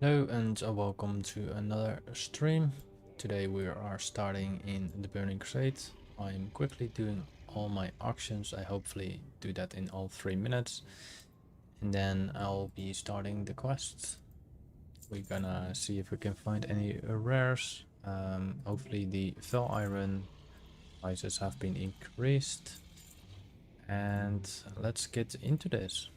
Hello and welcome to another stream. Today we are starting in the Burning Crusade. I'm quickly doing all my auctions. I hopefully do that in all 3 minutes. And then I'll be starting the quests. We're gonna see if we can find any rares. Hopefully the fell iron prices have been increased. And let's get into this.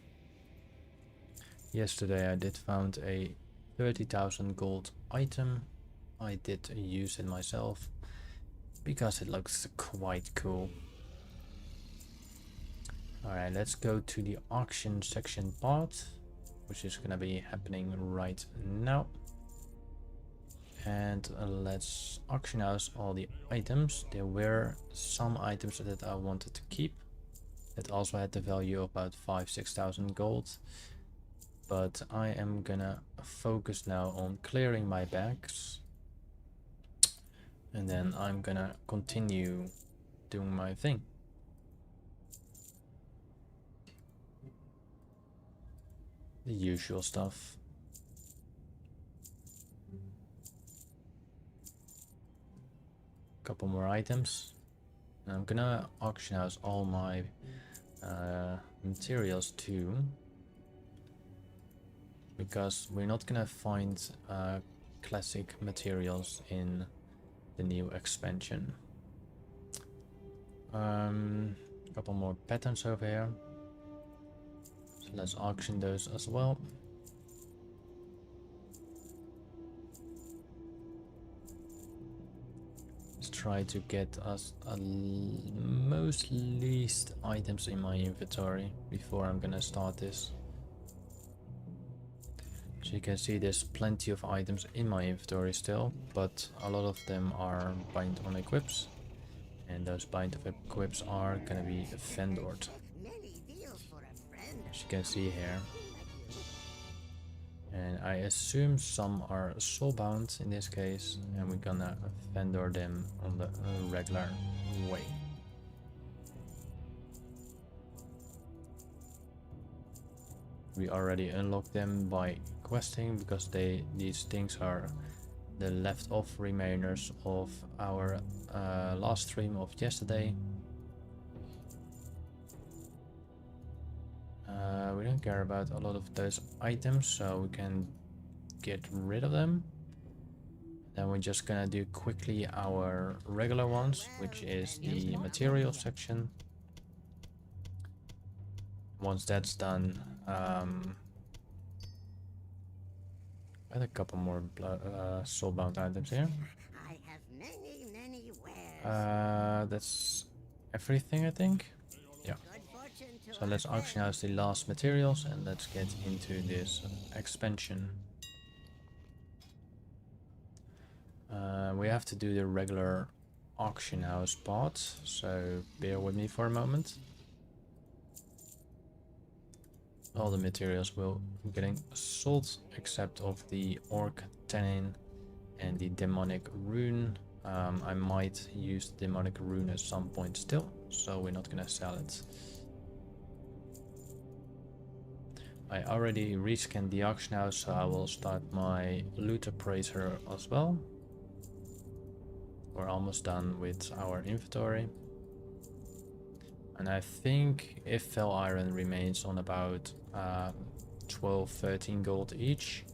Yesterday I did found a 30,000 gold item. I did use it myself because it looks quite cool. Alright, let's go to the auction section part, which is gonna be happening right now. And let's auction house all the items. There were some items that I wanted to keep that also had the value of about 5,000-6,000 gold. But I am gonna focus now on clearing my bags. And then I'm gonna continue doing my thing. The usual stuff. Couple more items. And I'm gonna auction house all my materials too. Because we're not gonna find classic materials in the new expansion. A couple more patterns over here. So let's auction those as well. Let's try to get us most least items in my inventory before I'm gonna start this. So you can see there's plenty of items in my inventory still, but a lot of them are bind on equips, and those bind of equips are gonna be vendored, as you can see here. And I assume some are soulbound in this case, and we're gonna vendor them on the regular way. We already unlocked them by questing because these things are the left off remainers of our last stream of yesterday. We don't care about a lot of those items, so we can get rid of them. Then we're just gonna do quickly our regular ones, which is the material section. Once that's done, got a couple more soulbound items here. I have many wares. That's everything, I think. Yeah. So let's auction house the last materials and let's get into this expansion. We have to do the regular auction house part, so bear with me for a moment. All the materials will be getting sold except of the orc tannin and the demonic rune. I might use the demonic rune at some point still, so we're not gonna sell it. I already rescanned the auction house, so I will start my loot appraiser as well. We're almost done with our inventory. And I think if fell iron remains on about 12-13 gold each,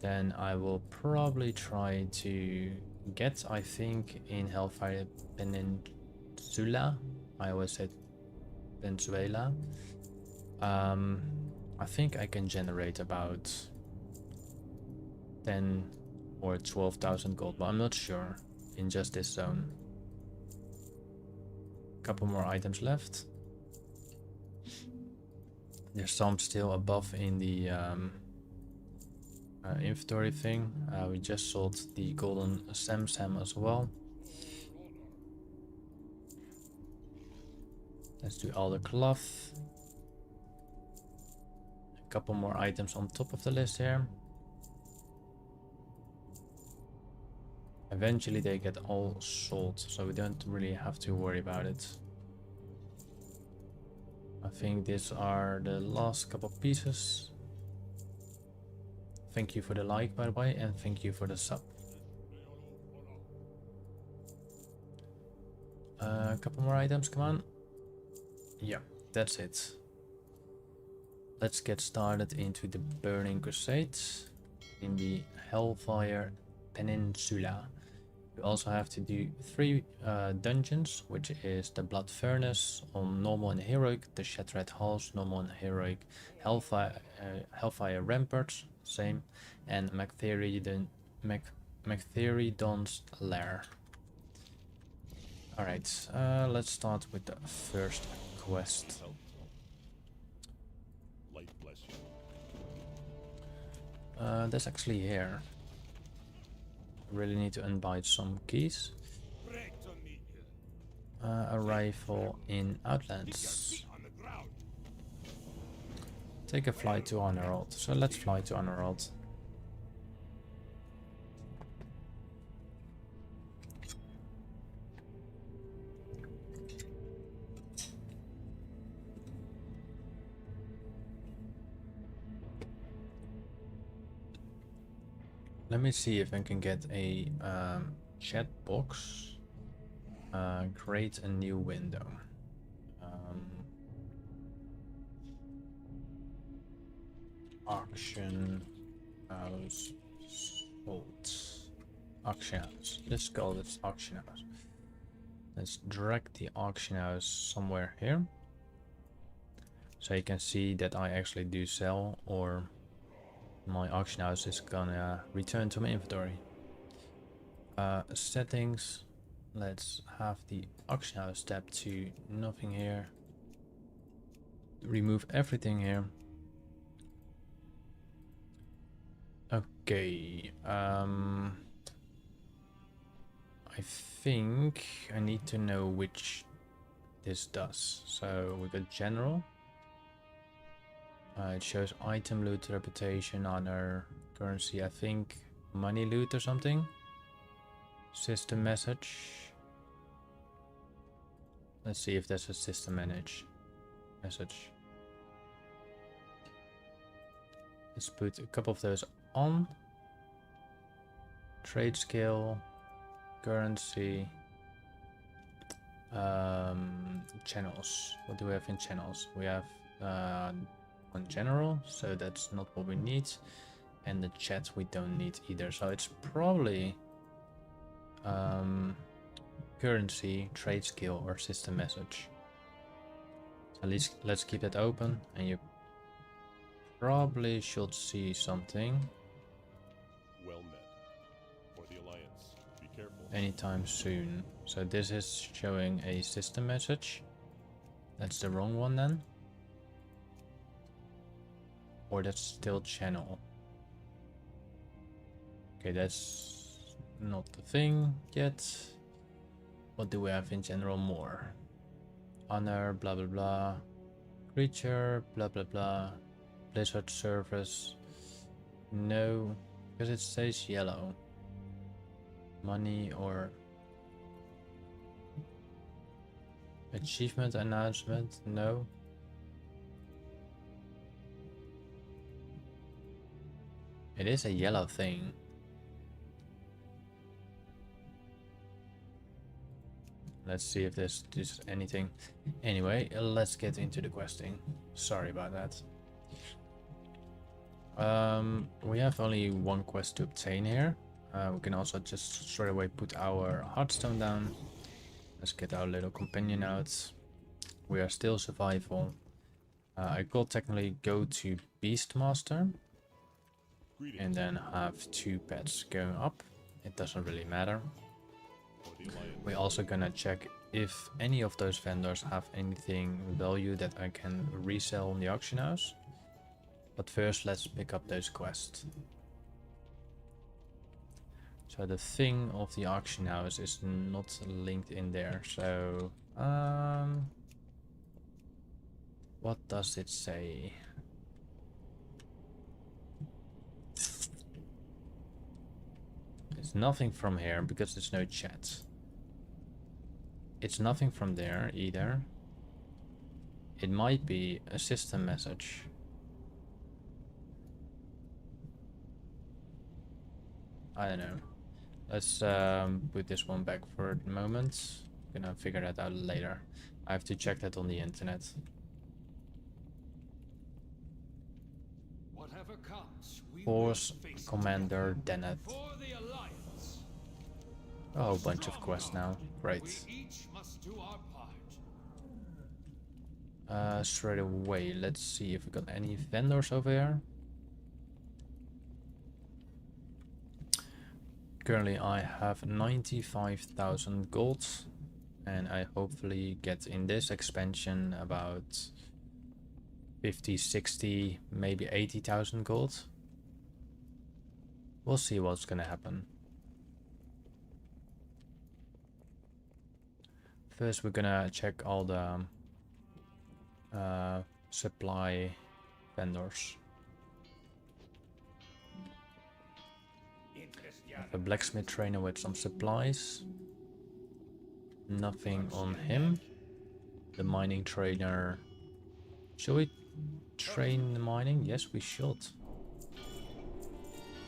then I will probably try to get, I think, in Hellfire Peninsula, I always said Venezuela, I think I can generate about 10 or 12,000 gold, but I'm not sure in just this zone. Couple more items left. There's some still above in the inventory thing. We just sold the golden Sam as well. Let's do all the cloth. A couple more items on top of the list here. Eventually they get all sold, so we don't really have to worry about it. I think these are the last couple pieces. Thank you for the like, by the way, and thank you for the sub. A couple more items, come on. Yeah, that's it. Let's get started into the Burning Crusade in the Hellfire Peninsula. We also have to do 3 dungeons, which is the Blood Furnace on normal and heroic, the Shattered Halls, normal and heroic, Hellfire Ramparts, same, and Mactheridon's Lair. Alright, let's start with the first quest. That's actually here. Really need to unbind some keys. A rifle in Outlands. Take a flight to Honorworld. So let's fly to Honorworld. Let me see if I can get a chat box. Create a new window. Auction house sold. Auction house. Let's call this auction house. Let's drag the auction house somewhere here. So you can see that I actually do sell, or my auction house is gonna return to my inventory. Settings. Let's have the auction house tab to nothing here. Remove everything here. Okay. I think I need to know which this does. So we got general. It shows item loot, reputation, honor, currency, I think money loot or something. System message. Let's see if there's a system message. Let's put a couple of those on. Trade skill, currency, channels. What do we have in channels? We have on general, so that's not what we need, and the chat we don't need either, so it's probably currency, trade skill, or system message. At least let's keep that open, and you probably should see something. Well met. For the Alliance, be careful. Anytime soon. So this is showing a system message. That's the wrong one then. Or that's still channel. Okay, that's not the thing yet. What do we have in general more? Honor, blah blah blah. Creature, blah blah blah. Blizzard service. No, because it says yellow. Money or achievement announcement, no. It is a yellow thing. Let's see if there's anything. Anyway, let's get into the questing. Sorry about that. We have only one quest to obtain here. We can also just straight away put our heartstone down. Let's get our little companion out. We are still survival. I could technically go to Beastmaster and then have 2 pets going up. It doesn't really matter. We're also gonna check if any of those vendors have anything value that I can resell on the auction house. But first let's pick up those quests. So the thing of the auction house is not linked in there. So what does it say? It's nothing from here because there's no chat. It's nothing from there either. It might be a system message. I don't know. Let's put this one back for the moment. Gonna figure that out later. I have to check that on the internet. Whatever comes, we Force will face it Commander Dennett. for the Alliance. A whole bunch of quests now. Great. We each must do our part. Straight away, let's see if we got any vendors over here. Currently I have 95,000 gold, and I hopefully get in this expansion about 50, 60, maybe 80,000 gold. We'll see what's gonna happen. First we're gonna check all the supply vendors. A blacksmith trainer with some supplies. Nothing on him. The mining trainer. Should we train the mining? Yes, we should.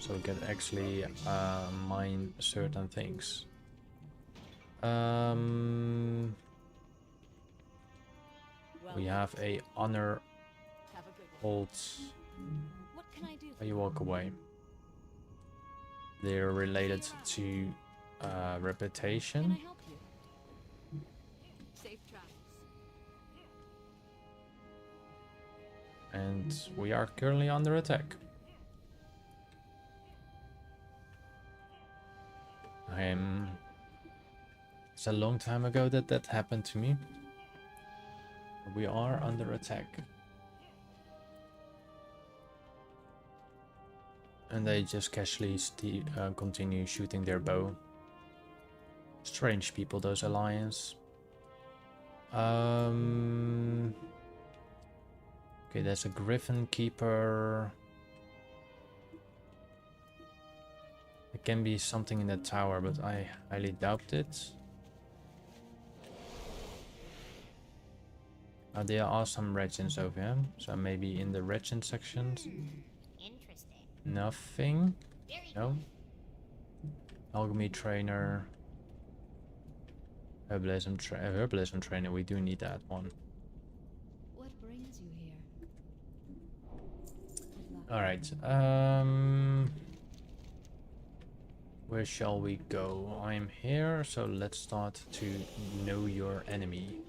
So we can actually mine certain things. We have a honor hold. What can I do? You walk away. They're related to Can reputation. I help you? Safe travels. And we are currently under attack. It's a long time ago that happened to me. We are under attack. And they just casually continue shooting their bow. Strange people, those Alliance. Okay, there's a Griffin Keeper. It can be something in the tower, but I highly doubt it. There are some regents over here, so maybe in the regent sections. Interesting. Nothing. Very No. Alchemy trainer. Herbalism trainer. We do need that one. What brings you here? All right. Where shall we go? I'm here, so let's start to know your enemy.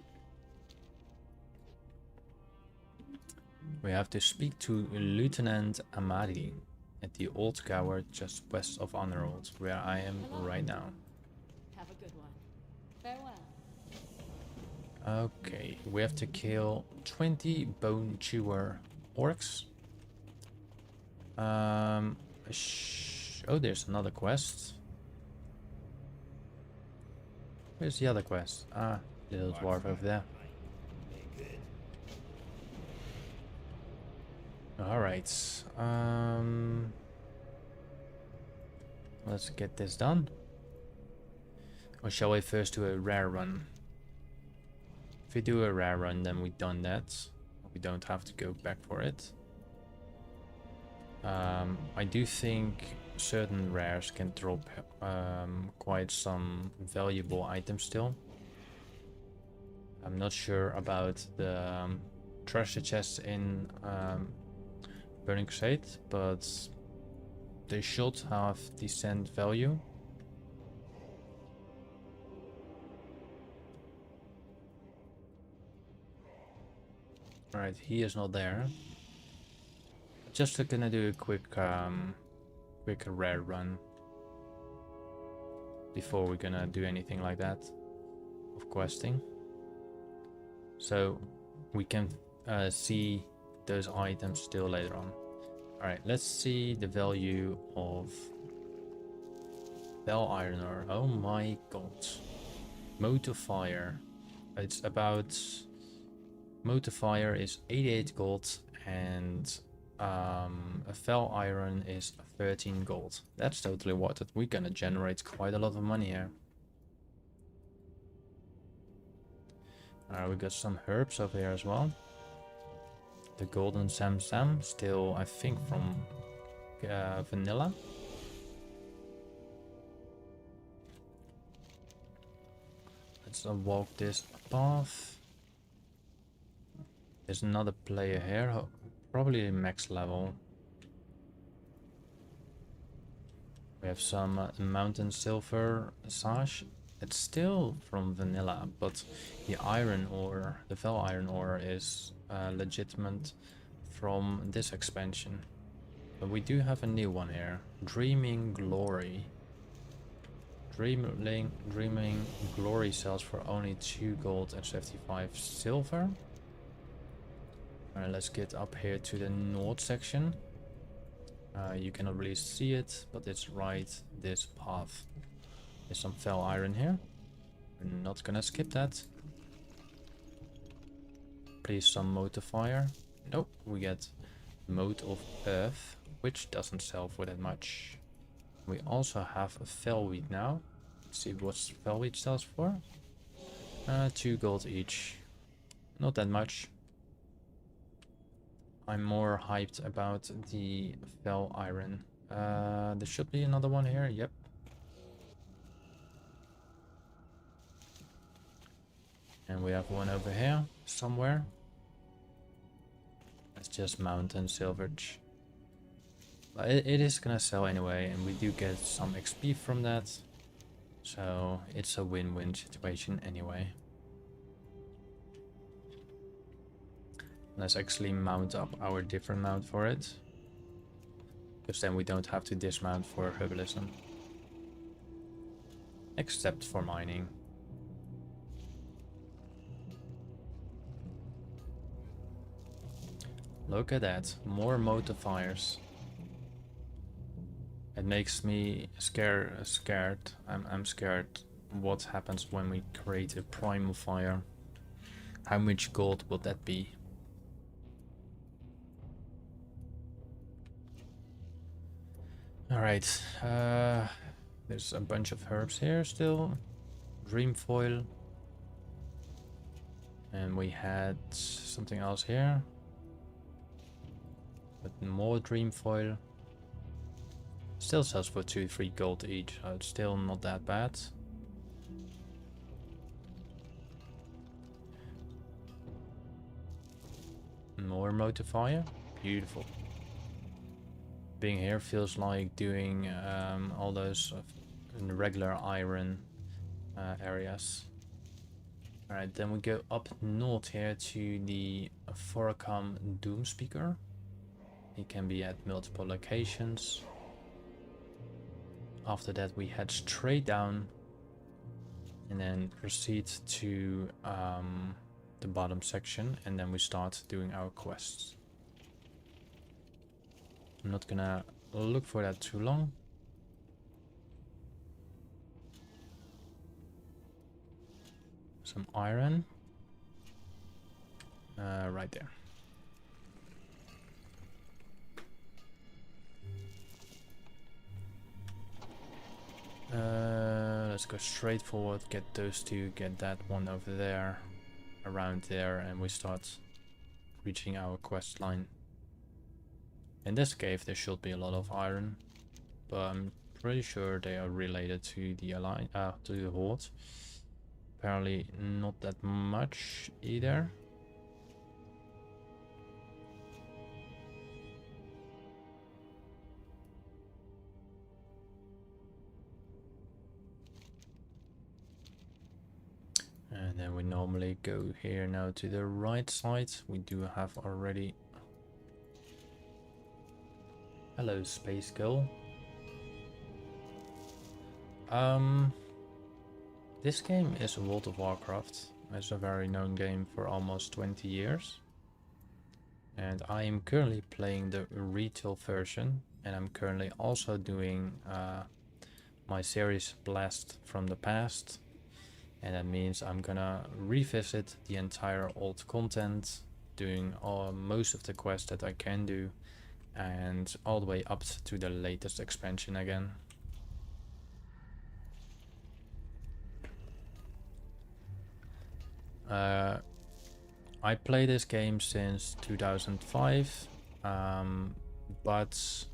We have to speak to Lieutenant Amadi at the Old Tower just west of Honorhold, where I am right now. Have a good one. Farewell. Okay, we have to kill 20 bone chewer orcs. Oh, there's another quest. Where's the other quest? Ah, little dwarf over there. Alright, let's get this done. Or shall we first do a rare run? If we do a rare run, then we've done that. We don't have to go back for it. I do think certain rares can drop quite some valuable items still. I'm not sure about the treasure chests in Burning Crusade, but they should have decent value. Alright, he is not there. Just gonna do a quick rare run before we're gonna do anything like that of questing, so we can see those items still later on. Alright, let's see the value of Bell Ironer. Oh my god. Motor Fire. It's about... Motor Fire is 88 gold and a Fell Iron is 13 gold. That's totally worth it. We're gonna generate quite a lot of money here. We got some herbs over here as well. The golden Sam, still I think from vanilla. Let's walk this path. There's another player here, probably max level. We have some mountain silver sash. It's still from vanilla, but the iron ore, the fell iron ore, is legitimate from this expansion. But we do have a new one here, Dreaming Glory. Dreaming Glory sells for only 2 gold and 75 silver. Alright, let's get up here to the north section. You cannot really see it, but it's right this path. There's some fell iron here. We're not gonna skip that. Please, some mote of fire. Nope, we get mote of earth, which doesn't sell for that much. We also have a fellweed now. Let's see what fellweed sells for. 2 gold each. Not that much. I'm more hyped about the fell iron. There should be another one here. Yep. And we have one over here somewhere. It's just mountain silverage. But it is gonna sell anyway, and we do get some XP from that. So it's a win-win situation anyway. Let's actually mount up our different mount for it. Because then we don't have to dismount for herbalism. Except for mining. Look at that, more motifiers. It makes me scared. I'm scared what happens when we create a primal fire. How much gold will that be? Alright, there's a bunch of herbs here still. Dream foil. And we had something else here. But more dream foil. Still sells for 2-3 gold each, so it's still not that bad. More motifier. Beautiful. Being here feels like doing all those regular iron areas. Alright, then we go up north here to the Foracom Doom Speaker. It can be at multiple locations. After that we head straight down and then proceed to the bottom section, and then we start doing our quests. I'm not gonna look for that too long. Some iron. Right there. Let's go straight forward, get those two, get that one over there, around there, and we start reaching our quest line. In this cave there should be a lot of iron, but I'm pretty sure they are related to the to the Horde. Apparently not that much either. And then we normally go here now to the right side. We do have already... Hello, Space Girl. This game is World of Warcraft. It's a very known game for almost 20 years. And I am currently playing the retail version. And I'm currently also doing my series Blast from the Past. And that means I'm gonna revisit the entire old content, doing most of the quests that I can do, and all the way up to the latest expansion again. I play this game since 2005, but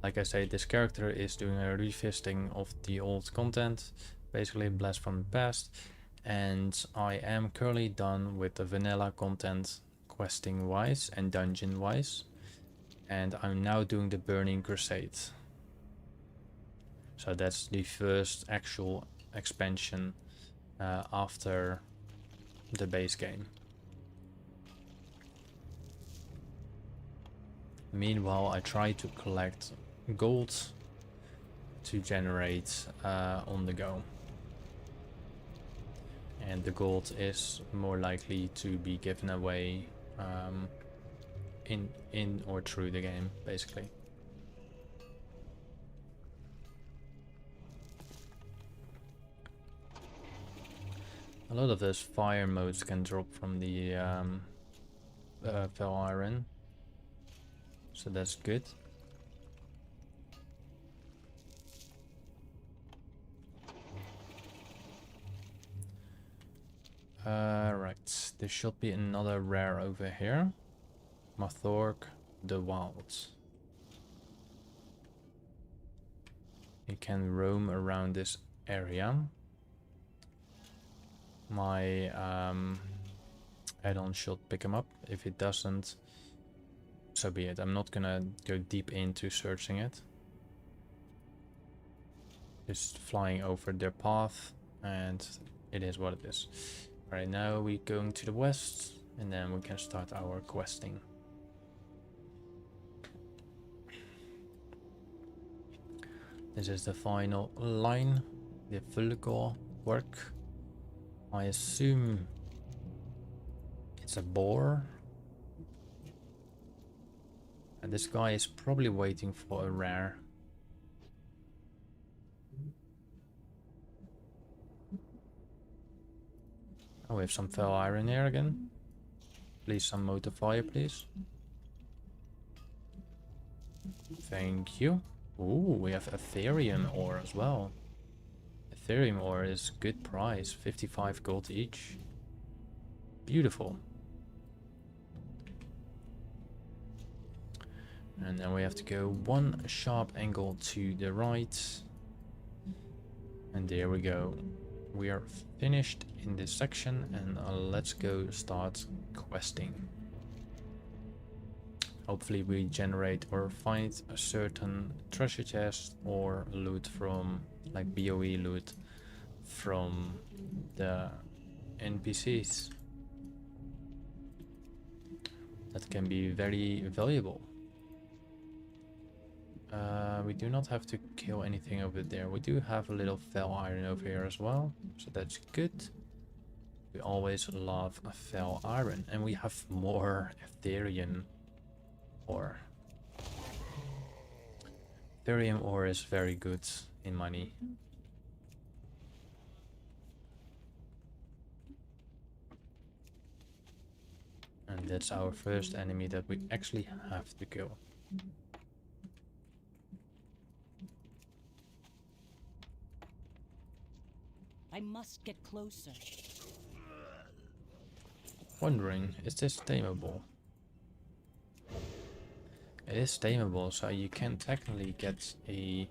like I say, this character is doing a revisiting of the old content. Basically Blast from the Past, And I am currently done with the vanilla content questing wise and dungeon wise, and I'm now doing the Burning Crusade. So that's the first actual expansion after the base game. Meanwhile, I try to collect gold to generate on the go. And the gold is more likely to be given away in or through the game, basically. A lot of those fire modes can drop from the fell iron, so that's good. Right, there should be another rare over here. Mathork the Wild. You can roam around this area. My add-on should pick him up. If it doesn't, so be it. I'm not gonna go deep into searching it. Just flying over their path, and it is what it is. Alright, now we're going to the west, and then we can start our questing. This is the final line, the Vulgar work. I assume it's a boar. And this guy is probably waiting for a rare. Oh, we have some fell iron here again. Please, some motor fire, please. Thank you. Ooh, we have Ethereum ore as well. Ethereum ore is good price, 55 gold each. Beautiful. And then we have to go one sharp angle to the right. And there we go. We are finished in this section, and let's go start questing. Hopefully we generate or find a certain treasure chest or loot from, like BOE loot from the NPCs. That can be very valuable. We do not have to kill anything over there. We do have a little fell iron over here as well, so that's good. We always love a fell iron, and we have more Ethereum ore. Ethereum ore is very good in money. And that's our first enemy that we actually have to kill. I must get closer. Wondering, is this tameable? It is tameable, so you can technically get a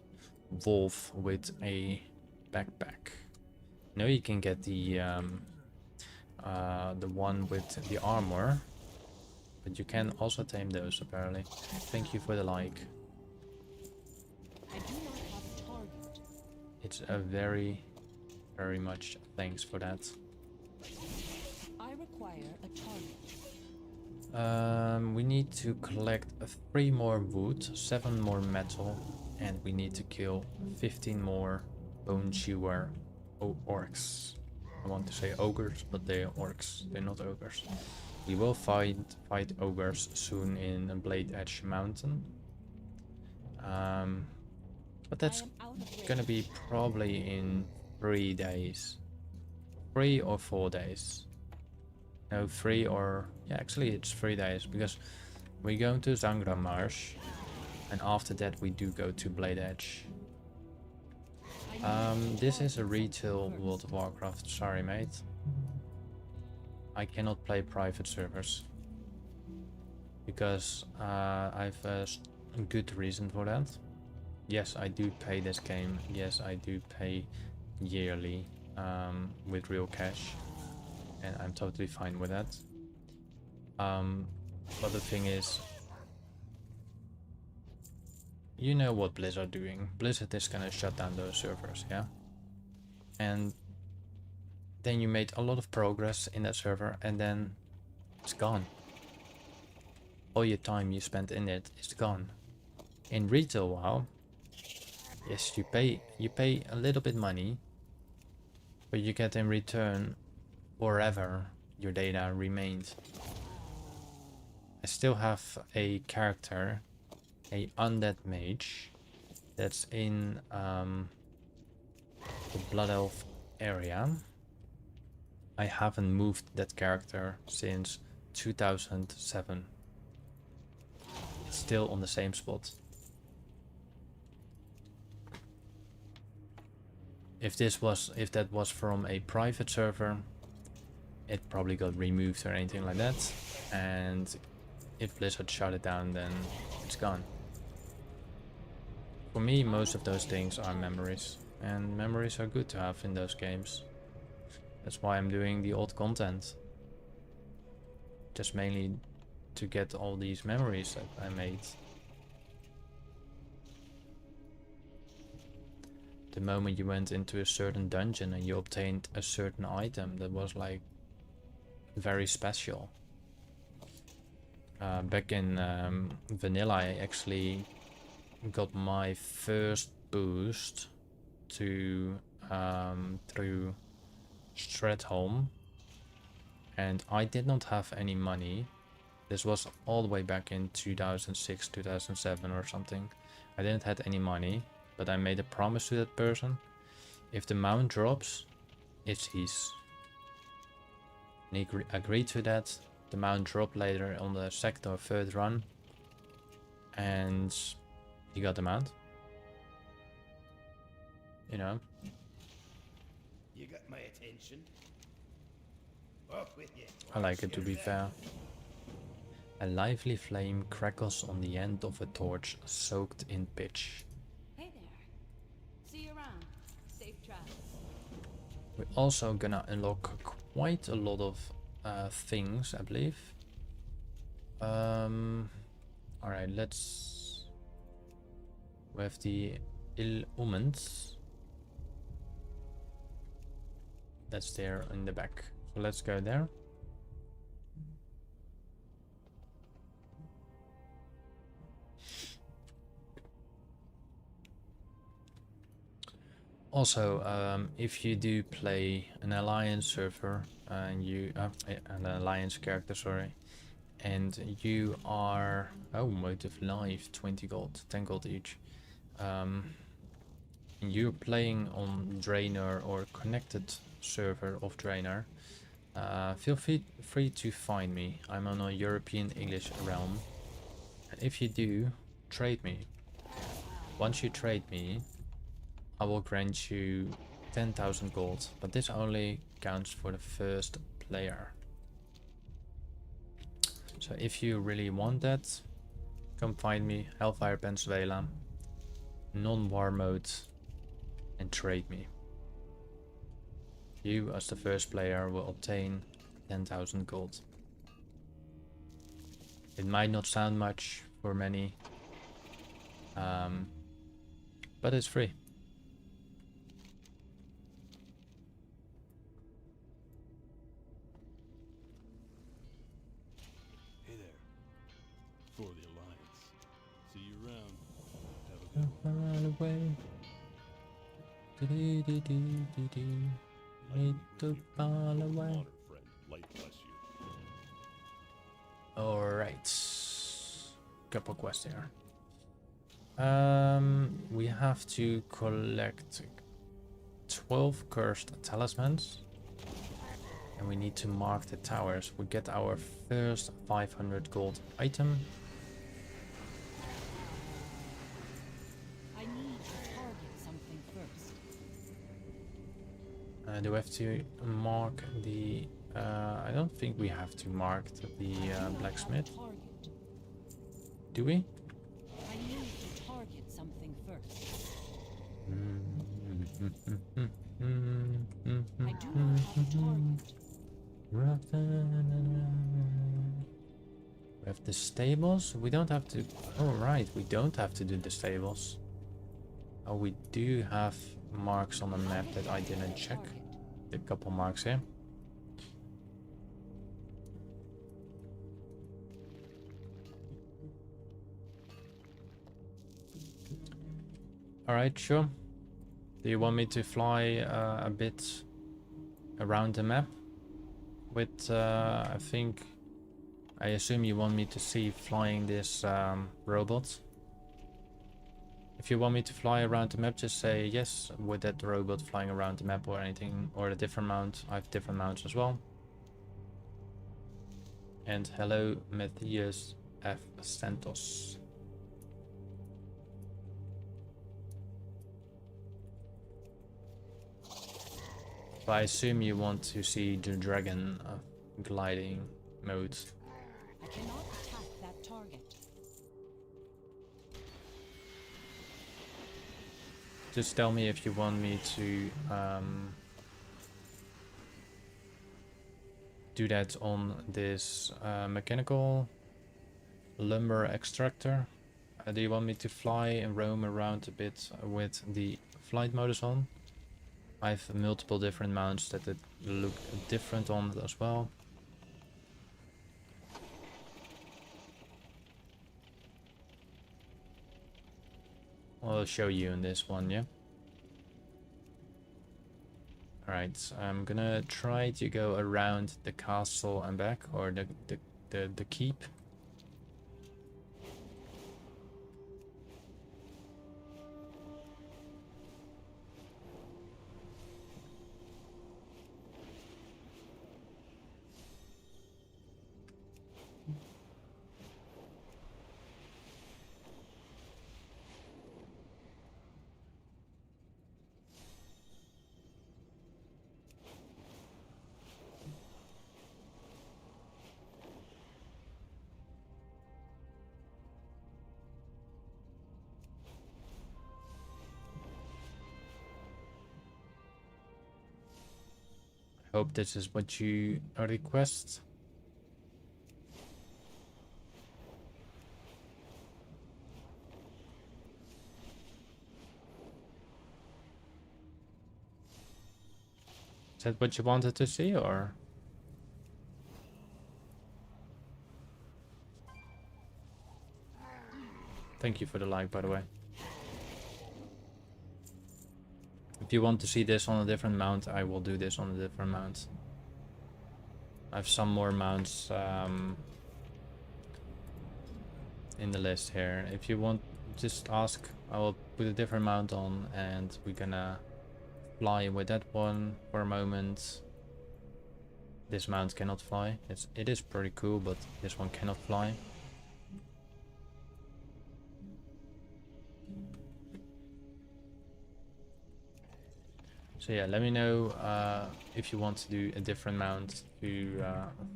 wolf with a backpack. No, you can get the one with the armor, but you can also tame those apparently. Thank you for the like. I do not have a target. It's a very much thanks for that. I require a target. We need to collect 3 more wood, 7 more metal, and we need to kill 15 more bone chewer orcs. I want to say ogres, but they are orcs, they're not ogres. We will fight ogres soon in Blade Edge Mountain. But that's gonna be probably in 3 days. 3 or 4 days. No, 3 or... yeah, actually it's 3 days, because we're going to Zangra Marsh, and after that we do go to Blade Edge. This is a retail World of Warcraft, sorry mate. I cannot play private servers. Because I've a good reason for that. Yes, I do pay this game. Yes, I do pay yearly with real cash, and I'm totally fine with that. But the thing is, you know what Blizzard doing. Blizzard is gonna shut down those servers, yeah? And then you made a lot of progress in that server, and then it's gone. All your time you spent in it is gone. In retail WoW, yes, you pay a little bit money, but you get in return forever your data remained. I still have a character, a undead mage, that's in the Blood Elf area. I haven't moved that character since 2007. It's still on the same spot. If that was from a private server, it probably got removed or anything like that. And if Blizzard shut it down, then it's gone. For me, most of those things are memories, and memories are good to have in those games. That's why I'm doing the old content. Just mainly to get all these memories that I made. The moment you went into a certain dungeon and you obtained a certain item that was like very special. Back in vanilla, I actually got my first boost to through Stratholm, and I did not have any money. This was all the way back in 2006, 2007 or something. I didn't have any money, but I made a promise to that person. If the mount drops, it's his. And he agreed to that. The mount dropped later on the second or third run, and he got the mount. You know. You got my attention. Off with you. I like it, to be fair. A lively flame crackles on the end of a torch soaked in pitch. Hey there. See you around. Safe travels. We're also gonna unlock quite a lot of things, I believe. Alright, let's... We have the Ill Omens. That's there in the back. So let's go there. Also, if you do play an alliance server and you an alliance character, sorry, and you are motive life 20 gold, 10 gold each. And you're playing on Draenor or connected server of Draenor. Feel free to find me. I'm on a European English realm. And if you do, trade me. Once you trade me, I will grant you 10,000 gold, but this only counts for the first player. So if you really want that, come find me, Hellfire Peninsula, non-war mode, and trade me. You, as the first player, will obtain 10,000 gold. It might not sound much for many, but it's free. Hey there. For the Alliance. See you around. Have a good one. Run away. Need to fall away. Honor, friend. Light bless you. Alright. Couple quests here. We have to collect 12 cursed talismans. And we need to mark the towers. We get our first 500 gold item. I need to target something first. Do we have to mark the... I don't think we have to mark the blacksmith. Target. Do we? I need to target something first. not have a target. We have the stables. We don't have to. Oh, right. We don't have to do the stables. Oh, we do have marks on the map that I didn't check. A couple marks here. Alright, sure. Do you want me to fly a bit around the map? With, I assume you want me to see flying this robot. If you want me to fly around the map, just say yes with that robot flying around the map or anything, or a different mount. I have different mounts as well. And hello, Matthias F. Santos. So I assume you want to see the dragon gliding mode. I cannot attack that target. Just tell me if you want me to do that on this mechanical lumber extractor. Do you want me to fly and roam around a bit with the flight modus on? I have multiple different mounts that look different on it as well. I'll show you in this one, yeah? Alright, I'm gonna try to go around the castle and back, or the keep. Hope this is what you request. Is that what you wanted to see, or? Thank you for the like, by the way. If you want to see this on a different mount, I will do this on a different mount. I have some more mounts in the list here. If you want, just ask. I will put a different mount on, and we're gonna fly with that one for a moment. This mount cannot fly. It is pretty cool, but this one cannot fly. So yeah, let me know if you want to do a different mount to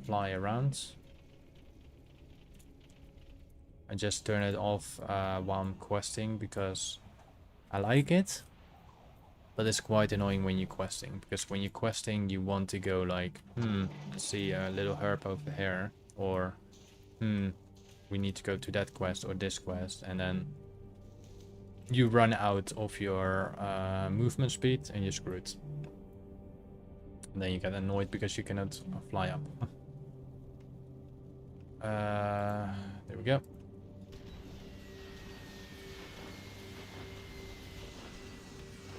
fly around. I just turn it off while I'm questing because I like it, but it's quite annoying when you're questing, because when you're questing you want to go like, I see a little herb over here, or we need to go to that quest or this quest, and then you run out of your movement speed and you're screwed. And then you get annoyed because you cannot fly up. There we go.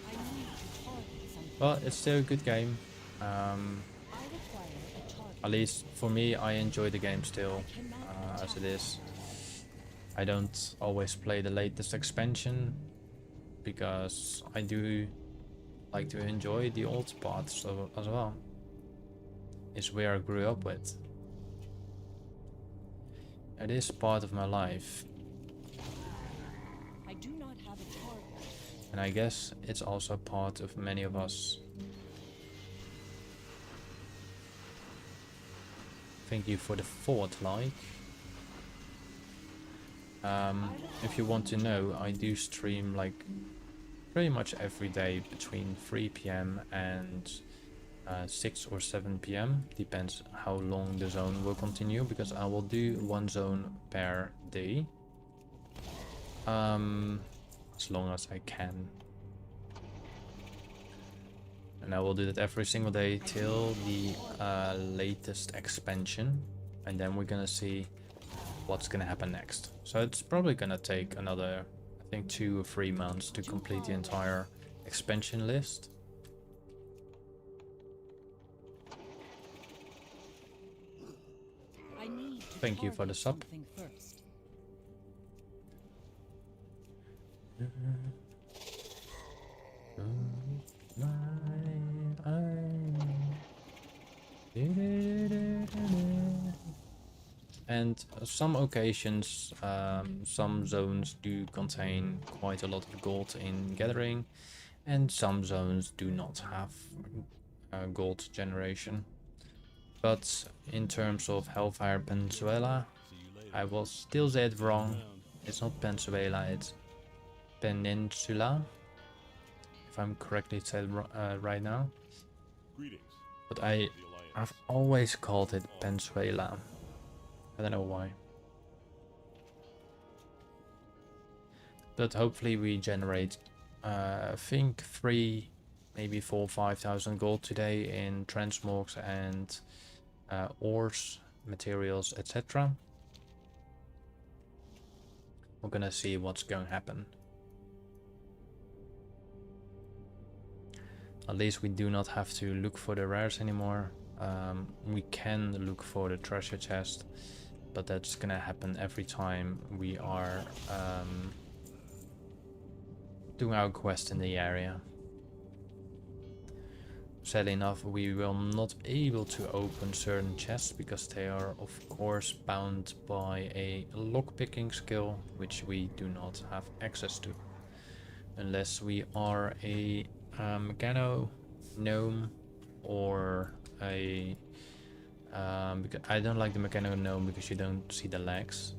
I need to target something. Well, it's still a good game. I require a target. At least for me, I enjoy the game still as it is. I don't always play the latest expansion because I do like to enjoy the old parts as well. It's where I grew up with. It is part of my life. I do not have a target. And I guess it's also part of many of us. Thank you for the forward like. If you want to know, I do stream like pretty much every day between 3 PM and 6 or 7 p.m. Depends how long the zone will continue, because I will do one zone per day. As long as I can. And I will do that every single day till the latest expansion. And then we're gonna see what's gonna happen next. So it's probably gonna take another, I think, 2 or 3 months to complete the entire expansion list. I need to Thank you for the target sub. something first. And some occasions, some zones do contain quite a lot of gold in gathering, and some zones do not have gold generation. But in terms of Hellfire Peninsula, I will still say it wrong. It's not Peninsula, it's Peninsula, if I'm correctly said right now. Greetings. But The Alliance. I've always called it Peninsula. I don't know why. But hopefully we generate, I think 3, maybe 4, 5,000 gold today in transmogs and ores, materials, etc. We're gonna see what's going to happen. At least we do not have to look for the rares anymore. We can look for the treasure chest, but that's gonna happen every time we are doing our quest in the area. Sadly enough, we will not be able to open certain chests because they are of course bound by a lockpicking skill, which we do not have access to. Unless we are a mechano gnome or a... because I don't like the mechano gnome because you don't see the legs.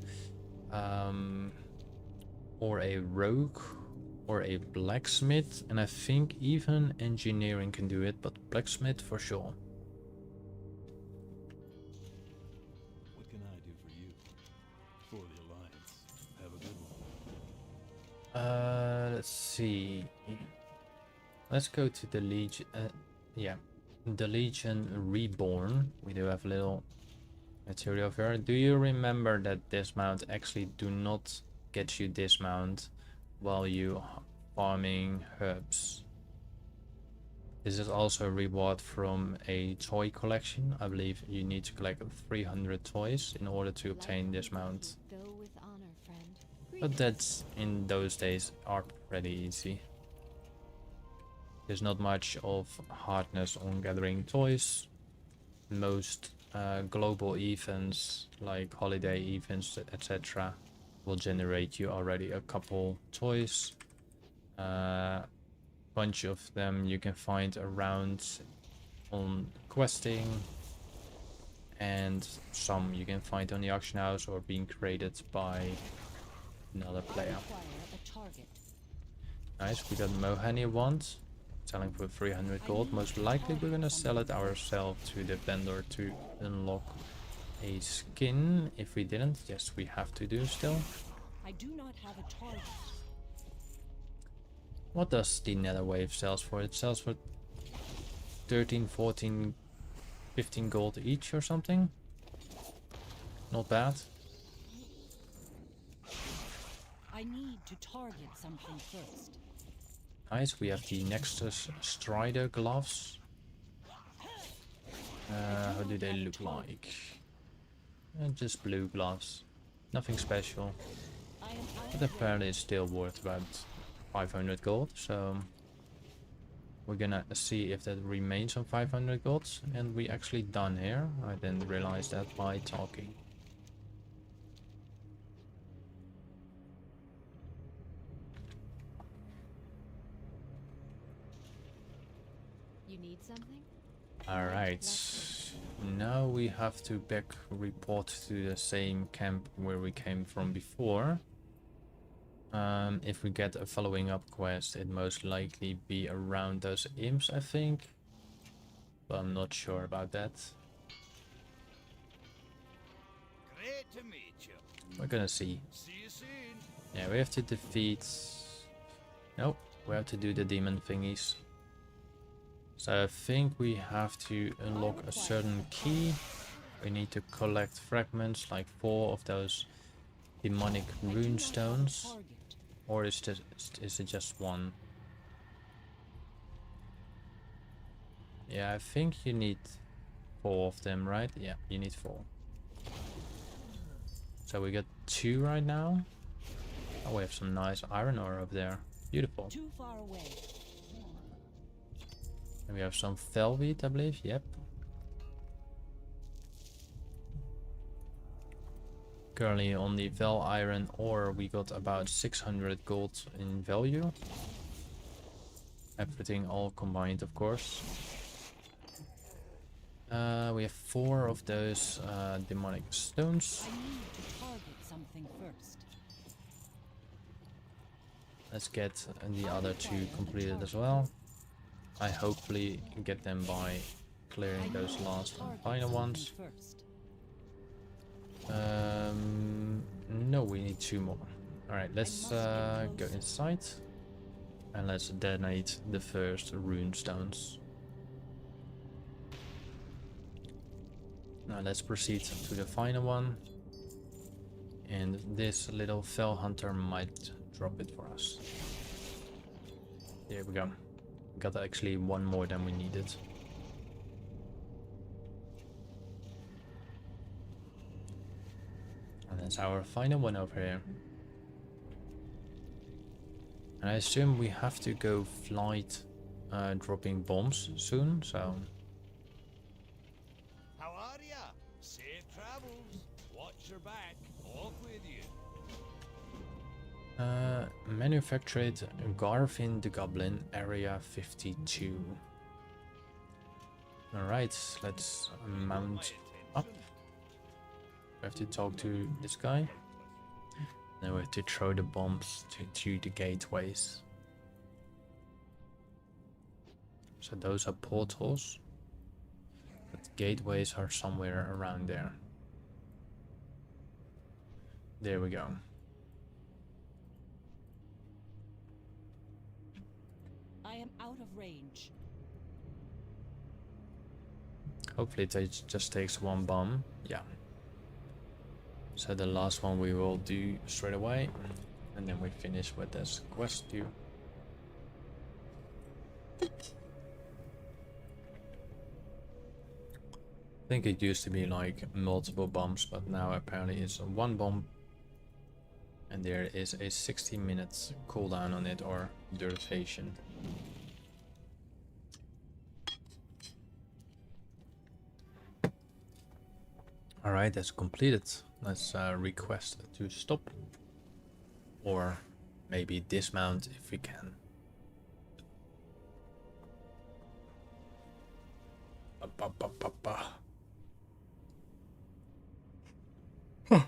Or a rogue. Or a blacksmith, and I think even engineering can do it, but blacksmith for sure. What can I do for you? For the Alliance. Have a good one. Let's see. Let's go to the Legion. Yeah, the Legion Reborn. We do have a little material here. Do you remember that dismount actually do not get you dismount while you farming herbs? This is also a reward from a toy collection. I believe you need to collect 300 toys in order to obtain this mount. Go with honor, friend. But that's, in those days, are pretty easy. There's not much of hardness on gathering toys. Most global events, like holiday events, etc., will generate you already a couple toys. Bunch of them you can find around on questing, and some you can find on the auction house or being created by another player. Nice, we got Mohani wand, selling for 300 gold. Most likely we're gonna sell it ourselves to the vendor to unlock a skin. If we didn't, yes, we have to do still. I do not have a target. What does the nether wave sells for? It sells for 13, 14, 15 gold each or something. Not bad. I need to target something first. Nice, we have the Nexus Strider gloves. How do they look like? Just blue gloves. Nothing special. But apparently it's still worth about 500 gold, so we're gonna see if that remains on 500 gold. And we actually done here. I didn't realize that by talking. You need something? Alright, now we have to back report to the same camp where we came from before. If we get a following up quest, it most likely be around those imps, I think. but I'm not sure about that. Great to meet you. We're gonna see. See you soon. Yeah, we have to defeat... Nope, we have to do the demon thingies. So I think we have to unlock a certain key. We need to collect fragments, like 4 of those demonic rune stones. Or is it just 1? Yeah, I think you need 4 of them, right? Yeah, you need 4. So we got 2 right now. Oh, we have some nice iron ore up there. Beautiful. Too far away. And we have some fell wheat, I believe. Yep. Currently on the fell iron ore, we got about 600 gold in value. Everything all combined, of course. We have 4 of those demonic stones. I need to target something first. Let's get the other 2 completed as well. I hopefully get them by clearing those last and final ones. No, we need 2 more. Alright, let's go inside. And let's detonate the first rune stones. Now let's proceed to the final one. And this little fell hunter might drop it for us. There we go. Got actually 1 more than we needed. And that's our final one over here. And I assume we have to go flight dropping bombs soon, so... How are ya? Safe travels. Watch your back. Off with you. Manufactured Garvin the Goblin, Area 52. Alright, let's mount up. We have to talk to this guy. Then we have to throw the bombs to the gateways. So those are portals. But the gateways are somewhere around there. There we go. I am out of range. Hopefully it just takes 1 bomb. Yeah. So the last one we will do straight away. And then we finish with this quest too. I think it used to be like multiple bombs, but now apparently it's 1 bomb. And there is a 60 minutes cooldown on it, or duration. Alright, that's completed. Let's request to stop. Or maybe dismount if we can. Ba, ba, ba, ba. Huh.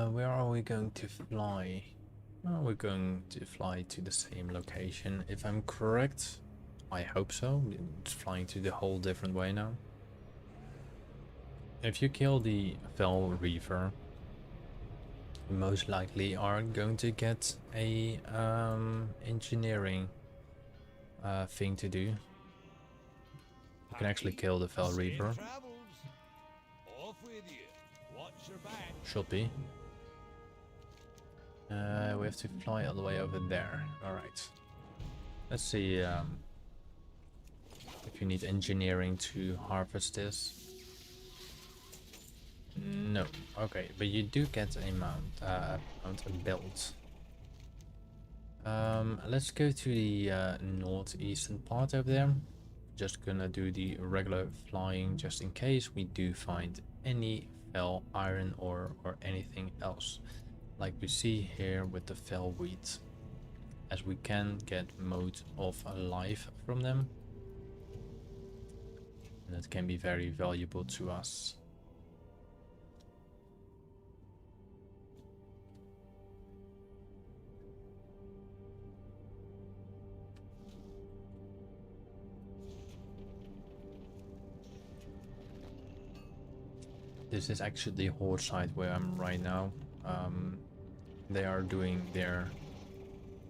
Where are we going to fly? Oh, we're going to fly to the same location, if I'm correct. I hope so. It's flying to the whole different way now. If you kill the Fell Reaver, you most likely are going to get a engineering thing to do. You can actually kill the Fell Reaver. Off with you. Watch your back. Should be. We have to fly all the way over there. Alright. Let's see if you need engineering to harvest this. No. Okay, but you do get a mount, a belt. Let's go to the northeastern part over there. Just gonna do the regular flying just in case we do find any fell iron ore or anything else, like we see here with the fell wheat, as we can get mode of life from them, and that can be very valuable to us. This is actually the horde side where I'm right now. They are doing their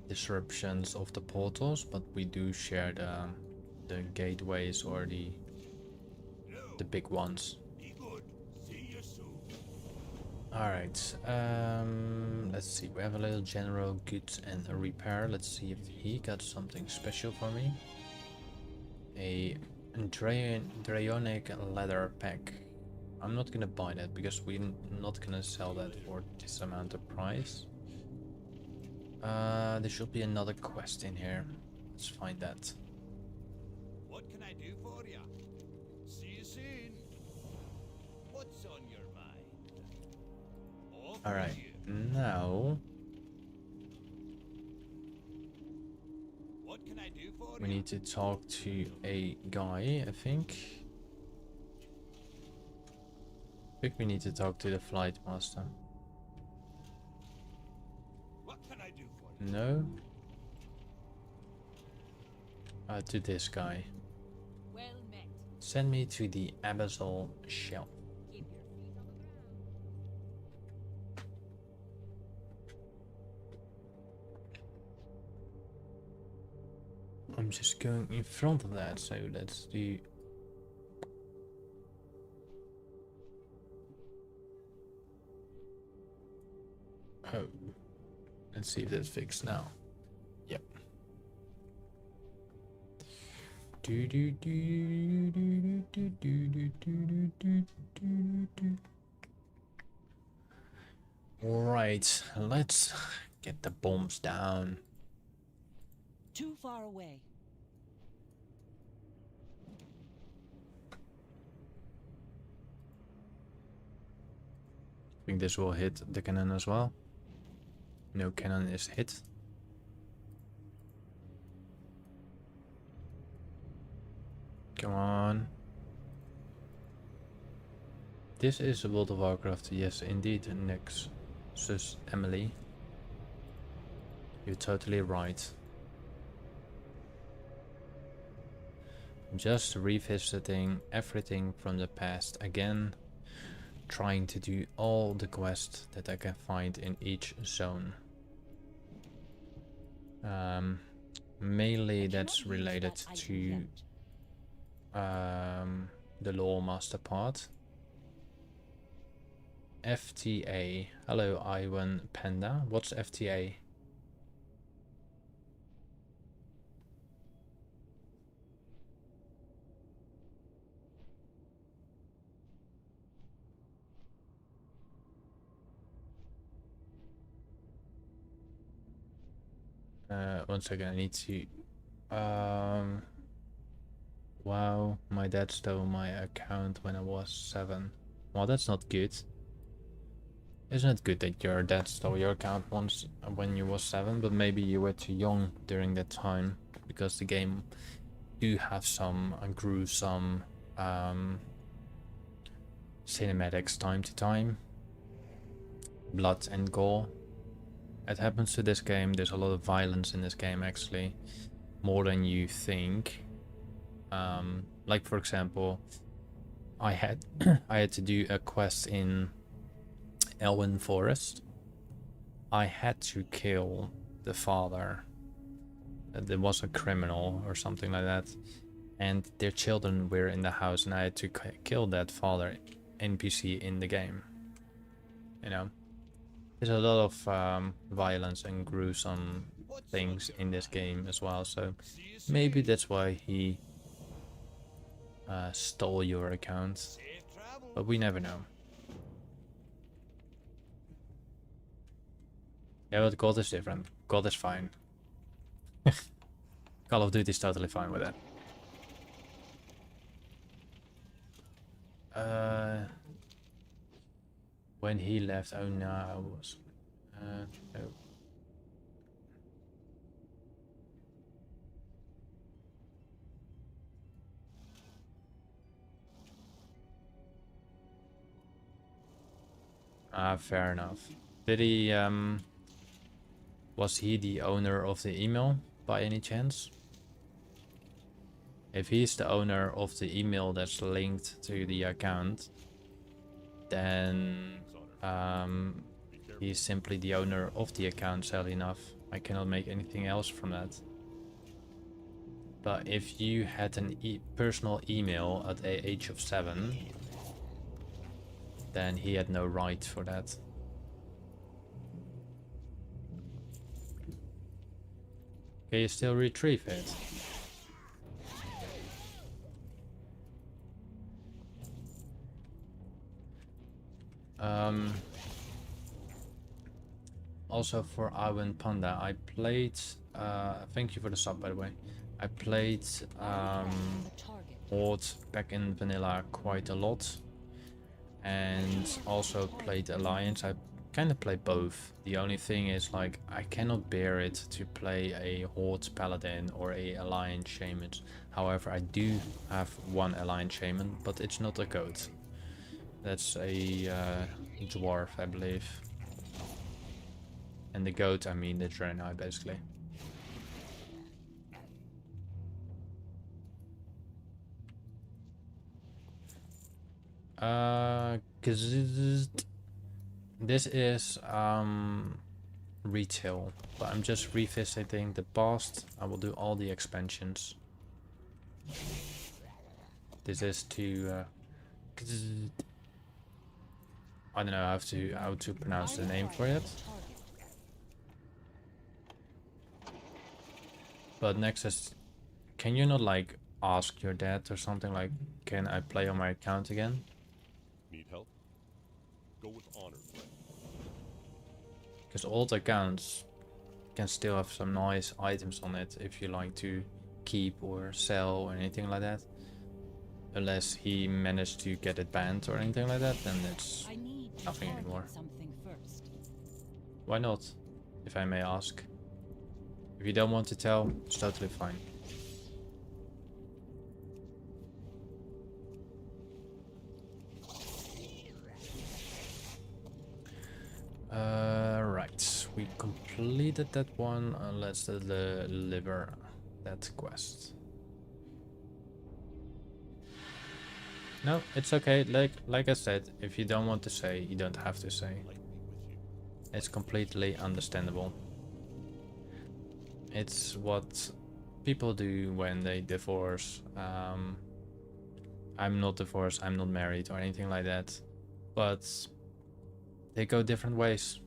disruptions of the portals, but we do share the gateways or the big ones. Be good. See you soon. Alright, let's see, we have a little general goods and a repair. Let's see if he got something special for me. A Drayonic leather pack. I'm not gonna buy that because we're not gonna sell that for this amount of price. There should be another quest in here. Let's find that. What can I do for you? See you soon. What's on your mind? Off with Alright, you. now What can I do for we you? need to talk to a guy, I think. I think we need to talk to the flight master. What can I do for you? No? To this guy. Well met. Send me to the abyssal shelf. Keep your feet on the ground. I'm just going in front of that, so let's do. Oh, let's see if that's fixed now. Yep. All right, let's get the bombs down. Too far away. I think this will hit the cannon as well. No cannon is hit. Come on. This is World of Warcraft, yes indeed, Nexus Emily. You're totally right. Just revisiting everything from the past again, trying to do all the quests that I can find in each zone. Mainly that's related to the Loremaster part. FTA. Hello Iwan Panda. What's FTA? One second, I need to wow, my dad stole my account when I was 7. Well, that's not good. Isn't it good that your dad stole your account once when you was 7, but maybe you were too young during that time, because the game do have some gruesome cinematics time to time. Blood and gore. It happens to this game. There's a lot of violence in this game, actually, more than you think. Like for example, I had to do a quest in Elwyn Forest. I had to kill the father. There was a criminal or something like that, and their children were in the house, and I had to kill that father NPC in the game. You know. There's a lot of violence and gruesome things in this game as well, so maybe that's why he stole your account, but we never know. Yeah, but God is different. God is fine. Call of Duty is totally fine with that. When he left, oh no, I was, no. Ah, fair enough. Did he, was he the owner of the email by any chance? If he's the owner of the email that's linked to the account, then he's simply the owner of the account, sadly enough. I cannot make anything else from that. But if you had an personal email at the age of 7, then he had no right for that. Can you still retrieve it? Also for Iwan Panda, I played, thank you for the sub by the way, I played Horde back in vanilla quite a lot, and also played Alliance. I kind of play both. The only thing is, like, I cannot bear it to play a Horde Paladin or a Alliance Shaman. However, I do have one Alliance Shaman, but it's not a goat. That's a dwarf, I believe. And the goat, I mean the Draenei, basically. Cause this is retail, but I'm just revisiting the past. I will do all the expansions. This is to I don't know how to pronounce the name for it. But next is, can you not like ask your dad or something like, can I play on my account again? Need help? Go with honor, friend. Because old accounts can still have some nice items on it if you like to keep or sell or anything like that. Unless he managed to get it banned or anything like that, then it's nothing anymore. Why not, if I may ask? If you don't want to tell, it's totally fine. Right, we completed that one. Let's deliver that quest. No, it's okay. Like I said, if you don't want to say, you don't have to say. It's completely understandable. It's what people do when they divorce. I'm not divorced, I'm not married or anything like that. But they go different ways.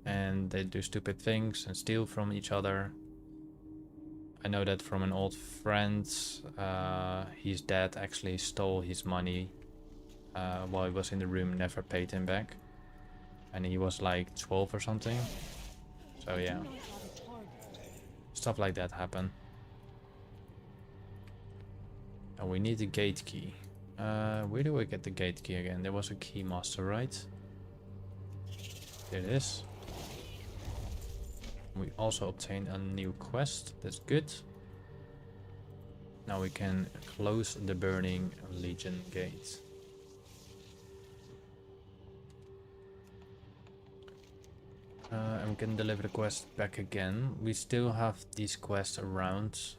And they do stupid things and steal from each other. I know that from an old friend. His dad actually stole his money while he was in the room, never paid him back. And he was like 12 or something. So yeah. Stuff like that happen. And we need the gate key. Where do I get the gate key again? There was a key master, right? There it is. We also obtained a new quest. That's good. Now we can close the Burning Legion gate. And we can deliver the quest back again. We still have these quests around.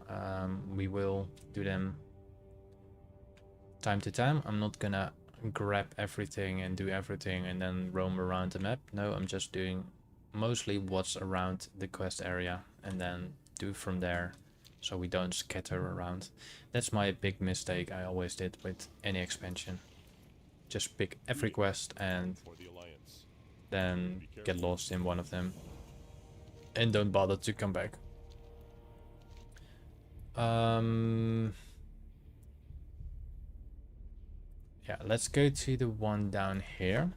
We will do them time to time. I'm not gonna grab everything and do everything and then roam around the map. No, I'm just doing mostly what's around the quest area and then do from there, so we don't scatter around. That's my big mistake I always did with any expansion. Just pick every quest and then get lost in one of them and don't bother to come back. Yeah, let's go to the one down here,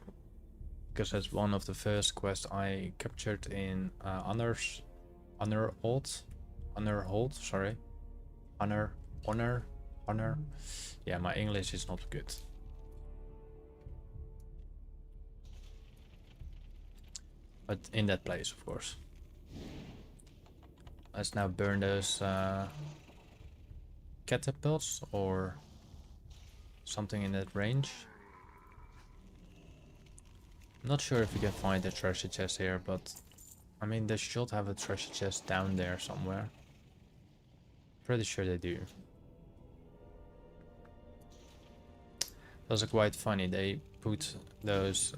because that's one of the first quests I captured in Honor. Yeah, my English is not good. But in that place, of course. Let's now burn those catapults or something in that range. I'm not sure if you can find a treasure chest here, but I mean, they should have a treasure chest down there somewhere. Pretty sure they do. Those are quite funny. They put those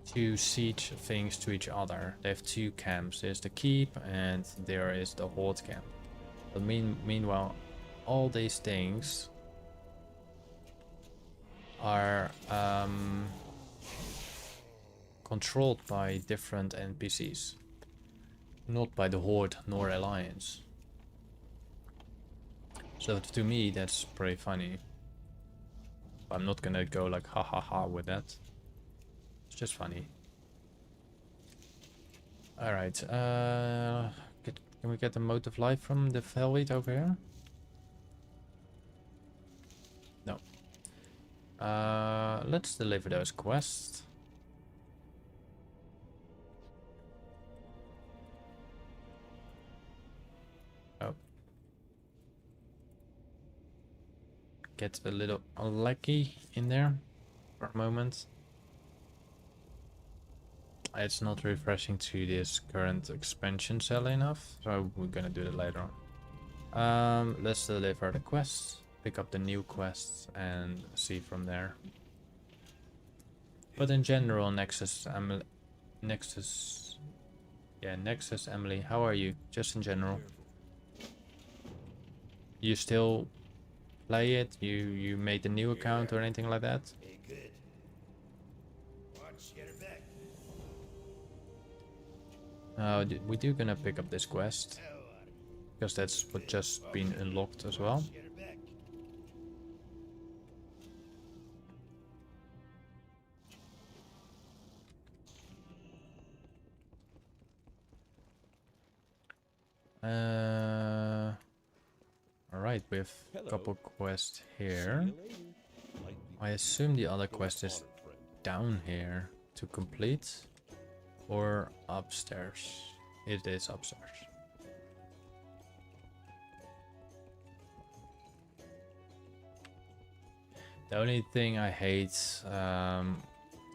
two siege things to each other. They have two camps. There's the keep and there is the horde camp. But meanwhile, all these things are controlled by different NPCs, not by the horde nor alliance. So to me that's pretty funny. I'm not gonna go like ha ha ha with that. It's just funny. Alright, can we get the mode of life from the Velvet over here? No. Let's deliver those quests. Oh. Get a little unlucky in there for a moment. It's not refreshing to this current expansion cell enough, so we're gonna do that later on. Let's deliver the quests, pick up the new quests, and see from there. But in general, Nexus, Emily, how are you? Just in general. You still play it? You made a new account or anything like that? Hey, good. Watch your back. We do gonna pick up this quest, How are you? because that's what just been unlocked as well. Watch your back. Alright, we have a Hello. couple quests See here. you later. Might be I assume the other go quest is far, friend. down here to complete, or upstairs. It is upstairs. The only thing I hate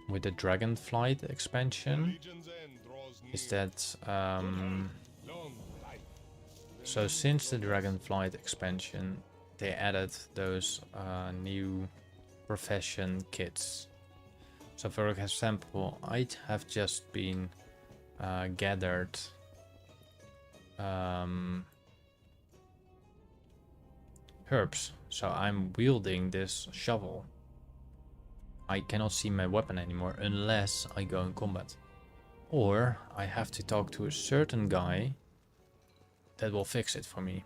with the Dragonflight expansion Legion's end draws is near. that Long life. so since the Dragonflight expansion, they added those new profession kits. So for example, I have just been gathered herbs. So I'm wielding this shovel. I cannot see my weapon anymore unless I go in combat. Or I have to talk to a certain guy that will fix it for me.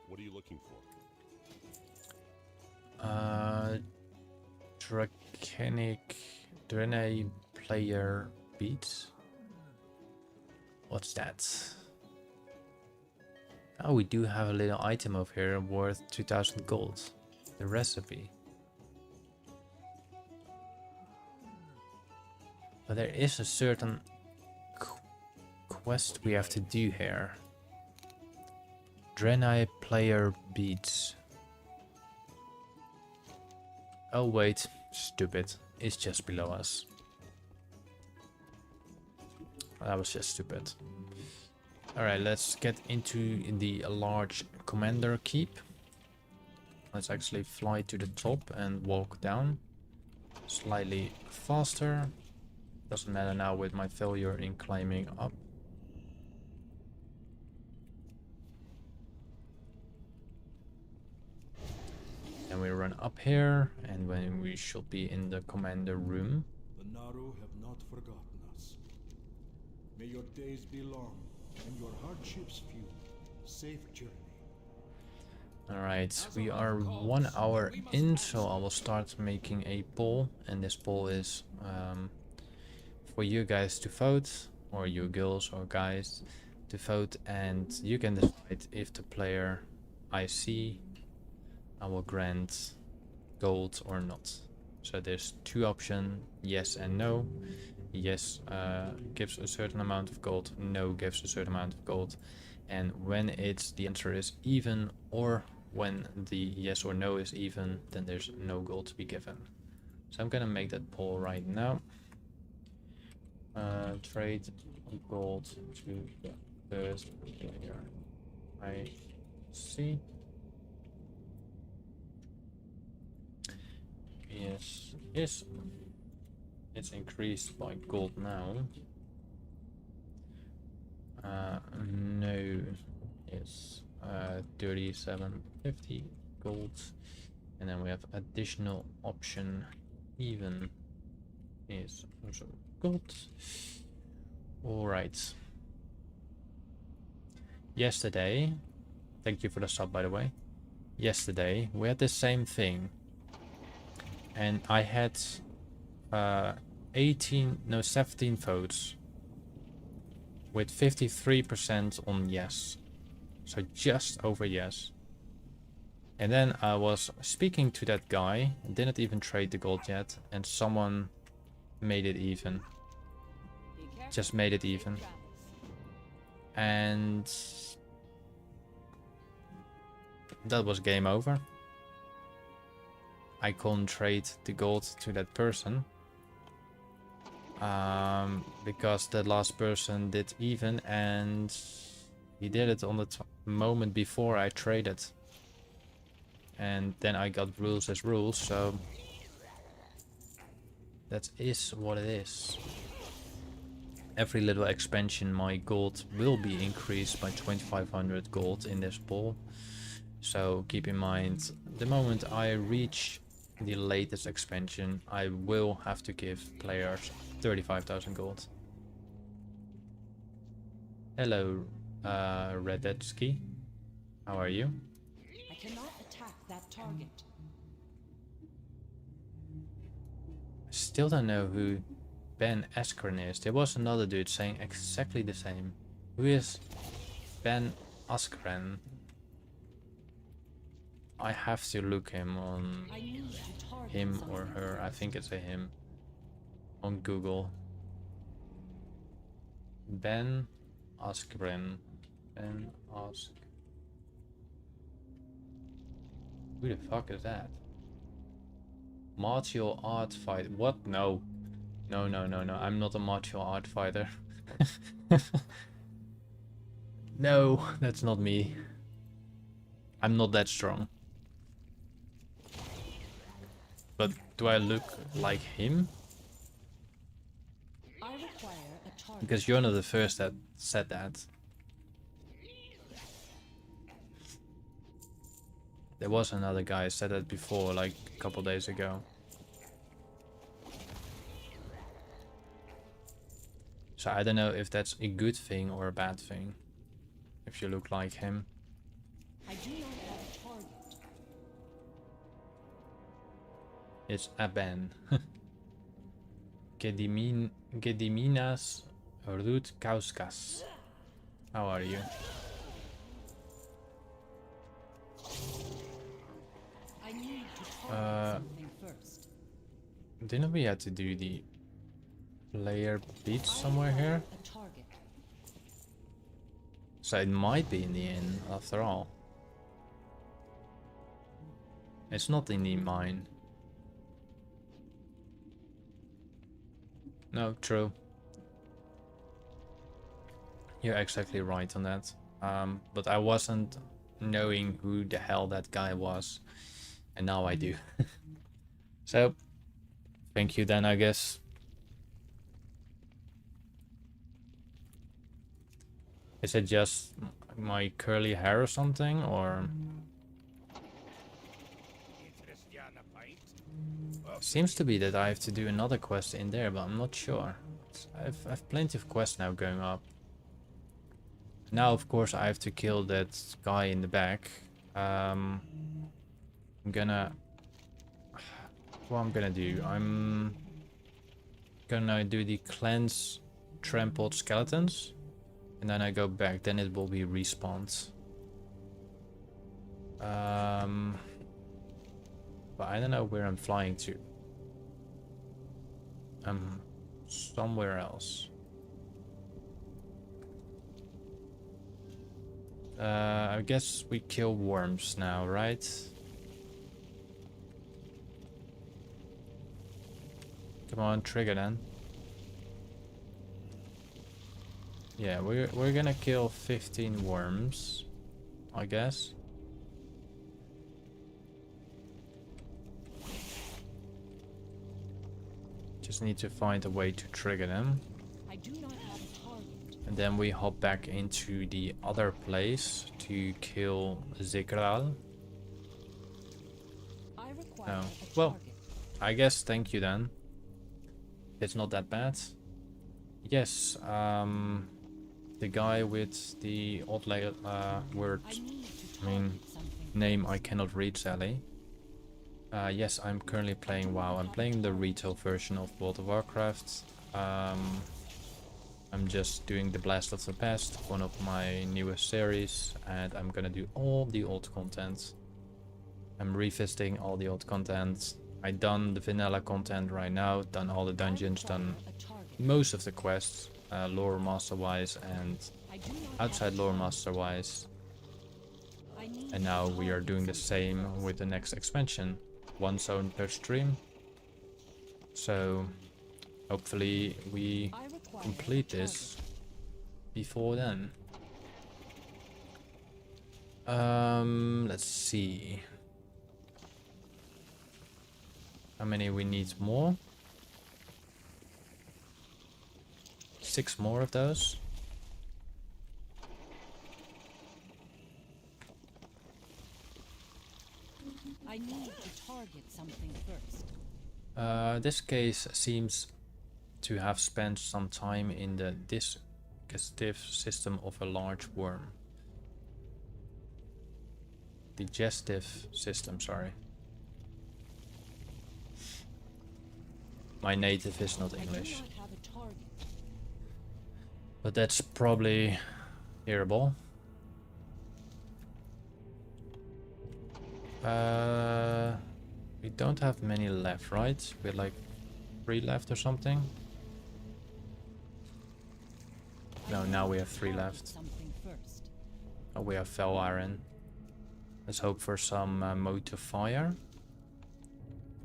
What are you looking for? Drene player beats. What's that? Oh, we do have a little item over here worth 2000 gold. The recipe. But there is a certain quest we have to do here. Draenei player beats. Oh wait, stupid. It's just below us. That was just stupid. Alright, let's get into the large commander keep. Let's actually fly to the top and walk down. Slightly faster. Doesn't matter now with my failure in climbing up. And we run up here, and when we should be in the commander room. The Naru have not forgotten us. May your days be long and your hardships few. Safe journey. Alright, we are 1 hour in, so I will start making a poll, and this poll is for you guys to vote, or you girls or guys to vote, and you can decide if the player I see I will grant gold or not. So there's two options, yes and no. Yes gives a certain amount of gold, no gives a certain amount of gold. And when the answer is even, or when the yes or no is even, then there's no gold to be given. So I'm gonna make that poll right now. Trade gold to the first player I see. is it's increased by gold now. No, it's 37.50 gold, and then we have additional option even is also gold. All right. Yesterday, thank you for the sub by the way. Yesterday we had the same thing, and I had 17 votes with 53% on yes, so just over yes. And then I was speaking to that guy, didn't even trade the gold yet, and someone made it even. Just made it even. And that was game over. I couldn't trade the gold to that person. Because the last person did even, and he did it on the moment before I traded. And then I got rules as rules, so that is what it is. Every little expansion my gold will be increased by 2500 gold in this pool. So keep in mind, the moment I reach the latest expansion, I will have to give players 35,000 gold. Hello, Redetsky. How are you? I cannot attack that target. Still don't know who Ben Askren is. There was another dude saying exactly the same. Who is Ben Askren? I have to look him on him or her. I think it's a him. On Google. Ben Askren. Ben Ask. Who the fuck is that? Martial art fight. What? No. No. I'm not a martial art fighter. No, that's not me. I'm not that strong. But do I look like him? I require a target. Because you're not the first that said that. There was another guy who said that before, like a couple days ago. So I don't know if that's a good thing or a bad thing. If you look like him. I do not have a target. It's Aben. Gediminas Rutkauskas. How are you? I need to target something first. Didn't we have to do the player beats somewhere here? A target. So it might be in the inn after all. It's not in the mine. No, true. You're exactly right on that. But I wasn't knowing who the hell that guy was. And now I do. So, thank you then, I guess. Is it just my curly hair or something, or? Seems to be that I have to do another quest in there, but I'm not sure. I've plenty of quests now going up. Now, of course, I have to kill that guy in the back. I'm gonna... What I'm gonna do? I'm gonna do the cleanse trampled skeletons. And then I go back, then it will be respawned. But I don't know where I'm flying to. I'm somewhere else. I guess we kill worms now, right? Come on, trigger then. Yeah, we're gonna kill 15 worms, I guess. Just need to find a way to trigger them. I do not have a target. And then we hop back into the other place to kill Zekral. I require No. a Well, target. I guess thank you then. It's not that bad. Yes, the guy with the odd word, I need to I mean, target something. name I cannot read, Sally. Yes, I'm currently playing WoW. I'm playing the retail version of World of Warcraft. I'm just doing the Blast of the Past, one of my newest series, and I'm gonna do all the old content. I'm revisiting all the old content. I done the vanilla content right now, done all the dungeons, done A target. most of the quests, Loremaster wise and I do not outside have Loremaster wise. I need And to now we are target doing the something same with the next expansion. One zone per stream. So hopefully we I require complete a this before then. Let's see. How many we need more? 6 more of those. I need to target something first. This case seems to have spent some time in the digestive system of a large worm. Digestive system, sorry. My native is not English, I do not have a target. but that's probably hearable. We don't have many left, right? We're like 3 left or something. No, now we have 3 left. Something first. Oh, we have fell iron. Let's hope for some mode to fire.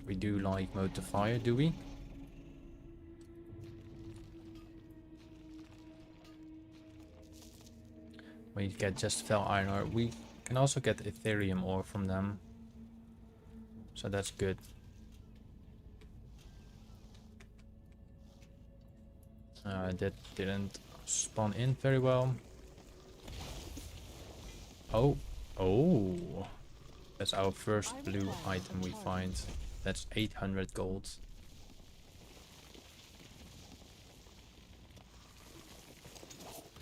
We do like mode to fire, do we? We get just fell iron ore. We can also get Ethereum ore from them. So that's good. That didn't spawn in very well. Oh, oh, that's our first blue item we find. That's 800 gold.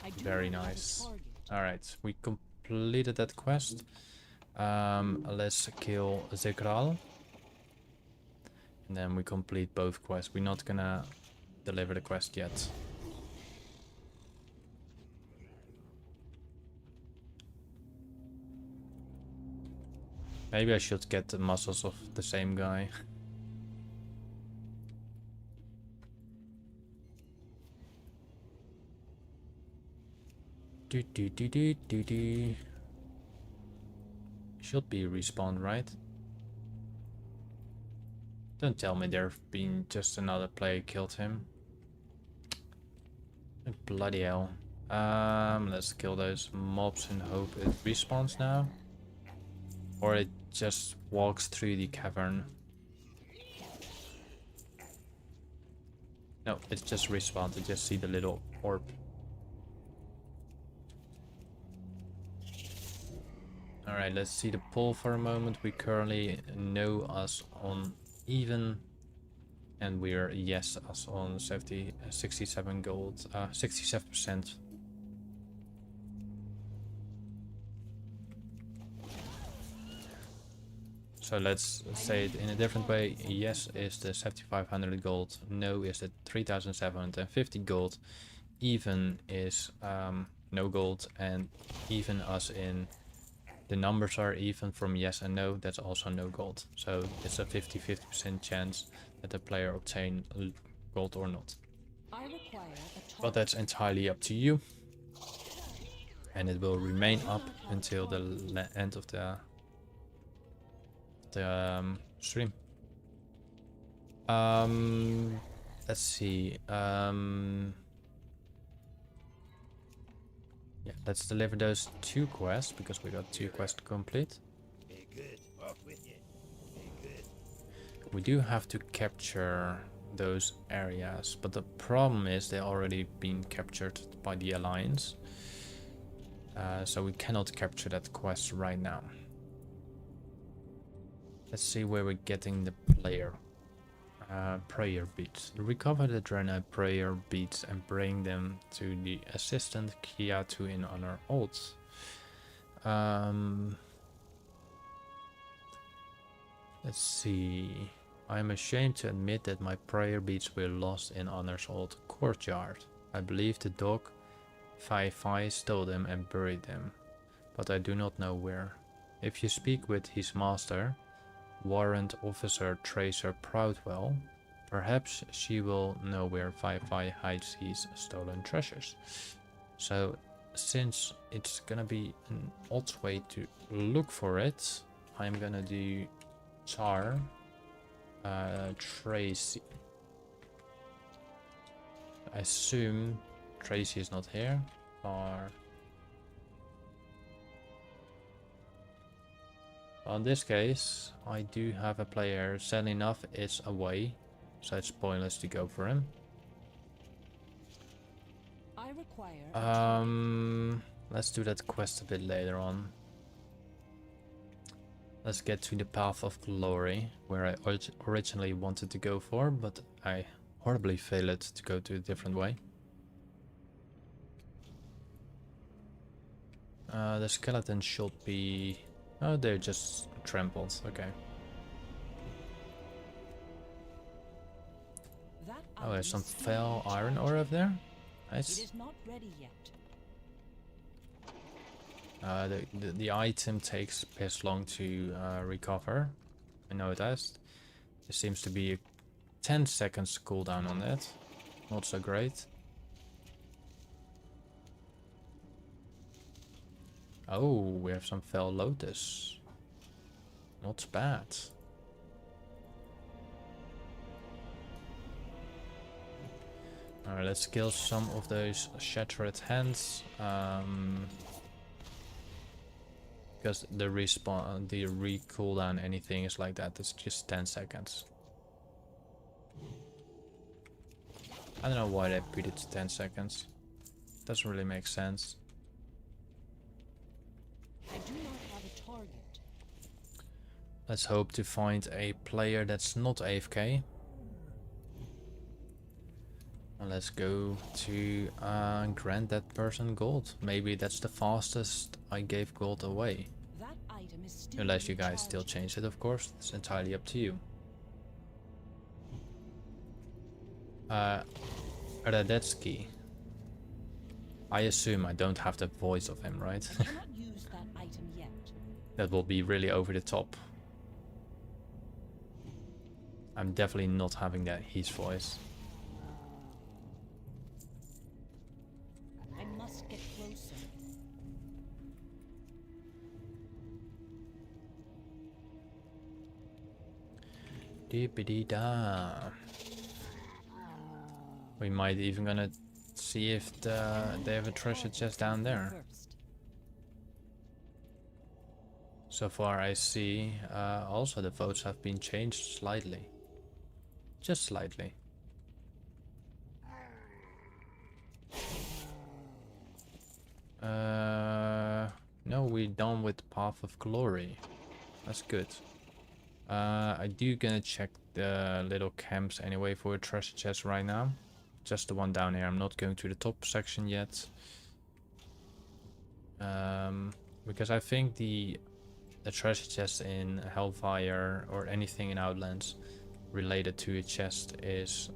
I do Very not have a nice. target. Alright, we completed that quest. Let's kill Zekral. And then we complete both quests. We're not gonna deliver the quest yet. Maybe I should get the muscles of the same guy. Do do do do do do. Should be respawned, right? Don't tell me there've been just another player killed him. Bloody hell. Let's kill those mobs and hope it respawns now. Or it just walks through the cavern. No, it's just respawned. I just see the little orb. Alright, let's see the poll for a moment. We currently know us on even. And we're yes us on 67 gold, 67%. So let's say it in a different way. Yes is the 7500 gold, no is the 3750 gold, even is no gold, and even us in the numbers are even from yes and no, that's also no gold. So it's a 50-50% chance that the player obtain gold or not. I require a target. But that's entirely up to you. And it will remain up until the end of the stream. Let's see. Yeah, let's deliver those 2 quests because we got 2 quests to complete. Be good. Off with you. Be good. We do have to capture those areas, but the problem is they're already been captured by the Alliance, so we cannot capture that quest right now. Let's see where we're getting the prayer beads. Recover the Draenei prayer beads and bring them to the assistant Kiatu in honor oath. Let's see. I am ashamed to admit that my prayer beads were lost in Honor's old courtyard. I believe the dog Fai stole them and buried them, but I do not know where. If you speak with his master, Warrant Officer Tracer Proudwell, perhaps she will know where Fai hides his stolen treasures. So, since it's gonna be an odd way to look for it, I'm gonna do Char Tracy. I assume Tracy is not here, or well, in this case I do have a player. Sadly enough, it's away, so it's pointless to go for him. I require let's do that quest a bit later on. Let's get to the Path of Glory, where I originally wanted to go for, but I horribly failed to go to a different way. The skeletons should be... oh, they're just trampled, okay. Oh, there's some fell iron ore up there. Nice. It is not ready yet. The item takes piss long to recover. I know it does. There seems to be a 10 seconds cooldown on that. Not so great. Oh, we have some fell lotus. Not bad. Alright, let's kill some of those shattered hands. Because the respawn, the re-cooldown, anything is like that. It's just 10 seconds. I don't know why they put it to 10 seconds. Doesn't really make sense. I do not have a target. Let's hope to find a player that's not AFK. And let's go to grant that person gold. Maybe that's the fastest I gave gold away. That item is still Unless you guys still change it, of course. It's entirely up to you. Radetsky. I assume I don't have the voice of him, right? I cannot use that item yet. That will be really over the top. I'm definitely not having that his voice. I must get closer. Dee-ba-dee-da. We might even gonna see if they have a treasure chest down there. First. So far I see also the votes have been changed slightly. Just slightly. No, we're done with Path of Glory. That's good. I do gonna check the little camps anyway for a treasure chest right now. Just the one down here. I'm not going to the top section yet. Because I think the treasure chest in Hellfire or anything in Outlands related to a chest is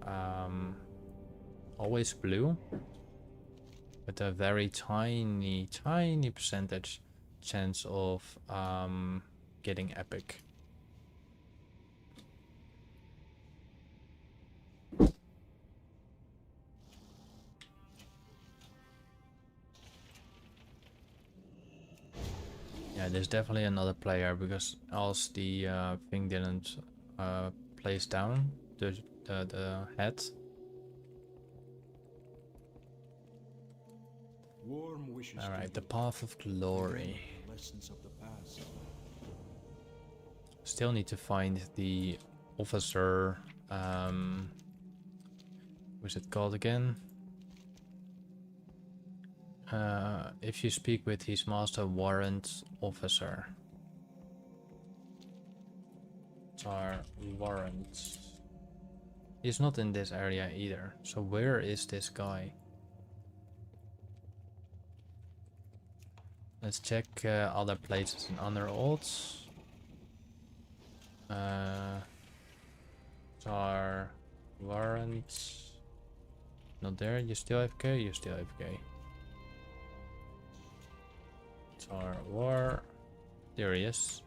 always blue. With a very tiny percentage chance of getting epic. Yeah, there's definitely another player because else the thing didn't place down the head. Warm wishes to Alright, the you. Path of Glory. Lessons of the past. Still need to find the officer What's it called again? If you speak with his master warrant officer. Our warrant. He's not in this area either. So where is this guy? Let's check other places in Underold. Our warrant. Not there. You still AFK? You still AFK. Our war. There he is.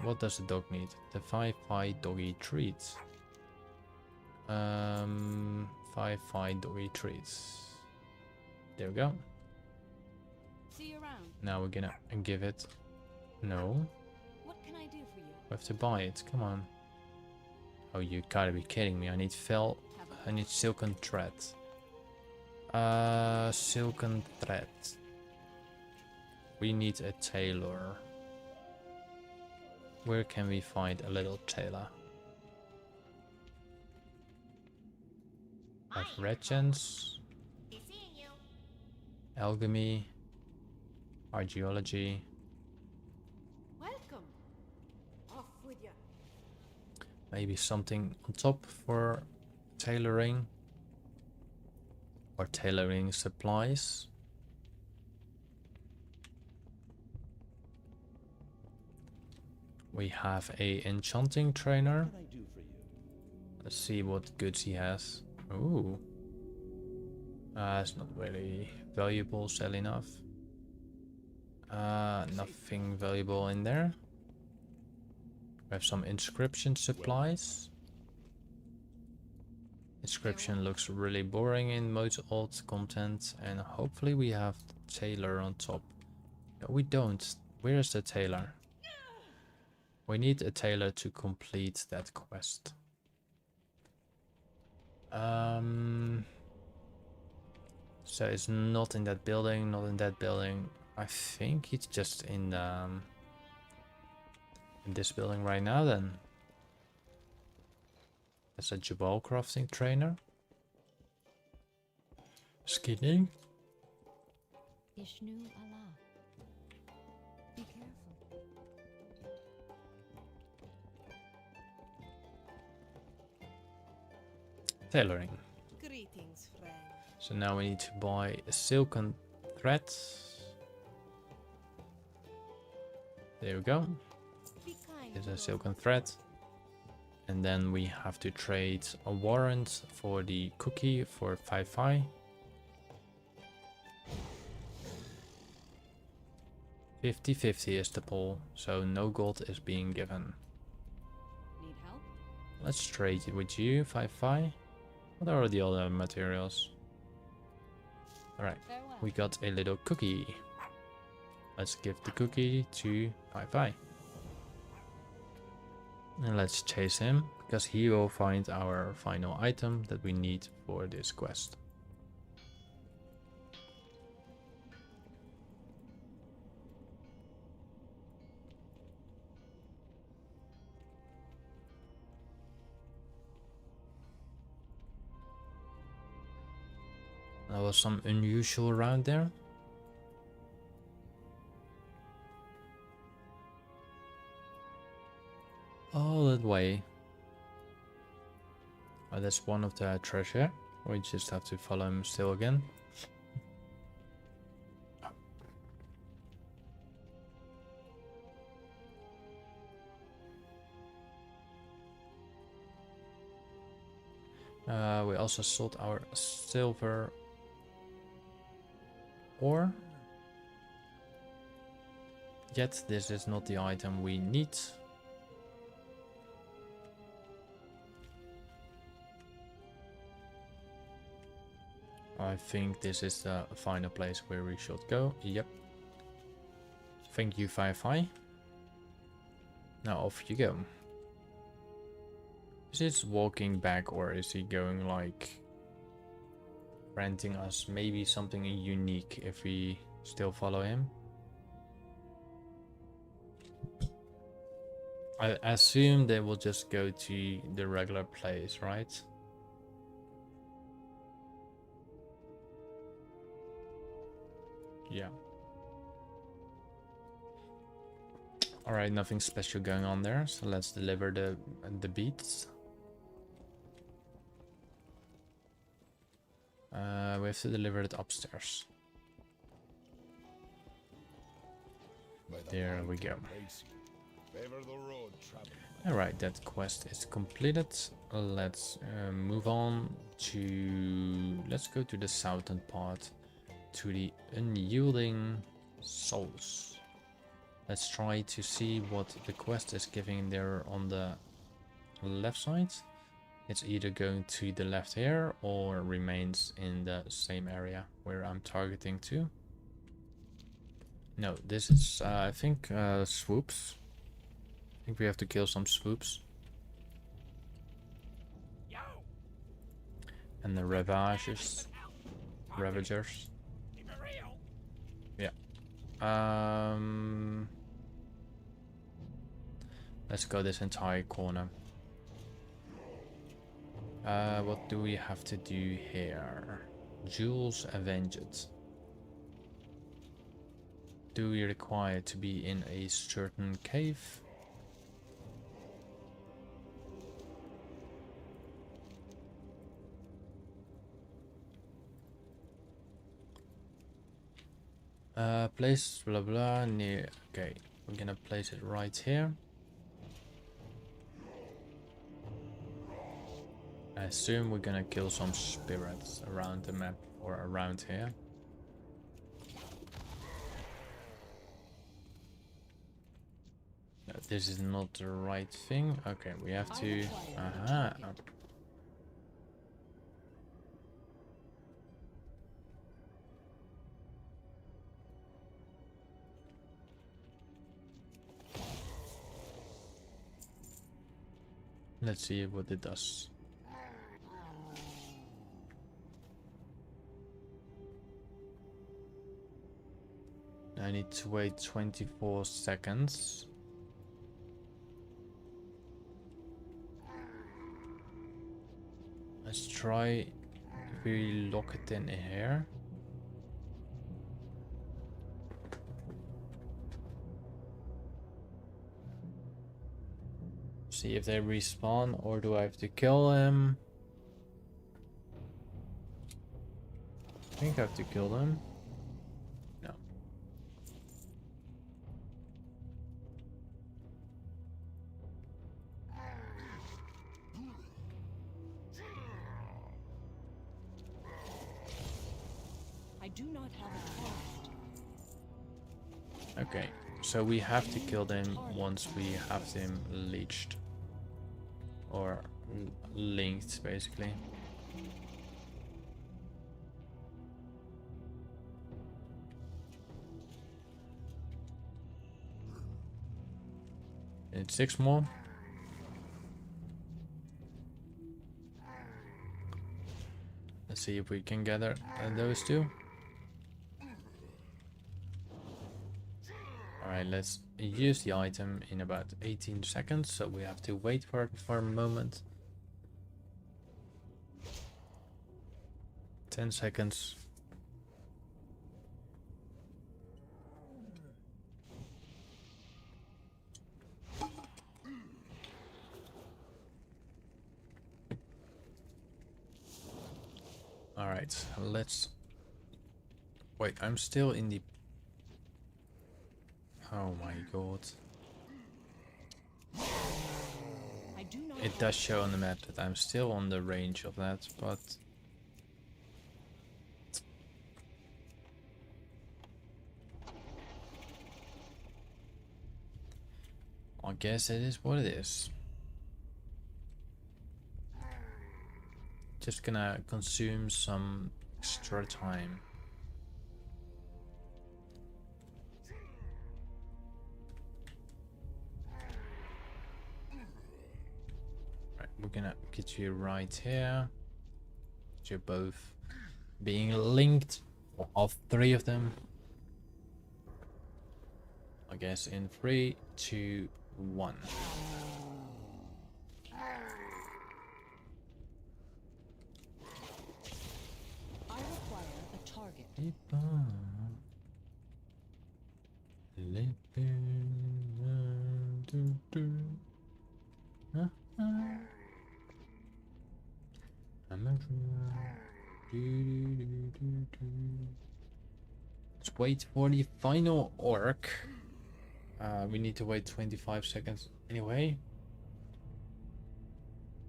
What does the dog need? The 5-5 doggy treats. 5-5 doggy treats. There we go. See you around. Now we're gonna give it. No. What can I do for you? We have to buy it. Come on. Oh, you gotta be kidding me. I need I need silken thread. Silken thread. We need a tailor. Where can we find a little tailor? Have regents, alchemy, archaeology. Welcome. Off with you. Maybe something on top for tailoring or tailoring supplies. We have a enchanting trainer. What can I do for you? Let's see what goods he has. Ooh. It's not really valuable, sell enough. Nothing valuable in there. We have some inscription supplies. Inscription looks really boring in most old content, and hopefully we have the tailor on top. No, we don't. Where is the tailor? We need a tailor to complete that quest. So it's not in that building, not in that building. I think it's just in this building right now then. That's a Jabal crafting trainer. Skinning. Ishnu Allah. Be careful. Tailoring. Greetings, friend. So now we need to buy a silken thread. There we go. Be kind. There's a to silken thread. And then we have to trade a warrant for the cookie for 5-5. 50-50 is the poll, so no gold is being given. Need help? Let's trade it with you, 5-5. What are the other materials? Alright, Farewell. we got a little cookie. Let's give the cookie to 5-5. And let's chase him, because he will find our final item that we need for this quest. There was some unusual around there. All that way. Oh, that's one of the treasure. We just have to follow him still again. We also sold our silver ore. Yet this is not the item we need. I think this is the final place where we should go. Yep. Thank you, Firefly. Now off you go. Is he walking back, or is he going like granting us maybe something unique if we still follow him? I assume they will just go to the regular place, right? Yeah. Alright, nothing special going on there, so let's deliver the beats. We have to deliver it upstairs. There we go. Alright, that quest is completed. Let's move on to... Let's go to the southern part, to the Unyielding Souls. Let's try to see what the quest is giving there on the left side. It's either going to the left here or remains in the same area where I'm targeting to. No, this is, I think, swoops. I think we have to kill some swoops. And the Ravagers. Yeah. Let's go this entire corner. What do we have to do here? Jewels Avenged. Do we require to be in a certain cave? Place blah blah near. Okay, we're gonna place it right here. I assume we're gonna kill some spirits around the map or around here. No, this is not the right thing. Okay, we have to... Aha! Let's see what it does. I need to wait 24 seconds. Let's try if we lock it in here. See if they respawn, or do I have to kill them? I think I have to kill them. No. I do not have a target. Okay, so we have to kill them once we have them leeched. Or linked, basically. And 6 more. Let's see if we can gather those two. Alright, let's use the item in about 18 seconds, so we have to wait for it for a moment. 10 seconds. Alright, let's... Wait, I'm still in the... Oh my god. I do not It does show on the map that I'm still on the range of that, but... I guess it is what it is. Just gonna consume some extra time. Right, we're gonna get you right here. You're both being linked, all 3 of them. I guess in 3, 2, 1. I require a target. Let's wait for the final orc. We need to wait 25 seconds anyway.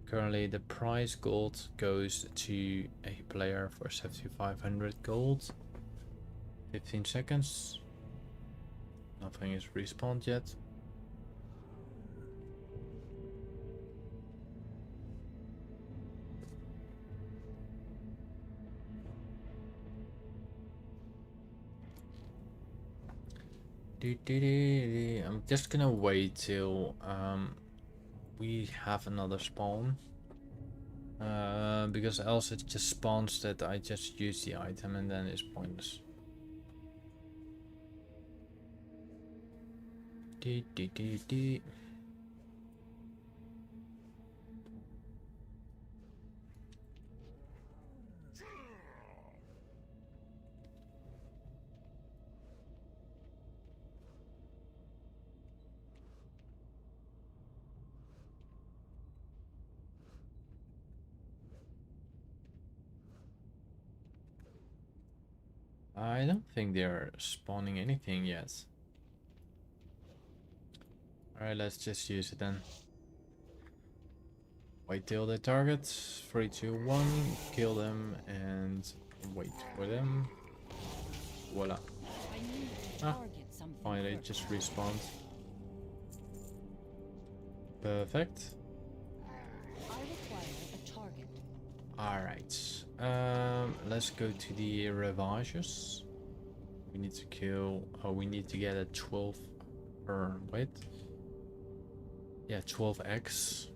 Currently the prize gold goes to a player for 7500 gold. 15 seconds. Nothing is respawned yet. I'm just gonna wait till we have another spawn, because else it just spawns that I just use the item and then it's pointless. I don't think they're spawning anything yet. Alright, let's just use it then. Wait till they target. 3, 2, 1. Kill them and wait for them. Voila. I need to Ah, target something. finally first. just respawned. Perfect. I require a target. Alright. Let's go to the ravages. We need to kill. Oh, we need to get a 12. Or wait. Yeah, 12x.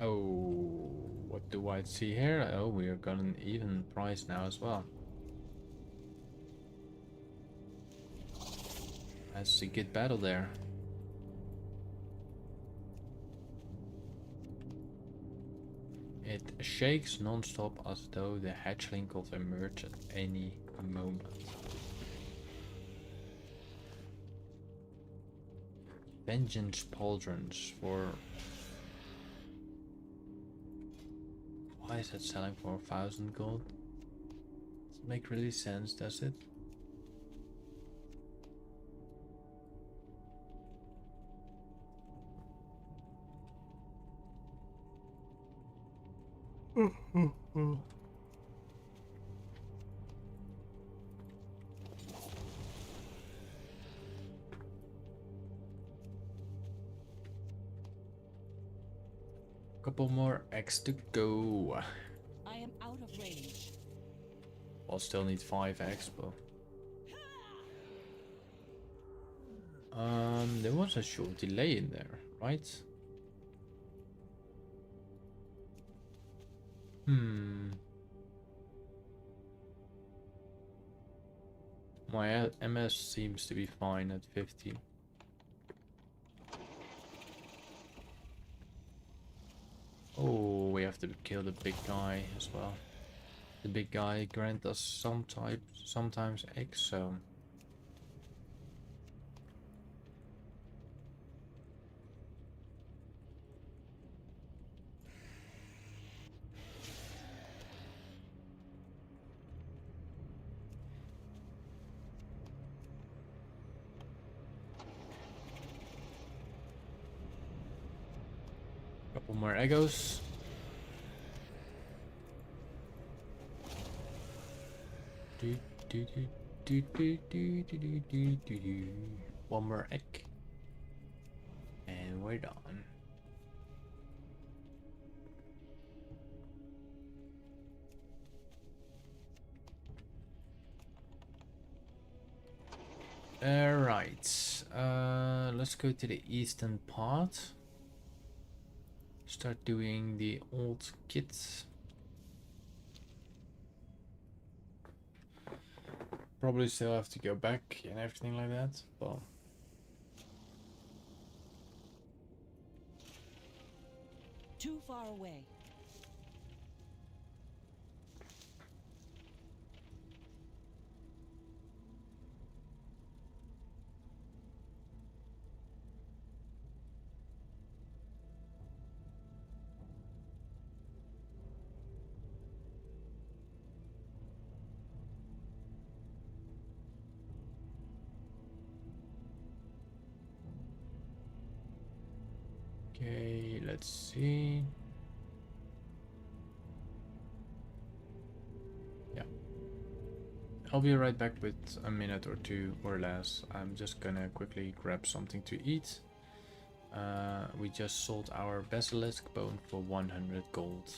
Oh, what do I see here? Oh, we are got an even price now as well. That's a good battle there. It shakes non-stop as though the hatchling could emerge at any moment. Vengeance pauldrons for... Why is it selling for 1000 gold? Doesn't make really sense, does it? Couple more eggs to go. I am out of range. I'll still need 5 eggs, but... there was a short delay in there, right? My MS seems to be fine at 50. Oh, we have to kill the big guy as well. The big guy grant us sometimes eggs, so... Couple more egos. One more egg. And we're done. Alright. Let's go to the eastern part. Start doing the old kit. Probably still have to go back and everything like that, but Too far away. okay, let's see. Yeah. I'll be right back with a minute or two or less. I'm just gonna quickly grab something to eat. We just sold our basilisk bone for 100 gold.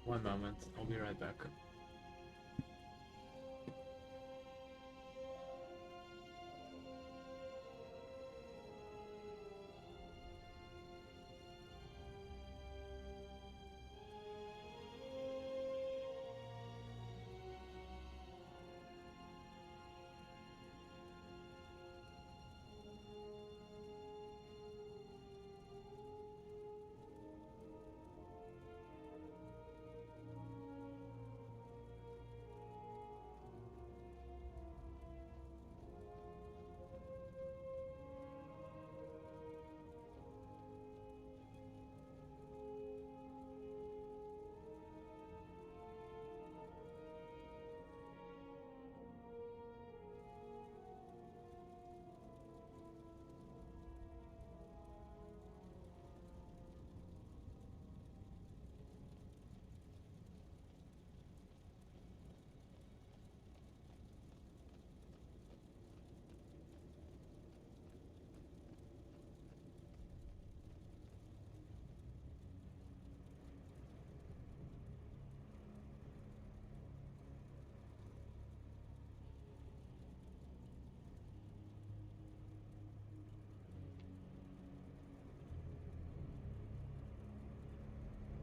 One moment, I'll be right back.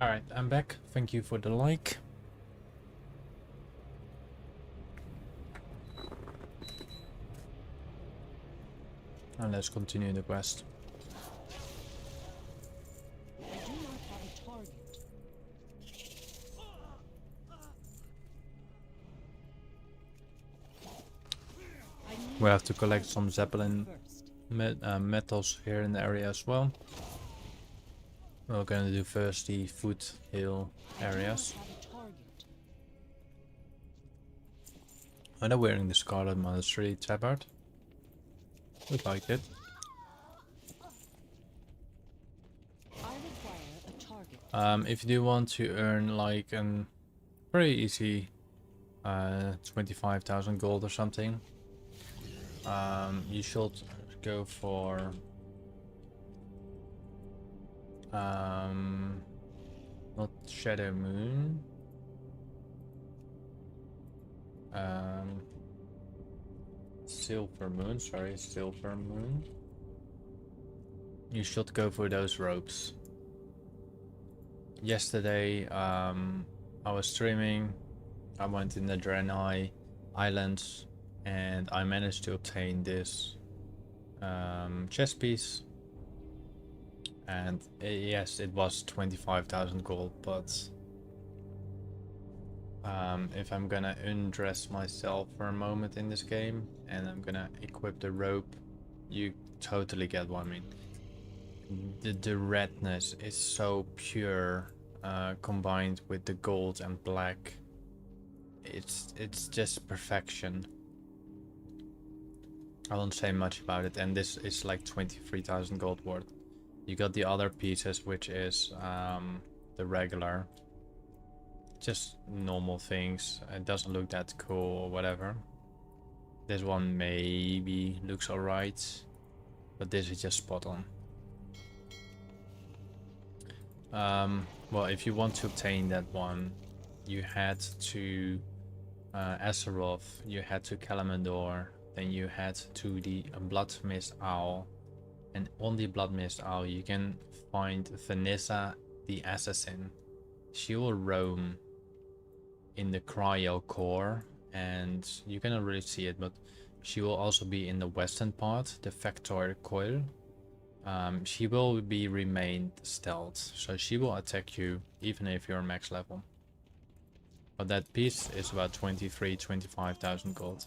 Alright, I'm back. Thank you for the like. And let's continue the quest. I do not have a target. I need We have to a collect target some Zeppelin first. metals here in the area as well. We're gonna do first the foothill areas. I do not have a target. And I'm wearing the Scarlet Monastery tabard. We like it. I require a target. If you do want to earn like a very easy 25,000 gold or something, you should go for not Shadow Moon, Silver Moon, sorry, Silver Moon. You should go for those ropes. Yesterday I was streaming, I went in the Draenei Islands and I managed to obtain this chess piece. And yes, it was 25,000 gold, but if I'm gonna undress myself for a moment in this game and I'm gonna equip the rope, you totally get what I mean. The redness is so pure, combined with the gold and black. It's just perfection. I won't say much about it, and this is like 23,000 gold worth. You got the other pieces, which is the regular, just normal things. It doesn't look that cool or whatever. This one maybe looks alright, but this is just spot on. Well, if you want to obtain that one, you had to Azeroth, you had to Kalimdor, then you head to the Blood Mist Owl, and on the Blood Mist Owl you can find Vanessa the Assassin. She will roam in the cryo core, and you cannot really see it, but she will also be in the western part, the Vector coil. She will be remained stealth, so she will attack you even if you're max level. But that piece is about 25,000 gold.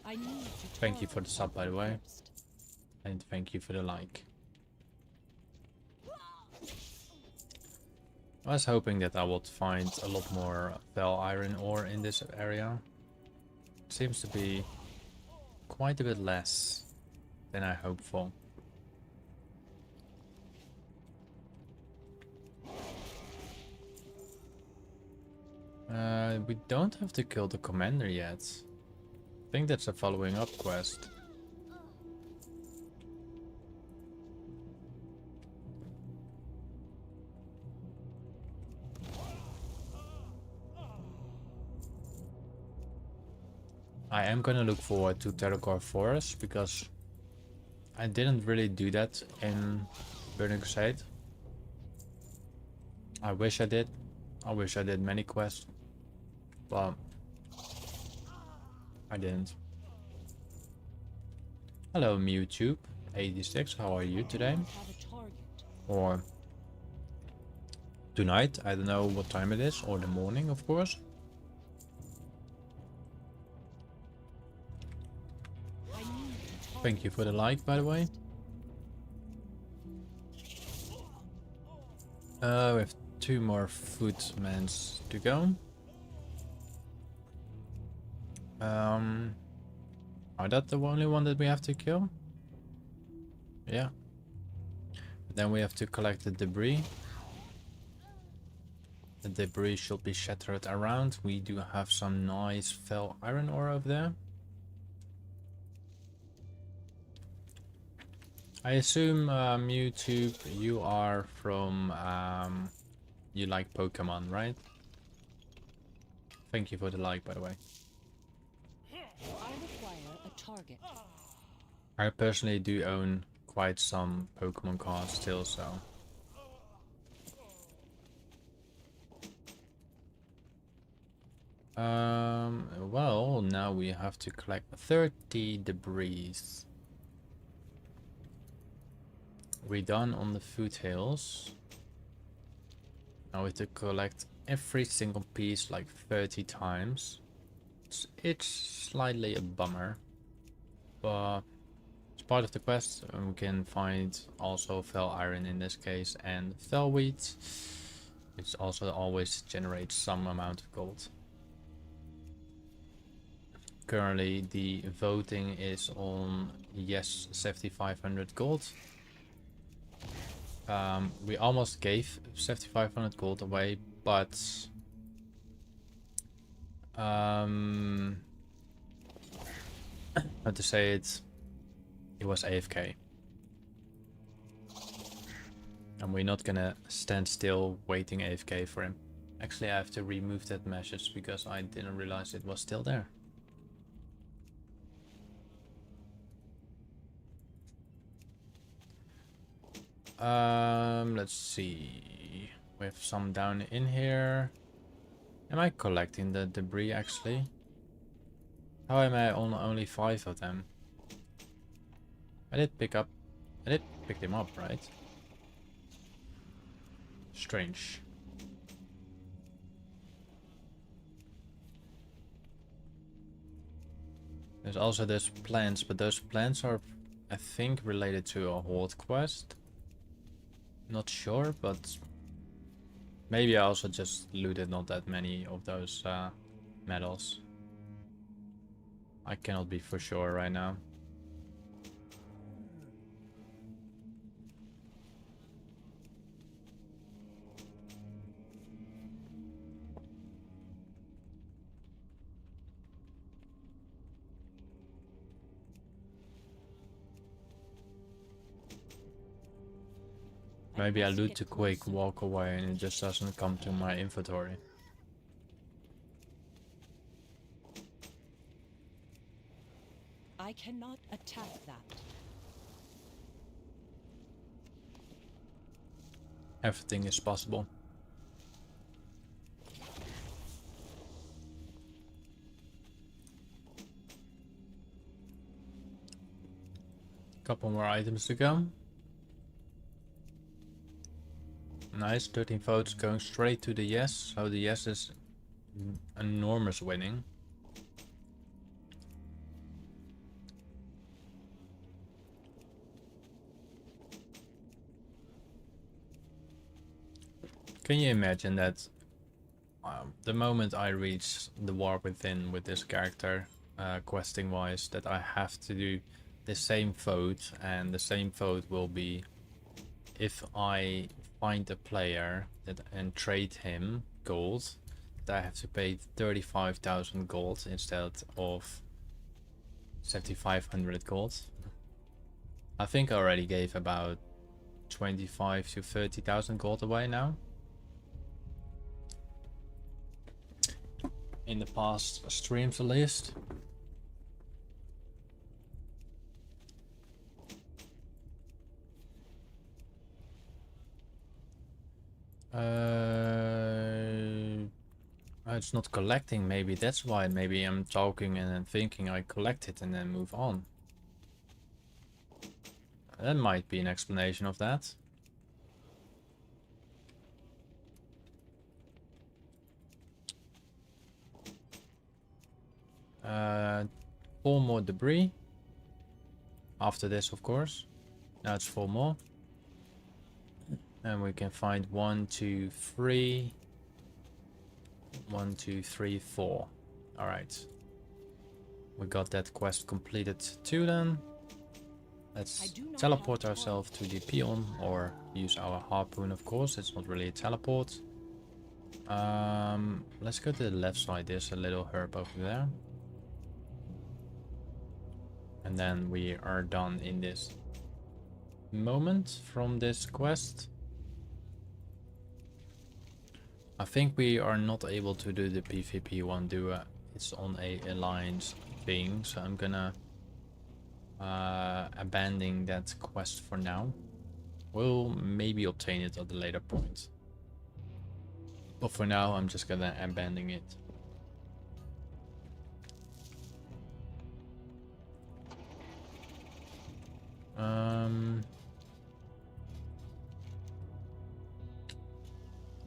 I need to Thank you for the sub, by the way, first. and thank you for the like. I was hoping that I would find a lot more fel iron ore in this area. Seems to be quite a bit less than I hoped for. We don't have to kill the commander yet. I think that's a following up quest. I am gonna look forward to Terragor Forest because I didn't really do that in Burning Crusade. I wish I did. I wish I did many quests, but I didn't. Hello MewTube86, how are you today? Have a target. Or tonight, I don't know what time it is, or the morning of course. I need a target. Thank you for the like, by the way. We have 2 more Footmans to go. Are that the only one that we have to kill? Yeah. Then we have to collect the debris. The debris should be shattered around. We do have some nice fel iron ore over there. I assume YouTube, you are from you like Pokemon, right? Thank you for the like, by the way. I require a target. I personally do own quite some Pokemon cards still, so. Well, now we have to collect 30 debris. We're done on the foothills. Now we have to collect every single piece like 30 times. It's slightly a bummer, but it's part of the quest, and we can find also fel iron in this case and fel wheat, which also always generates some amount of gold. Currently the voting is on yes 7,500 gold. We almost gave 7,500 gold away, but how to say it, he was AFK. And we're not gonna stand still waiting AFK for him. Actually, I have to remove that message because I didn't realize it was still there. Let's see. We have some down in here. Am I collecting the debris actually? How am I on only 5 of them? I did pick them up, right? Strange. There's also those plants, but those plants are, I think, related to a Horde quest. Not sure, but maybe I also just looted not that many of those medals. I cannot be for sure right now. Maybe I loot too quick, walk away, and it just doesn't come to my inventory. I cannot attack that. Everything is possible. Couple more items to go. Nice, 13 votes going straight to the yes. So the yes is enormous winning. Can you imagine that the moment I reach the war within with this character, questing wise, that I have to do the same vote, and the same vote will be if I find a player that and trade him gold, that I have to pay 35,000 gold instead of 7,500 gold. I think I already gave about 25 to 30,000 gold away now. In the past streams at least. It's not collecting, maybe that's why. Maybe I'm talking and then thinking I collect it and then move on. That might be an explanation of that. Four more debris. After this, of course. Now it's 4 more. And we can find 1, 2, 3. 1, 2, 3, 4. Alright. We got that quest completed too then. Let's teleport ourselves to the peon, or use our harpoon, of course. It's not really a teleport. Let's go to the left side. There's a little herb over there. And then we are done in this moment from this quest. I think we are not able to do the PvP one, it's on a alliance thing, so I'm gonna abandon that quest for now. We'll maybe obtain it at a later point, but for now I'm just gonna abandon it.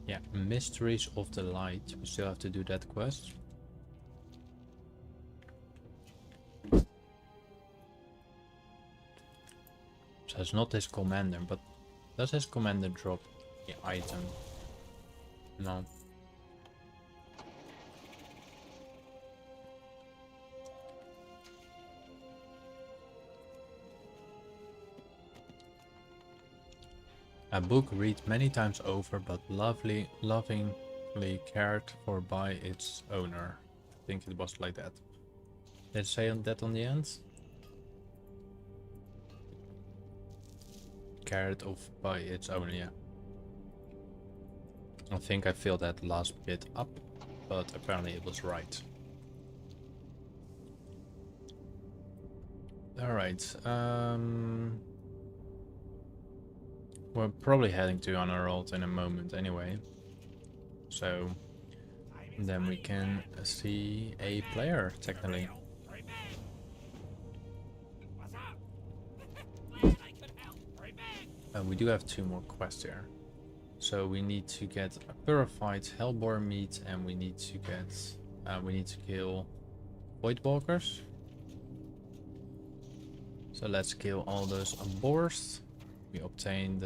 Yeah, Mysteries of the Light. We still have to do that quest. So it's not his commander, but does his commander drop the item? No. A book read many times over, but lovingly cared for by its owner. I think it was like that. Did it say on that on the end? Cared of by its owner, yeah. I think I filled that last bit up, but apparently it was right. Alright, we're probably heading to Honorald in a moment anyway. So then we can see a player technically. We do have 2 more quests here. So we need to get a purified hellboar meat, and we need to get we need to kill voidwalkers. So let's kill all those boars. We obtained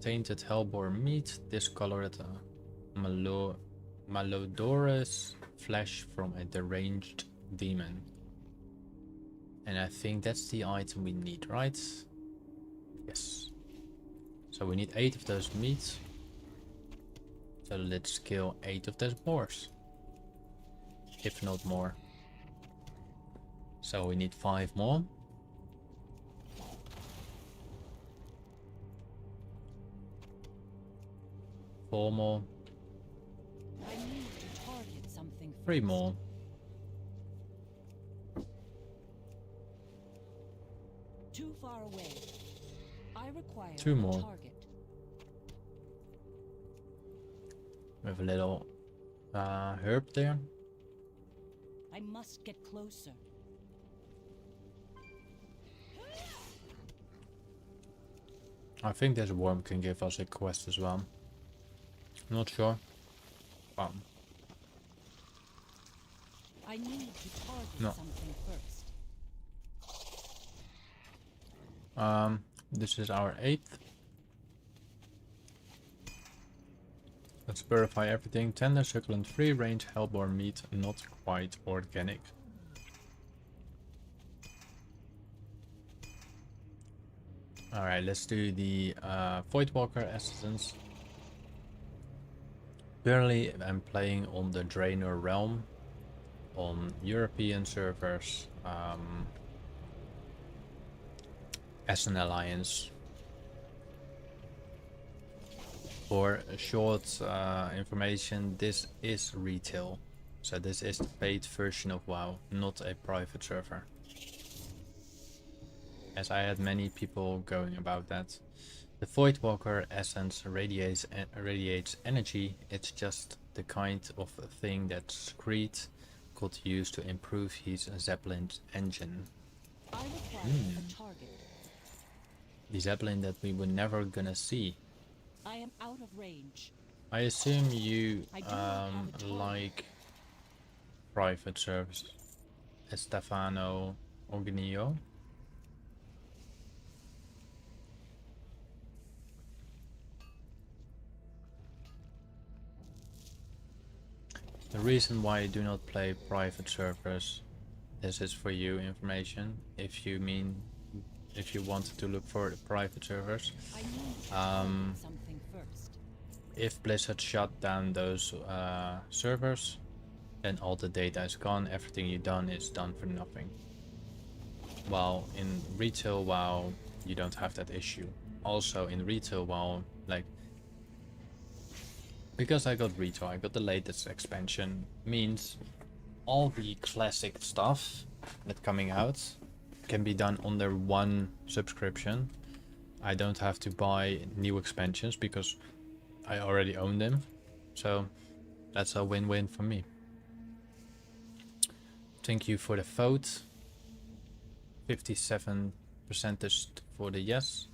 tainted hellboar meat, discolored malodorous flesh from a deranged demon. And I think that's the item we need, right? Yes. So we need 8 of those meats. So let's kill 8 of those boars. If not more. So we need 5 more. Four more. I need to target something. 3 more. Too far away. I require 2 more. a target. We have a little herb there. I must get closer. I think this worm can give us a quest as well. Not sure. I need to target No. something first. This is our 8th. Let's purify everything. Tender, succulent, free range, hellborn meat, not quite organic. Alright, let's do the Voidwalker essence. Currently I'm playing on the Draenor realm on European servers as an alliance. For short information, this is retail, so this is the paid version of WoW, not a private server, as I had many people going about that. The Voidwalker essence radiates energy. It's just the kind of thing that Screed could use to improve his Zeppelin's engine. I require a target. The Zeppelin that we were never gonna see. I am out of range. I assume you I do not have a target. like private service. Estefano Ognio. The reason why I do not play private servers, this is for you information. If you wanted to look for private servers, I need to target something first. if Blizzard shut down those servers, then all the data is gone. Everything you've done is done for nothing. While in retail WoW, you don't have that issue. Also in retail WoW, like, because I got retail, I got the latest expansion, means all the classic stuff that coming out can be done under one subscription. I don't have to buy new expansions because I already own them. So that's a win-win for me. Thank you for the vote. 57% for the yes.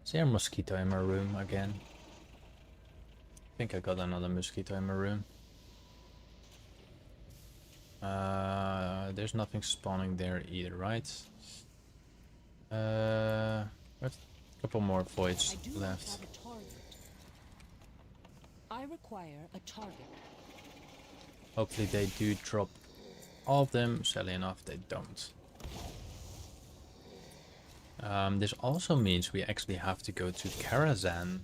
Is there a mosquito in my room again? I think I got another mosquito in my room. There's nothing spawning there either, right? A couple more voids I do not left. have a target. I require a target. Hopefully they do drop all of them. Sadly enough, they don't. This also means we actually have to go to Karazhan,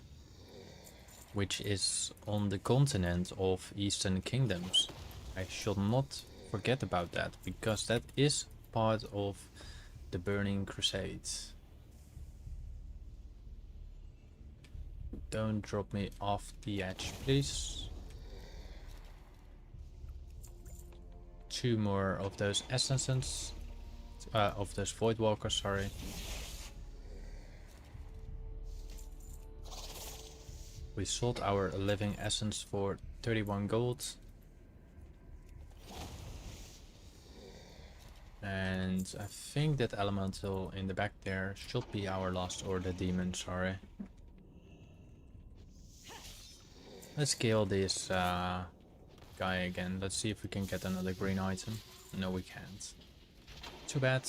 which is on the continent of Eastern Kingdoms. I should not forget about that, because that is part of the Burning Crusade. Don't drop me off the edge, please. 2 more of those essences, of those Voidwalkers, sorry. We sold our living essence for 31 gold. And I think that elemental in the back there should be our last order demon, sorry. Let's kill this guy again. Let's see if we can get another green item. No, we can't. Too bad.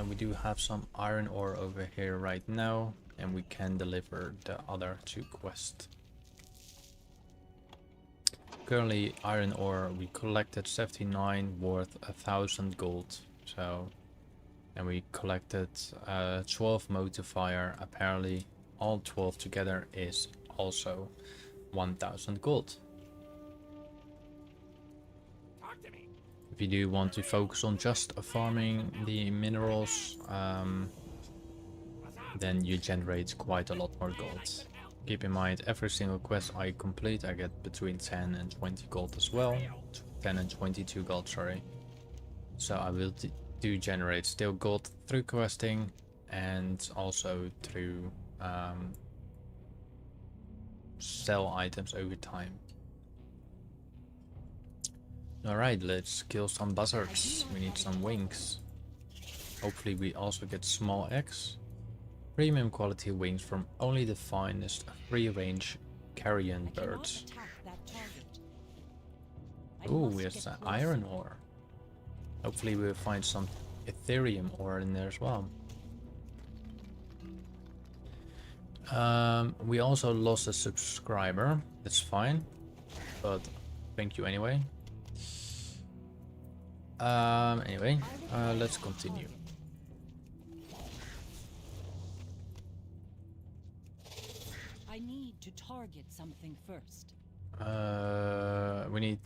We do have some iron ore over here right now, and we can deliver the other 2 quests. Currently, iron ore, we collected 79 worth 1000 gold. So, and we collected 12 motifier. Apparently, all 12 together is also 1000 gold. If you do want to focus on just farming the minerals, then you generate quite a lot more gold. Keep in mind, every single quest I complete, I get between 10 and 20 gold as well. 10 and 22 gold, sorry. So I will do generate still gold through questing, and also through sell items over time. Alright, let's kill some buzzards. We need some wings. Hopefully we also get small eggs. Premium quality wings from only the finest free-range carrion I cannot birds. attack that target. I Ooh, must it's get an closer. iron ore. Hopefully we'll find some Ethereum ore in there as well. We also lost a subscriber. That's fine, but thank you anyway. Anyway, let's continue. I need to target something first. We need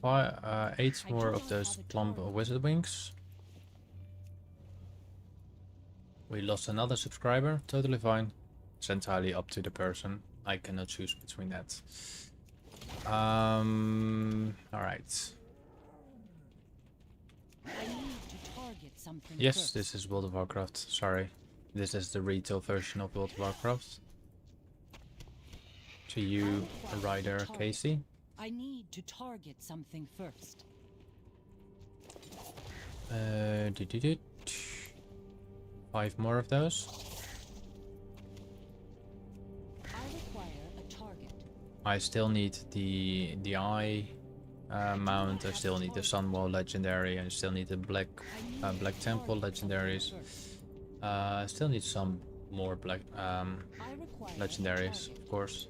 8 more of those plump wizard wings. We lost another subscriber. Totally fine. It's entirely up to the person. I cannot choose between that. Alright. I need to target something Yes, first. this is World of Warcraft. Sorry. This is the retail version of World of Warcraft. To you, Ryder Casey. I need to target something first. 5 more of those. I require a target. I still need the eye mount. I still need the Sunwall legendary. I still need the Black Temple legendaries. I still need some more black legendaries, of course.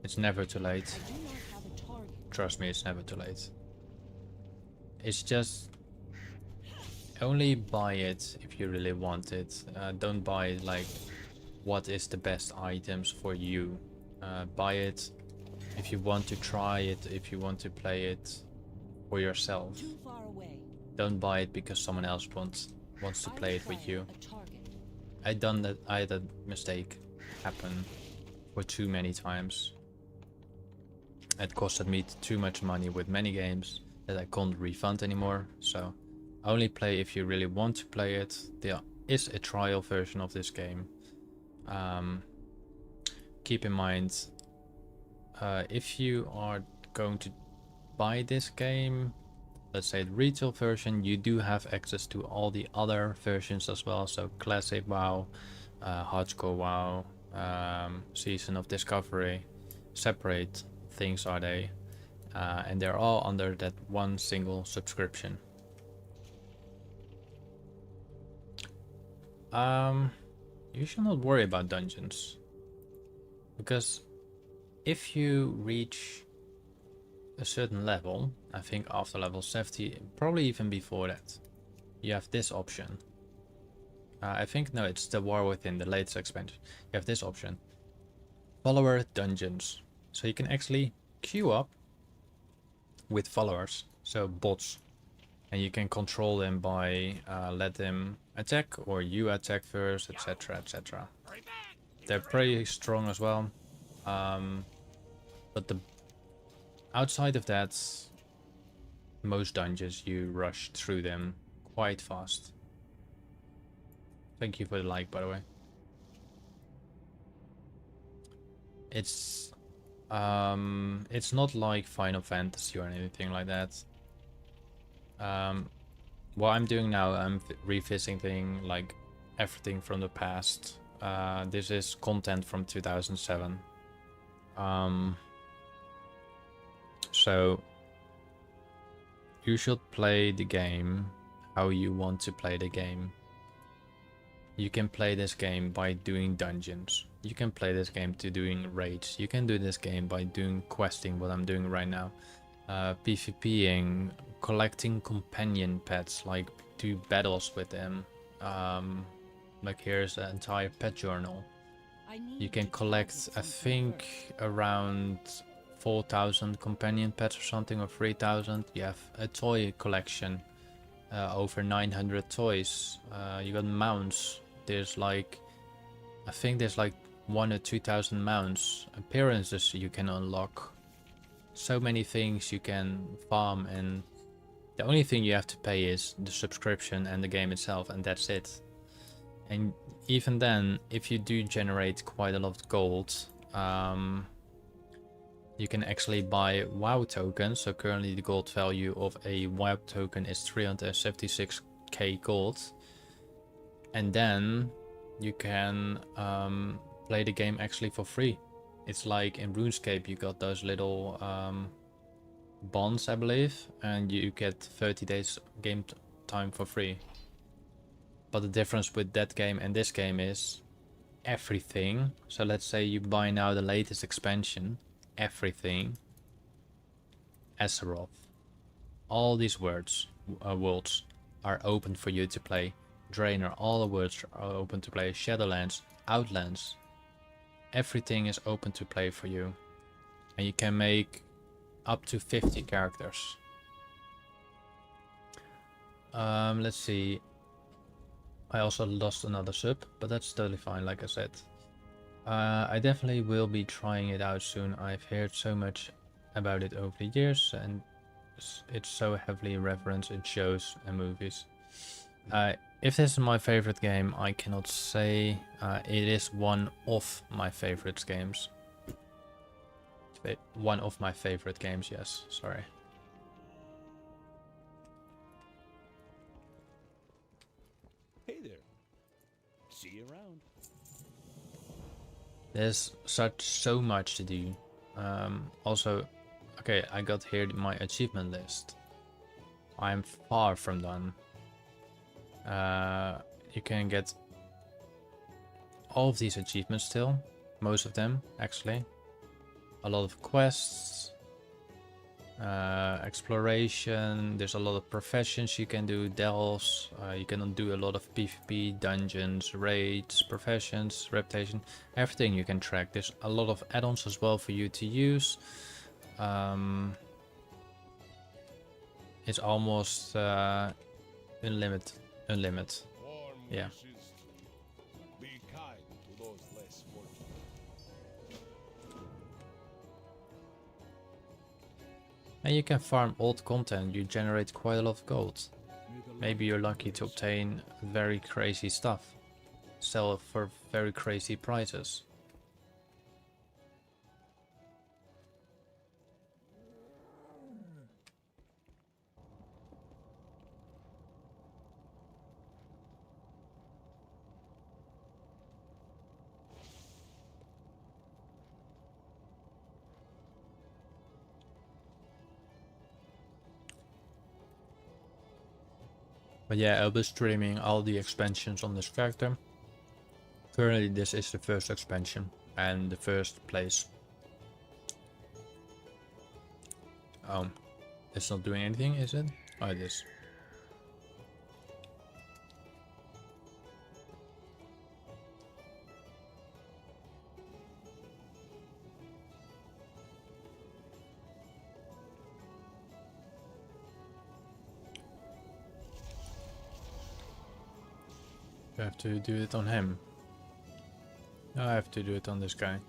It's never too late. I do not have a target. Trust me, it's never too late. It's just only buy it if you really want it. Don't buy like what is the best items for you. Buy it if you want to try it, if you want to play it for yourself. Too far away. Don't buy it because someone else wants to I play it with you. require a target. I had that mistake happen for too many times. It costed me too much money with many games that I can't refund anymore. So only play if you really want to play it. There is a trial version of this game. Keep in mind, if you are going to buy this game, let's say the retail version, you do have access to all the other versions as well. So Classic WoW, Hardcore WoW, Season of Discovery, separate things are they, and they're all under that one single subscription. You should not worry about dungeons, because if you reach a certain level, I think after level 70, probably even before that, you have this option. I think, no, it's the War Within, the latest expansion. You have this option, follower dungeons. So you can actually queue up with followers, so bots, and you can control them by let them attack or you attack first, etc, etc. They're pretty strong as well, but outside of that, most dungeons you rush through them quite fast. Thank you for the like, by the way. It's not like Final Fantasy or anything like that. What I'm doing now, I'm revisiting like everything from the past. This is content from 2007. So you should play the game how you want to play the game. You can play this game by doing dungeons. You can play this game to doing raids. You can do this game by doing questing, what I'm doing right now. PvPing, collecting companion pets, like do battles with them. Like here's an entire pet journal. You can collect, I think, around 4,000 companion pets or something, or 3,000. You have a toy collection, over 900 toys. You got mounts. There's like, I think there's like 1,000 or 2,000 mounts. Appearances you can unlock. So many things you can farm, and the only thing you have to pay is the subscription and the game itself, and that's it. And even then, if you do generate quite a lot of gold, you can actually buy WoW tokens. So currently the gold value of a WoW token is 376k gold. And then you can play the game actually for free. It's like in RuneScape, you got those little bonds, I believe, and you get 30 days game time for free. But the difference with that game and this game is everything. So let's say you buy now the latest expansion, everything, Azeroth, all these worlds are open for you to play. Draenor, all the worlds are open to play. Shadowlands, Outlands, everything is open to play for you. And you can make up to 50 characters. Let's see. I also lost another sub, but that's totally fine, like I said. I definitely will be trying it out soon. I've heard so much about it over the years, and it's so heavily referenced in shows and movies. If this is my favorite game, I cannot say. It is one of my favorite games. One of my favorite games, yes, sorry. Hey there. See you around. There's so much to do. Also, okay, I got here my achievement list. I'm far from done. You can get all of these achievements still, most of them actually. A lot of quests, exploration, there's a lot of professions you can do, delves, you can do a lot of PvP, dungeons, raids, professions, reputation, everything you can track. There's a lot of add-ons as well for you to use. It's almost unlimited. Yeah. Be kind to those less fortunate. And you can farm old content, you generate quite a lot of gold. Maybe you're lucky to obtain very crazy stuff. Sell it for very crazy prices. But yeah, I'll be streaming all the expansions on this character. Currently this is the first expansion and the first place. Oh, it's not doing anything, is it? Oh, it is. I have to do it on him. No, I have to do it on this guy.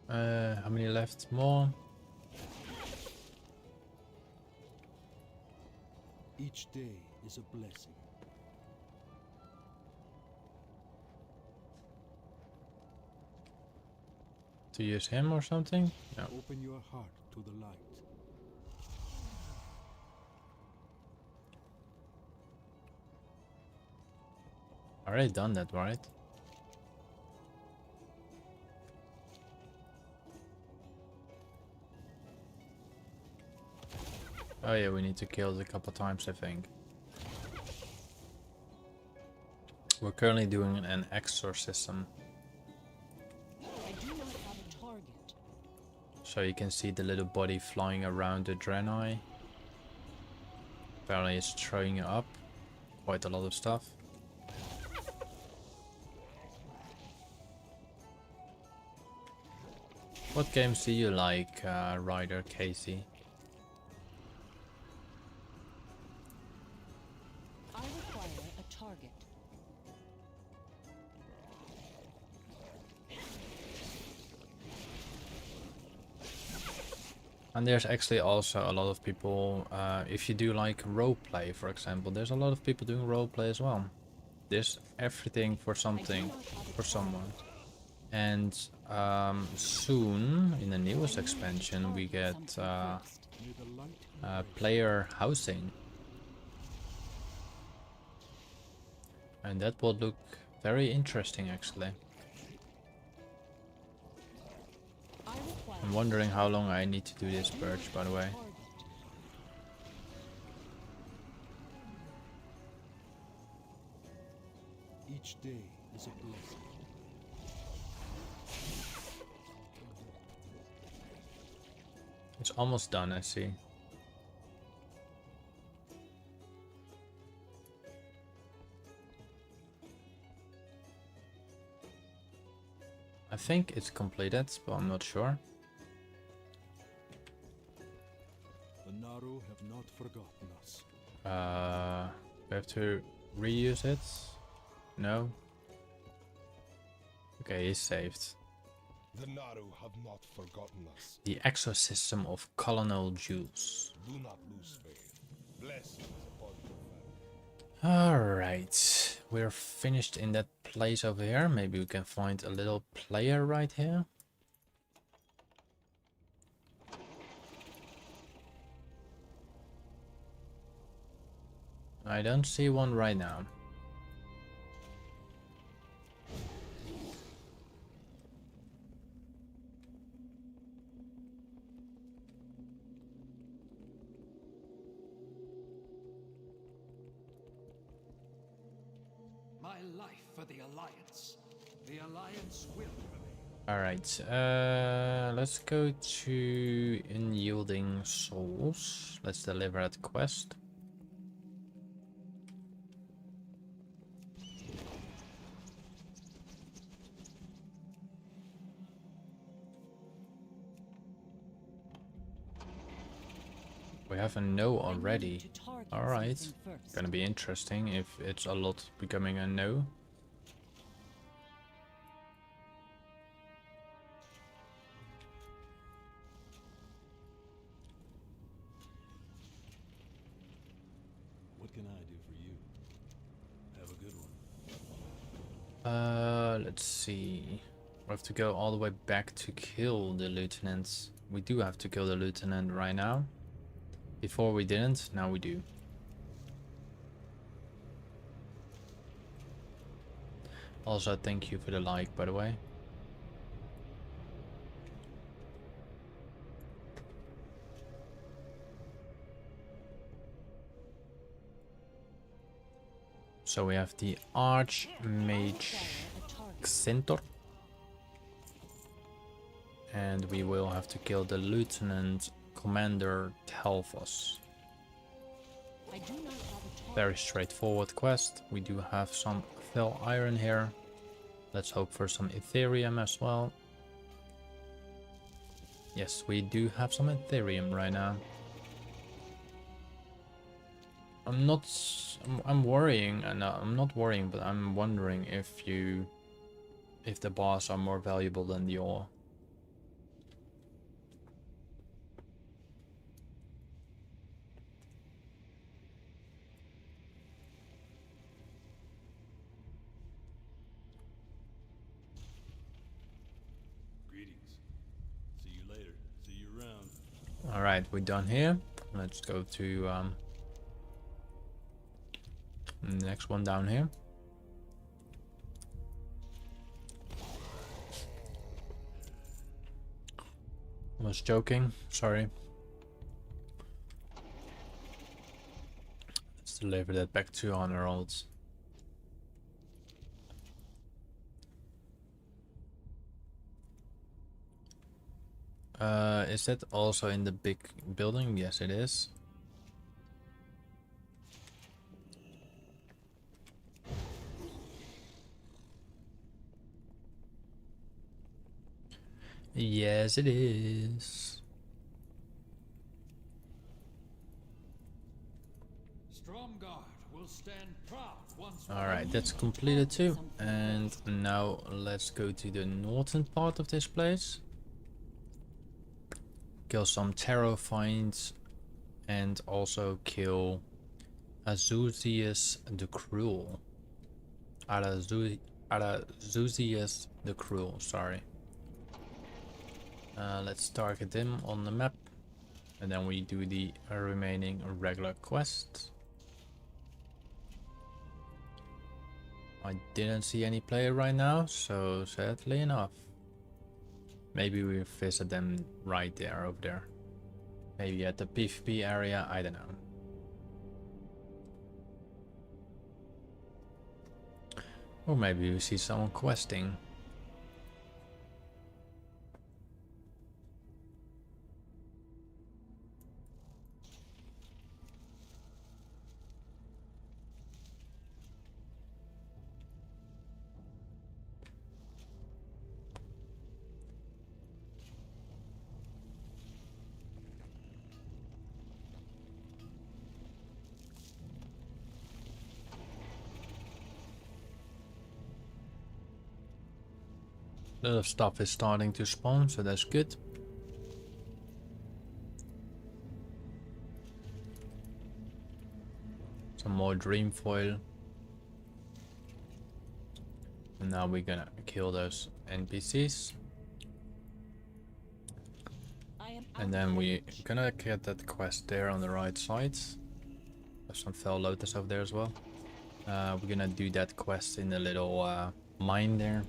How many left? More? Each day is a blessing. To use him or something? No. Open your heart to the light. Already done that, right? Oh yeah, we need to kill it a couple times, I think. We're currently doing an exorcism. I do not have a target. So you can see the little body flying around the Draenei. Apparently it's throwing up quite a lot of stuff. What games do you like, Ryder Casey? I require a target. And there's actually also a lot of people, if you do like roleplay, for example, there's a lot of people doing roleplay as well. There's everything for something, for someone. And soon, in the newest expansion, we get player housing. And that will look very interesting, actually. I'm wondering how long I need to do this purge, by the way. Each day is a blessing. It's almost done, I see. I think it's completed, but I'm not sure. The Naru have not forgotten us. We have to reuse it? No? Okay, he's saved. The Naru have not forgotten us. The exorcism of Colonel Jules. Do not lose faith. Blessings upon your family. Alright, we're finished in that place over here. Maybe we can find a little player right here. I don't see one right now. My life for the Alliance. The Alliance will remain. Alright, let's go to Unyielding Souls. Let's deliver that quest. We have a no already. Alright, gonna be interesting if it's a lot becoming a no. What can I do for you? Have a good one. Let's see. We have to go all the way back to kill the lieutenant. We do have to kill the lieutenant right now. Before we didn't, now we do. Also, thank you for the like, by the way. So we have the Archmage Xentor. And we will have to kill the Lieutenant Commander Telfos. Very straightforward quest. We do have some Fel Iron here. Let's hope for some Ethereum as well. Yes, we do have some Ethereum right now. I'm worrying, and I'm not worrying, but I'm wondering if the bars are more valuable than the ore. Greetings. See you later. See you around. Alright, we're done here. Let's go to the next one down here. I was joking, sorry. Let's deliver that back to Honor Olds. Is that also in the big building? Yes, it is. Yes, it is. Stromgarde will stand proud once. Alright, that's completed too. And now let's go to the northern part of this place. kill some tarot finds, and also kill Azuzius the Cruel. Arazuzius the Cruel, sorry. Let's target him on the map, and then we do the remaining regular quests. I didn't see any player right now, so sadly enough. Maybe we visit them right there, over there. Maybe at the PvP area, I don't know. Or maybe we see someone questing. A lot of stuff is starting to spawn, so that's good. Some more dream foil. And now we're gonna kill those NPCs. And then we're gonna get that quest there on the right side. There's some fell lotus over there as well. We're gonna do that quest in the little mine there.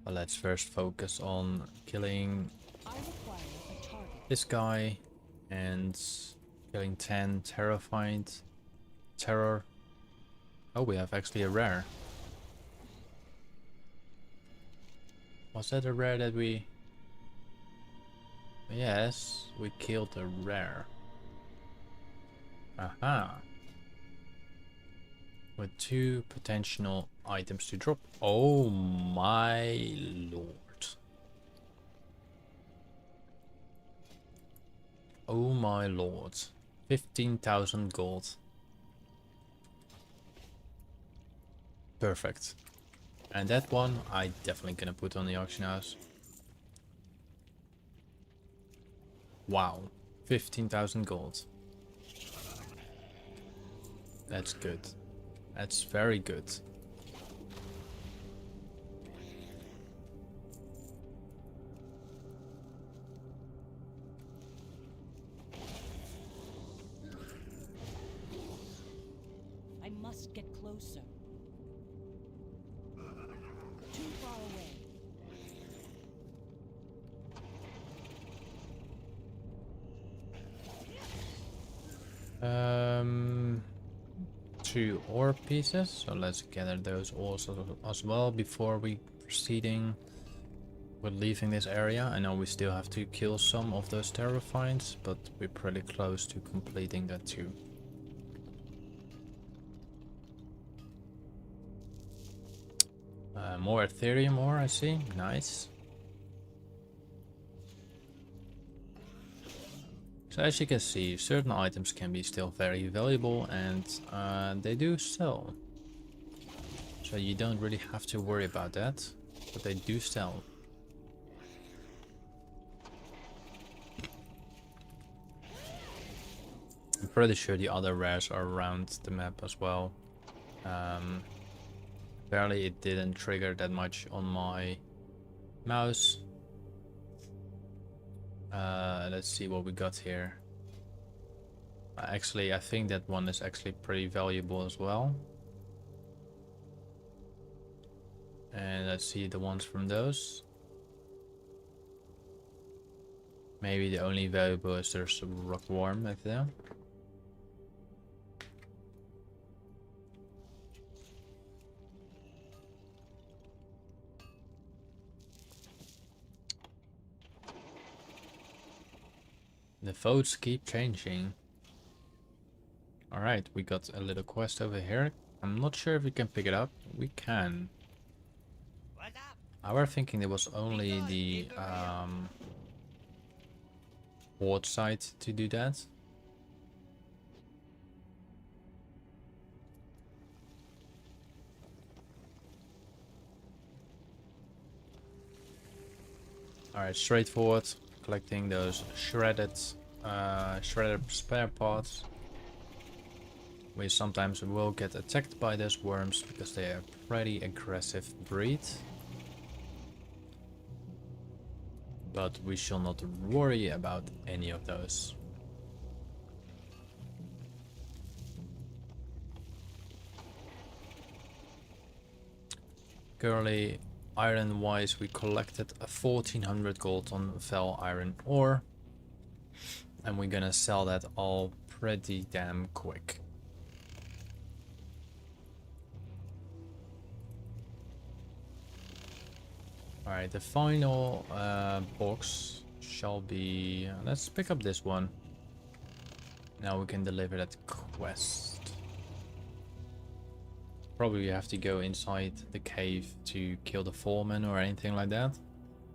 But let's first focus on killing this guy and killing 10 terrified terror. Oh, we have actually a rare. Was that a rare that we... Yes, we killed a rare. Aha. With 2 potential items to drop. Oh my lord. Oh my lord. 15,000 gold. Perfect. And that one I definitely gonna put on the auction house. Wow. 15,000 gold. That's good. That's very good. I must get closer. Too far away. 2 ore pieces, so let's gather those also as well before we proceeding with leaving this area. I know we still have to kill some of those terrifieds, but we're pretty close to completing that too. More Ethereum ore, I see. Nice. So as you can see, certain items can be still very valuable, and they do sell. So you don't really have to worry about that, but they do sell. I'm pretty sure the other rares are around the map as well. Apparently it didn't trigger that much on my mouse. Let's see what we got here. Actually, I think that one is actually pretty valuable as well. And let's see the ones from those. Maybe the only valuable is there's a rock worm over there. The votes keep changing. Alright, we got a little quest over here. I'm not sure if we can pick it up. We can. I was thinking there was only the ward side to do that. Alright, straightforward. Collecting those shredded spare parts. We sometimes will get attacked by those worms because they are a pretty aggressive breed. But we shall not worry about any of those. Currently, iron wise, we collected a 1400 gold on fell iron ore. And we're gonna sell that all pretty damn quick. Alright, the final box shall be... let's pick up this one. Now we can deliver that quest. Probably have to go inside the cave to kill the foreman or anything like that.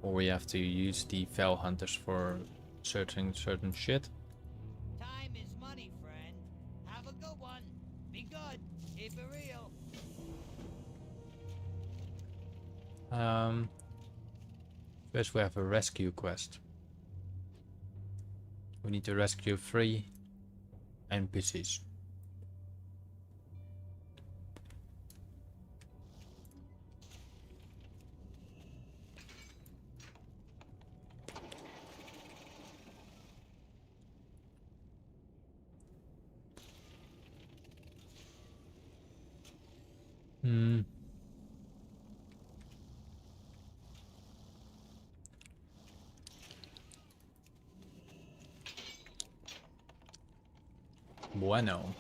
Or we have to use the fell hunters for certain shit. Time is money, friend. Have a good one. Be good. Keep it real. First we have a rescue quest. We need to rescue 3 NPCs. Bueno.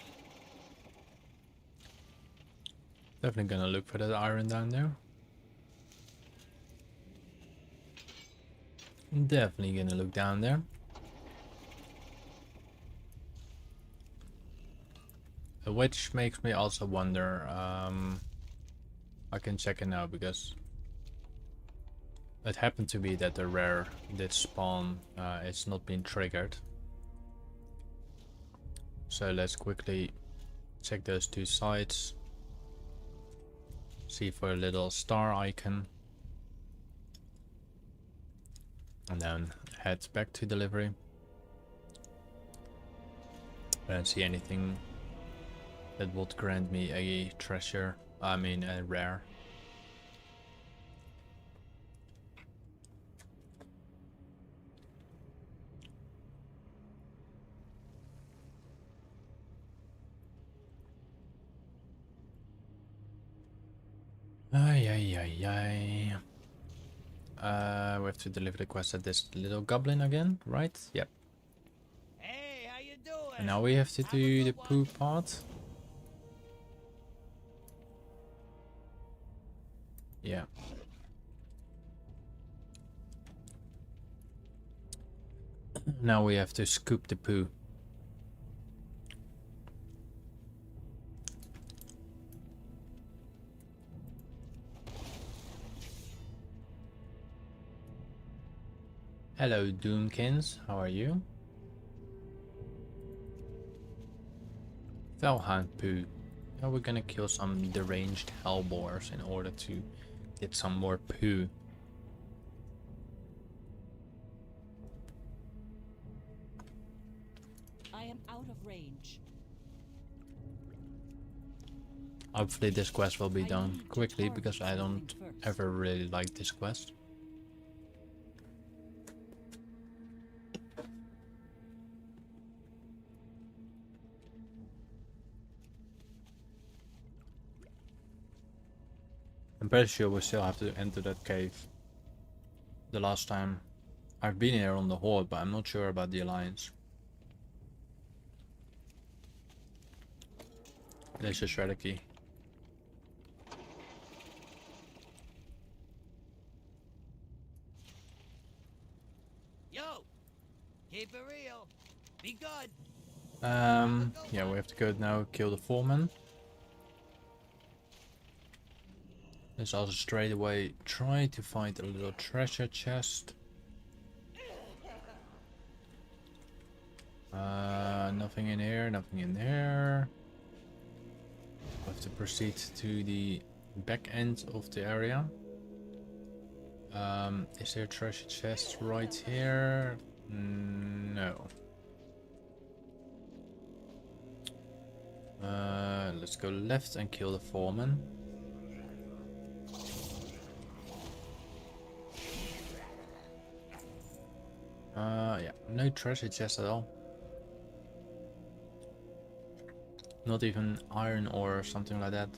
Definitely gonna look for that iron down there. Definitely gonna look down there. Which makes me also wonder, I can check it now because it happened to be that the rare did spawn, it's not been triggered. So let's quickly check those 2 sites. See for a little star icon. And then head back to delivery. I don't see anything that would grant me a treasure, I mean a rare. Ay. We have to deliver the quest at this little goblin again, right? Yep. Hey, how you doing? And now we have to do the poo part. Yeah. Now we have to scoop the poo. Hello Doomkins, how are you? Felhound poo. Now we're gonna kill some deranged hellboars in order to get some more poo. I am out of range. Hopefully this quest will be done quickly because I don't ever really like this quest. I'm pretty sure we still have to enter that cave. The last time I've been here on the Horde, but I'm not sure about the Alliance. There's a shredder key. Yo, keep it real. Be good. Yeah, we have to go now kill the foreman. Let's also straight away try to find a little treasure chest. Nothing in here, nothing in there. We have to proceed to the back end of the area. Is there a treasure chest right here? No. Let's go left and kill the foreman. Yeah, no treasure chest at all. Not even iron ore or something like that.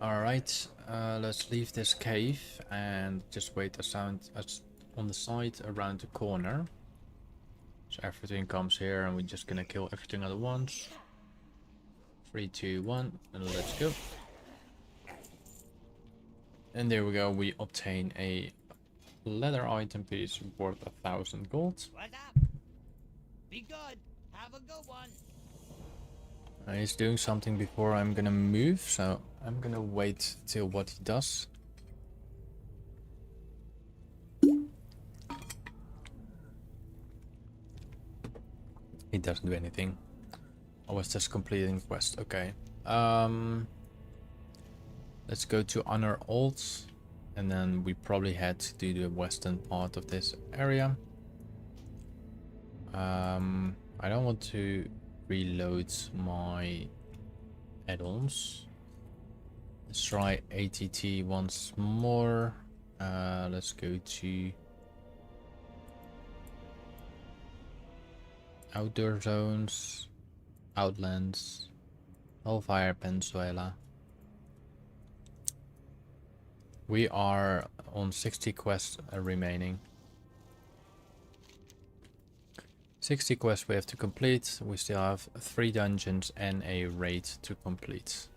Alright, let's leave this cave and just wait the sound on the side around the corner. So everything comes here and we're just gonna kill everything at once. 3, 2, 1, and let's go. And there we go, we obtain a leather item piece worth 1,000 gold. What up? Be good. Have a good one. He's doing something before I'm gonna move, so I'm gonna wait till what he does. He doesn't do anything. I was just completing quest. Okay. Let's go to honor Olds, and then we probably head to the western part of this area. I don't want to reload my add-ons. Let's try ATT once more. Let's go to outdoor zones, Outlands, Hellfire Peninsula. We are on 60 quests remaining. 60 quests we have to complete. We still have 3 dungeons and a raid to complete.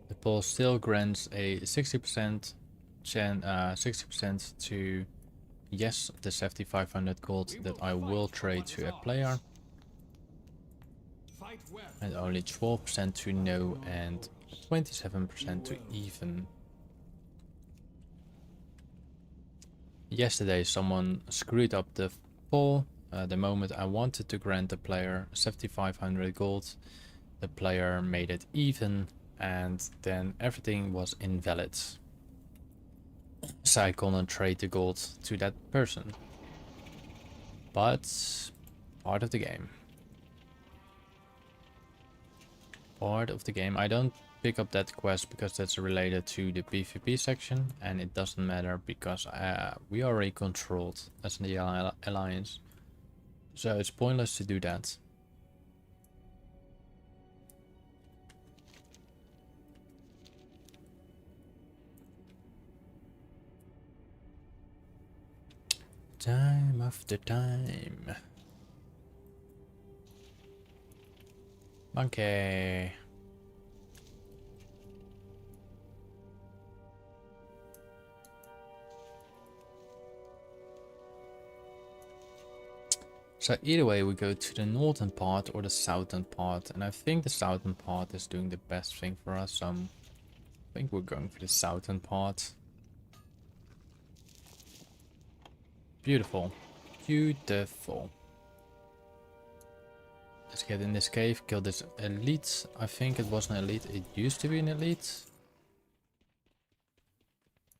The poll still grants a 60% 60% to yes, the 7,500 gold that I will trade to a player, and only 12% to no and 27% to even. Yesterday someone screwed up the poll. The moment I wanted to grant the player 7,500 gold, the player made it even, and then everything was invalid. So I couldn't trade the gold to that person. But part of the game. Part of the game. I don't pick up that quest because that's related to the PvP section, and it doesn't matter because we are already controlled as the Alliance. So it's pointless to do that. Time after time. Monkey. So either way we go to the northern part or the southern part, and I think the southern part is doing the best thing for us, so I think we're going for the southern part. Beautiful. Beautiful. Let's get in this cave, kill this elite. I think it was an elite, it used to be an elite.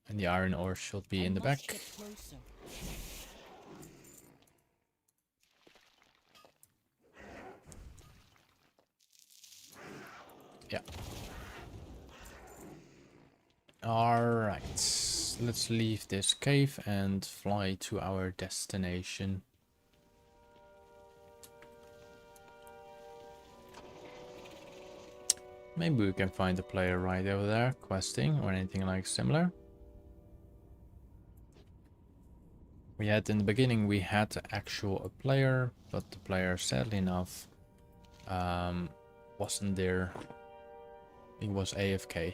And the iron ore should be in the back. Yeah. Alright. Let's leave this cave and fly to our destination. Maybe we can find a player right over there, questing or anything like similar. We had in the beginning, we had actual a player, but the player, sadly enough, wasn't there. He was AFK.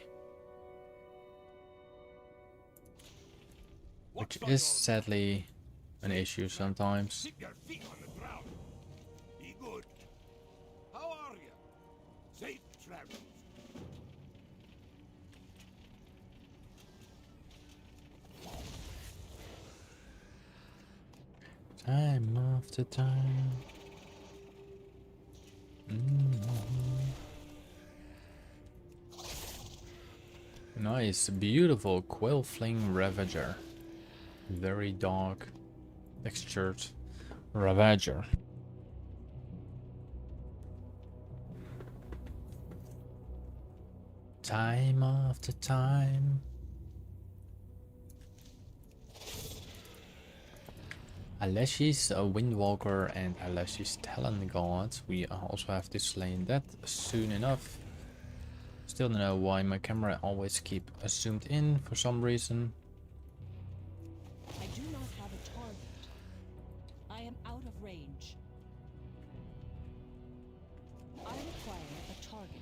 Which is sadly an issue sometimes. Keep your feet on the ground. Be good. How are you? Safe travels. after time. Nice, beautiful quill fling ravager. Very dark, textured ravager. Time after time. Aleshi's a Windwalker and Aleshi's Talon God. We also have to slay that soon enough. Still don't know why my camera always keep zoomed in for some reason. I do not have a target. I am out of range. I require a target.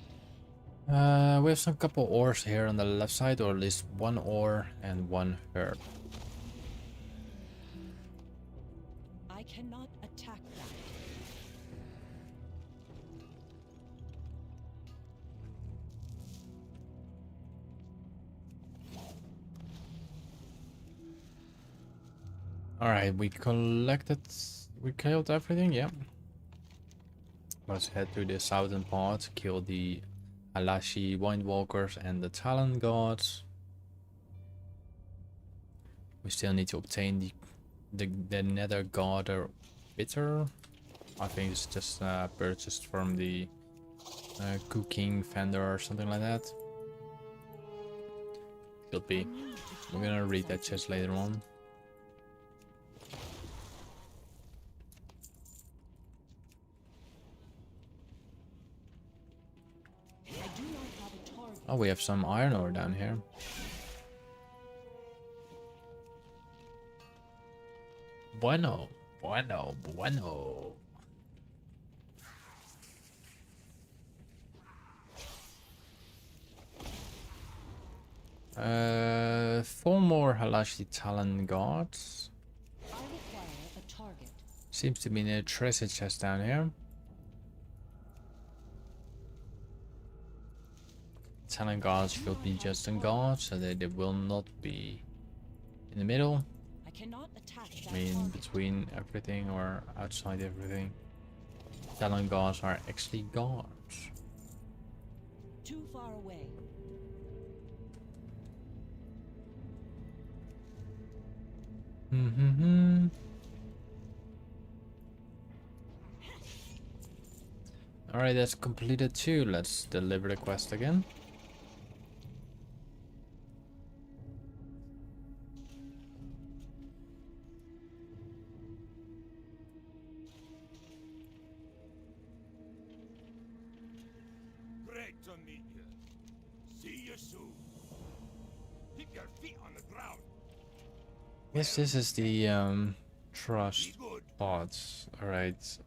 We have some couple ores here on the left side, or at least one ore and one herb. I cannot attack that. Alright, we killed everything, yeah. Let's head to the southern part, kill the Alashi Windwalkers and the Talon Gods. We still need to obtain the Nether God or Bitter. I think it's just purchased from the cooking vendor or something like that. Could be. We're gonna read that chest later on. Oh, we have some iron ore down here. Bueno, bueno, bueno. Four more Halashi Talon Guards. I require a target. Seems to be a treasure chest down here. Talon Guards should be just on guard, so that they will not be in the middle. I cannot attack that I mean, target. between everything or outside everything. Talon Guards are actually guards. Too far away. Alright, that's completed too. Let's deliver the quest again. Great to meet you. See you soon. Keep your feet on the ground. Yes, this is the trust Be good. pods. Alright.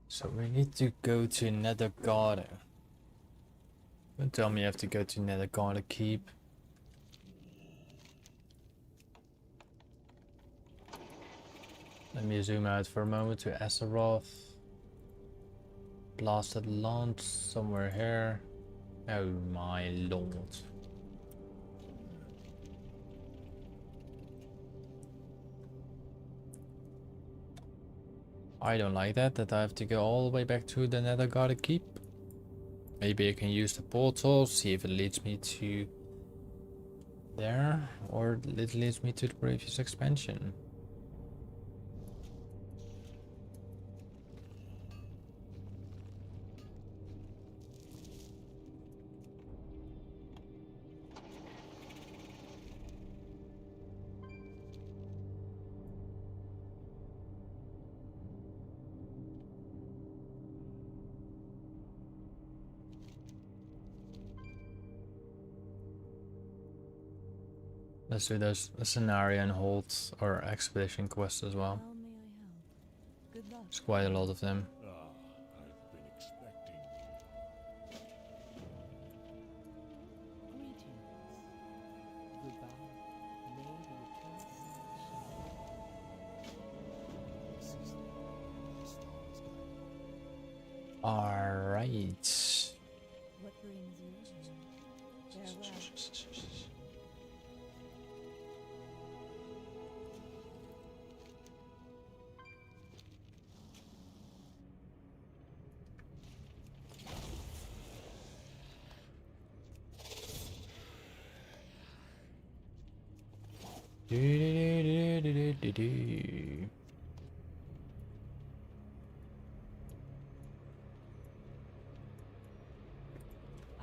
So we need to go to Nether Garden. Don't tell me I have to go to Nether Garden Keep. Let me zoom out for a moment to Azeroth. Blasted Lance somewhere here. Oh my lord. I don't like that I have to go all the way back to the Nether Garden Keep. Maybe I can use the portal, see if it leads me to there, or it leads me to the previous expansion. Let's do those scenario and hold or expedition quests as well. How may I help? Good luck. There's quite a lot of them. I've been expecting you. Greetings. Goodbye. May the return This is the stars guide. Alright. What brings you? Farewell. Do-do-do-do-do-do-do.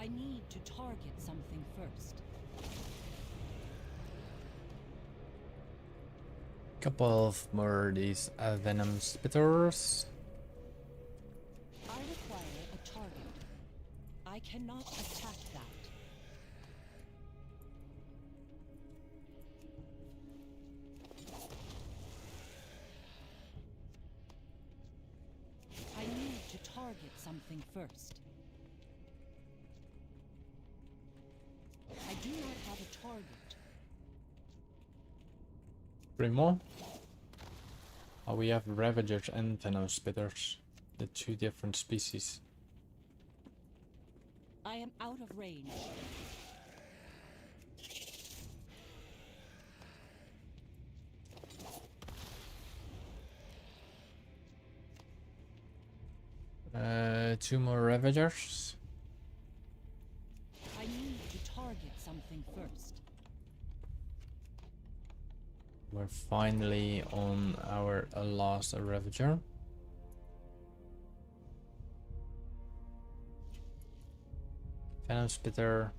I need to target something first. Couple of more of these venom spitters. I require a target. I cannot attack that. I need to target something first. I do not have a target. 3 more. Oh, we have Ravagers and Venom Spitters. The 2 different species. I am out of range. Two more Ravagers. I need to target something first. We're finally on our last Ravager. Venom Spitter.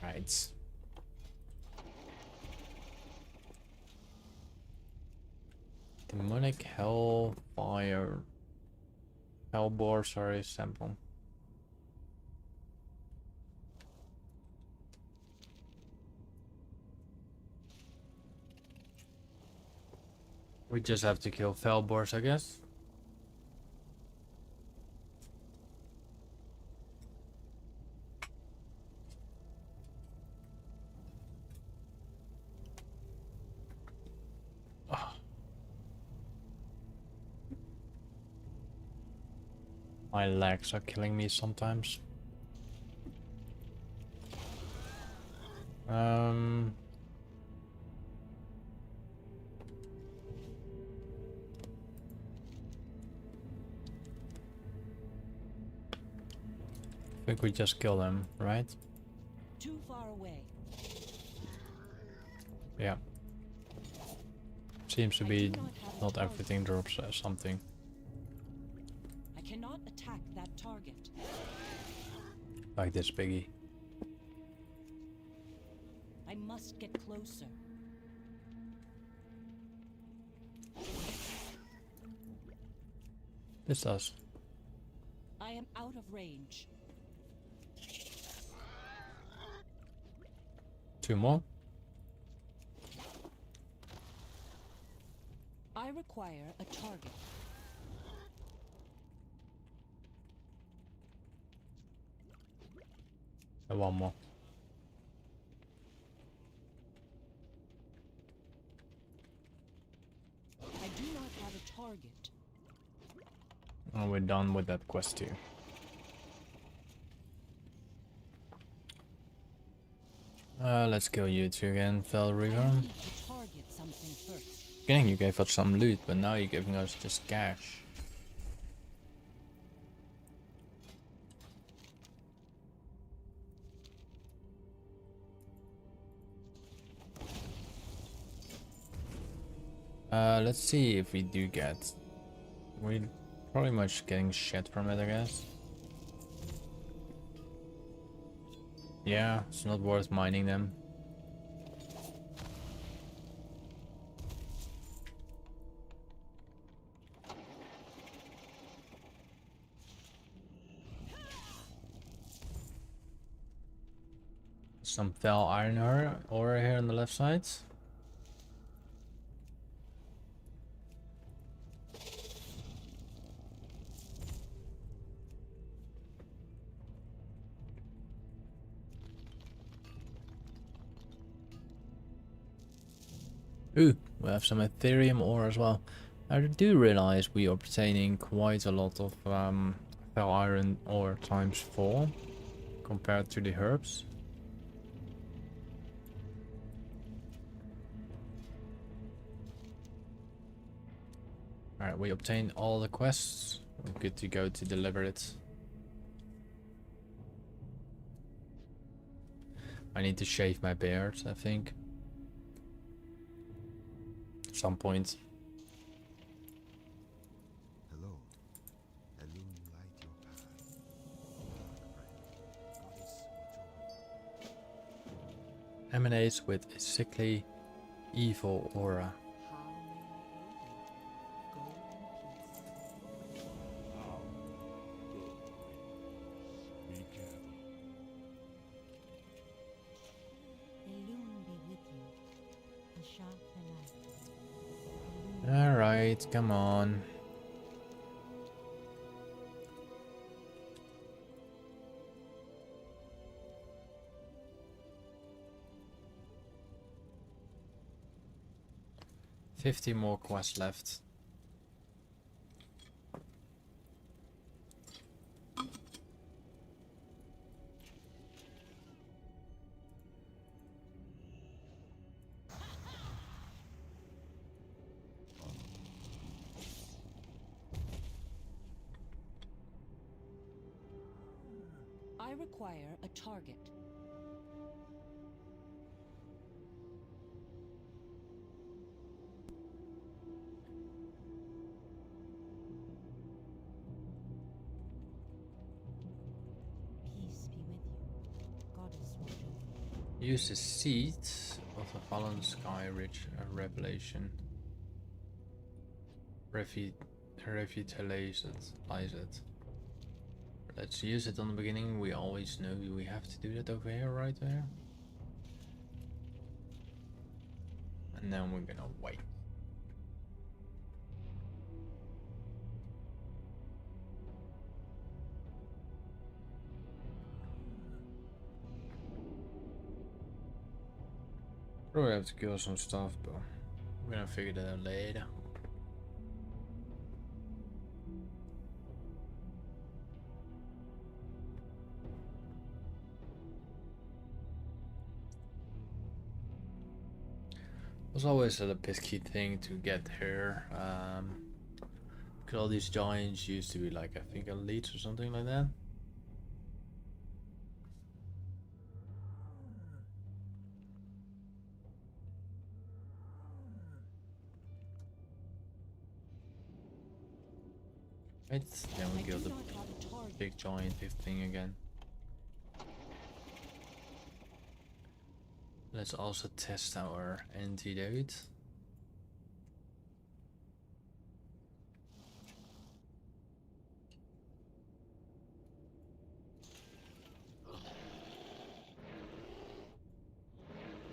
Right. Demonic Hellfire. Hellbore, sorry, sample. We just have to kill Felbors, I guess. My legs are killing me sometimes. I think we just kill them, right? Too far away. Yeah. Seems to be not everything drops something. I cannot attack that target. Like this piggy. I must get closer. This does. I am out of range. 2 more. I require a target. And 1 more. I do not have a target. And we're done with that quest too. Let's kill you two again, Fel River. I need to target something first. Beginning you gave us some loot, but now you're giving us just cash. Let's see if we do get... We're probably much getting shit from it, I guess. Yeah, it's not worth mining them. Some fell iron ore here on the left side. Ooh, we have some Ethereum ore as well. I do realize we are obtaining quite a lot of fell iron ore times 4 compared to the herbs. Alright, we obtained all the quests. We're good to go to deliver it. I need to shave my beard, I think. At some point. Hello. Illume light your path. Goddess, watch over. Emanates with a sickly, evil aura. How may I aid you? Go in peace. Be careful. Illume be with you. Alright, come on. $50 more quests left. I require a target. Peace be with you. Goddess watch over you. Use the seed of the fallen sky rich revelation. Revitalize it. Let's use it on the beginning. We always know we have to do that over here, right there. And then we're gonna wait. Probably have to kill some stuff, but we're gonna figure that out later. It was always a pesky thing to get here. Because all these giants used to be like, I think, elites or something like that. Right, then we kill the big giant thing again. Let's also test our antidote.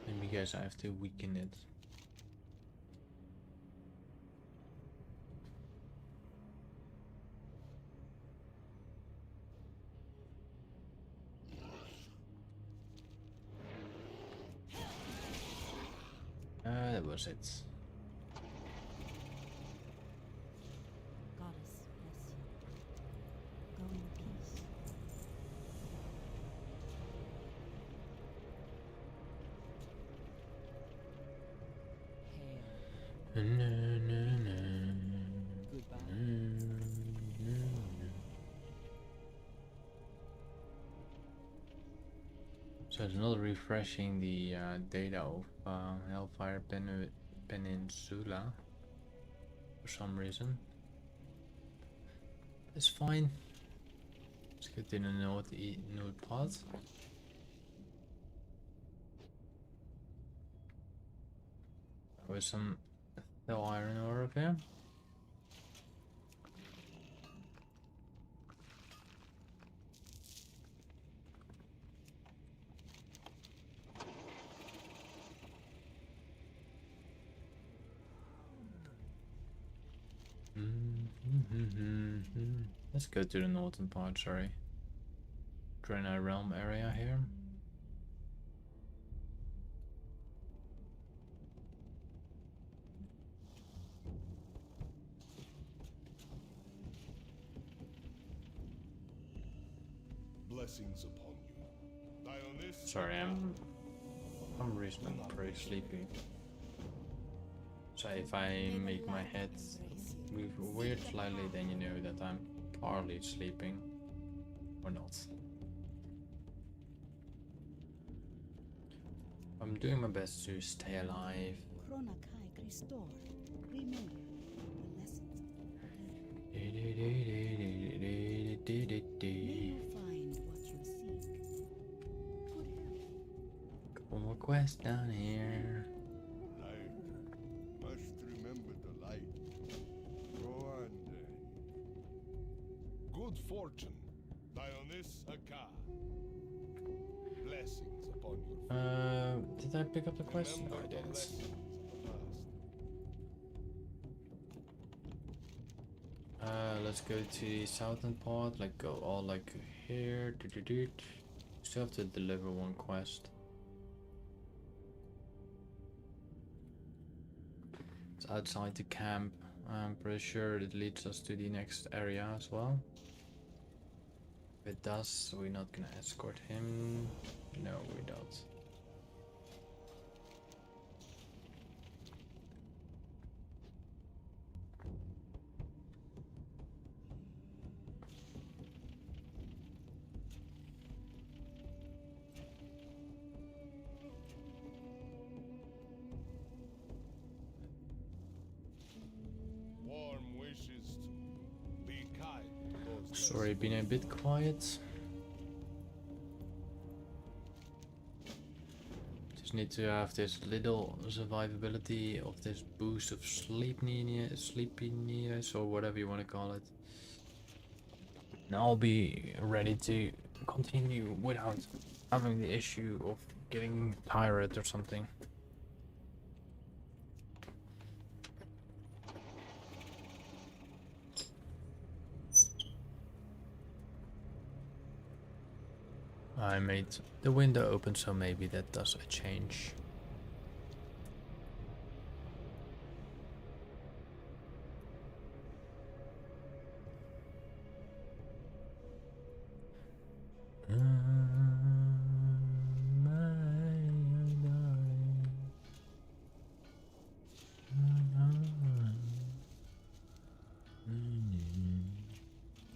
Maybe guys I have to weaken it. That was it. Goddess bless you. Go in peace. So it's not refreshing the data of Hellfire Peninsula for some reason. It's fine. Let's get in the north part. With some fell iron ore up here. Let's go to the northern part, sorry. Draenei Realm area here. Blessings upon you. Dionys. Sorry, I'm for some reason I'm very sleepy. So if I make my head move weird slightly, then you know that I'm partly sleeping or not. I'm doing my best to stay alive. Couple more quests down here. Light. Must remember the light. Go on then. Good fortune. Dionys Aka. Blessings upon your Did I pick up the quest? No, I Remember the didn't. blessings of the past. Let's go to the southern part, like go all like here. Still have to deliver one quest. It's outside the camp. I'm pretty sure it leads us to the next area as well. If it does, we're not gonna escort him. No, we don't. Warm wishes to be kind to those Sorry, less been a bit quiet. Just need to have this little survivability of this boost of sleepiness or whatever you want to call it. And I'll be ready to continue without having the issue of getting tired or something. I made the window open, so maybe that does a change.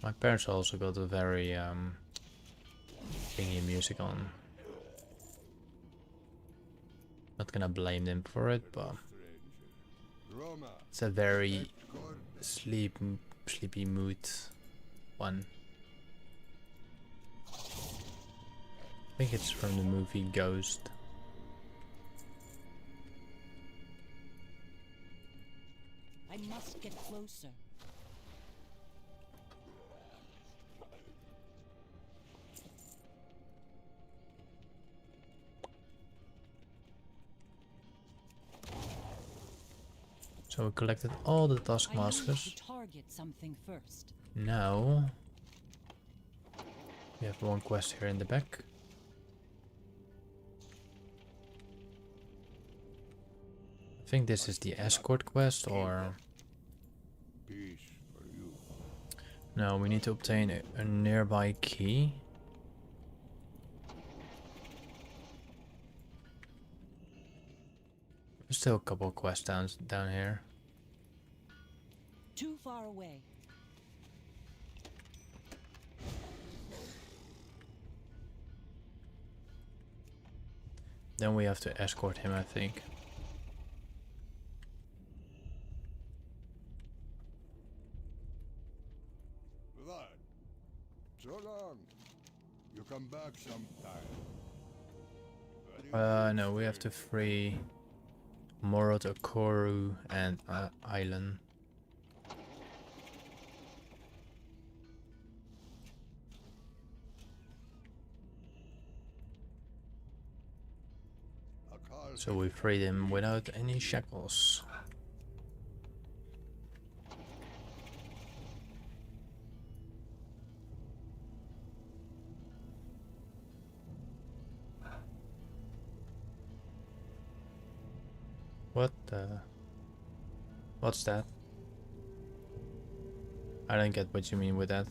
My parents also got a very thingy music on. Not gonna blame them for it, but Roma. it's a very sleepy mood one. I think it's from the movie Ghost. I must get closer. So we collected all the I need taskmasters. to target something first. Now we have one quest here in the back. I think this is the escort quest, or Peace for you. no, we need to obtain a nearby key. There's still a couple of quests down here. Too far away. Then we have to escort him, I think. Vlad, so long. You come back sometime. No, we have to free Morod, Okoru, and Island. So we freed him without any shackles. What's that? I don't get what you mean with that.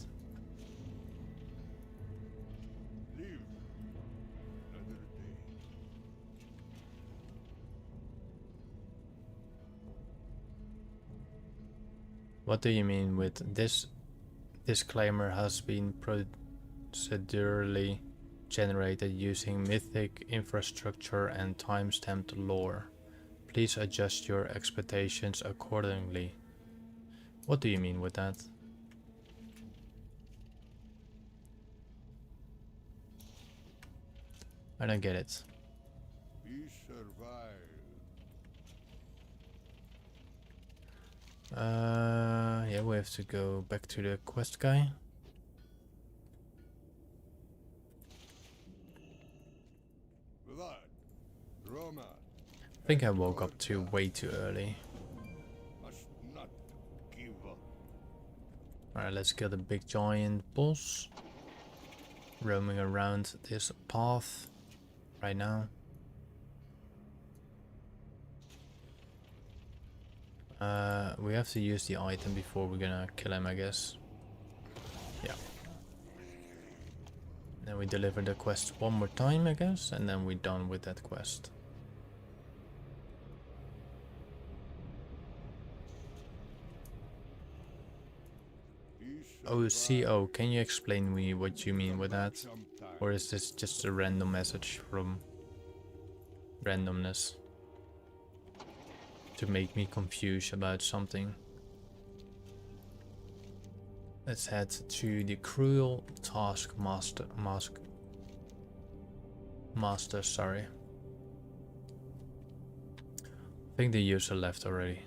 What do you mean with this? Disclaimer has been procedurally generated using mythic infrastructure and time-stamped lore. Please adjust your expectations accordingly. What do you mean with that? I don't get it. We survive. Yeah, we have to go back to the quest guy. Blood. Roma. I think I woke up way too early. Must not give up. Alright, let's kill the big giant boss. Roaming around this path right now. We have to use the item before we're gonna kill him, I guess. Yeah. Then we deliver the quest one more time, I guess, and then we're done with that quest. Oh, CO, can you explain me what you mean with that? Or is this just a random message from randomness? To make me confused about something. Let's head to the cruel taskmaster. Sorry. I think the user left already.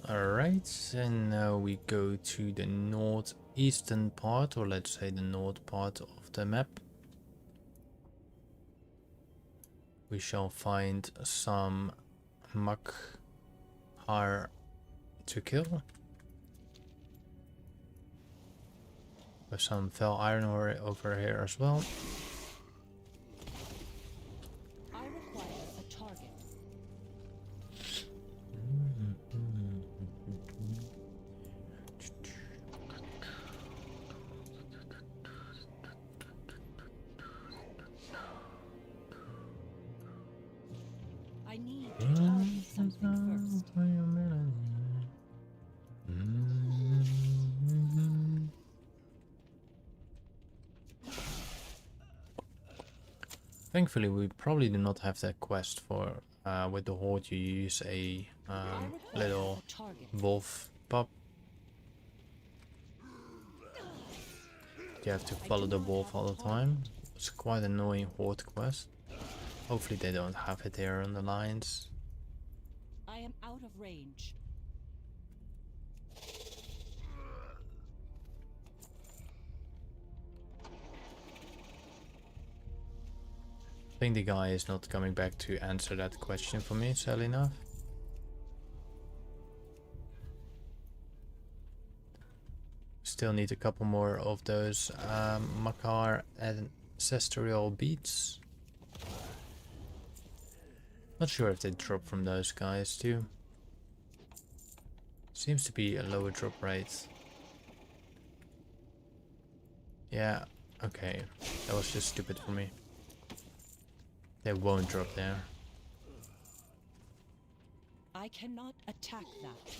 Alright, and now we go to the northeastern part, or let's say the north part of the map. We shall find some Makhar to kill. With some fell iron ore over here as well. I require a target. I need to target something first. Thankfully, we probably do not have that quest for with the horde. You use a little wolf pup. You have to follow the wolf all the time. It's quite an annoying horde quest. Hopefully, they don't have it here on the lines. I am out of range. I think the guy is not coming back to answer that question for me, sadly enough. Still need a couple more of those Makhar ancestral beats. Not sure if they drop from those guys too. Seems to be a lower drop rate. Yeah, okay. That was just stupid for me. They won't drop there. I cannot attack that.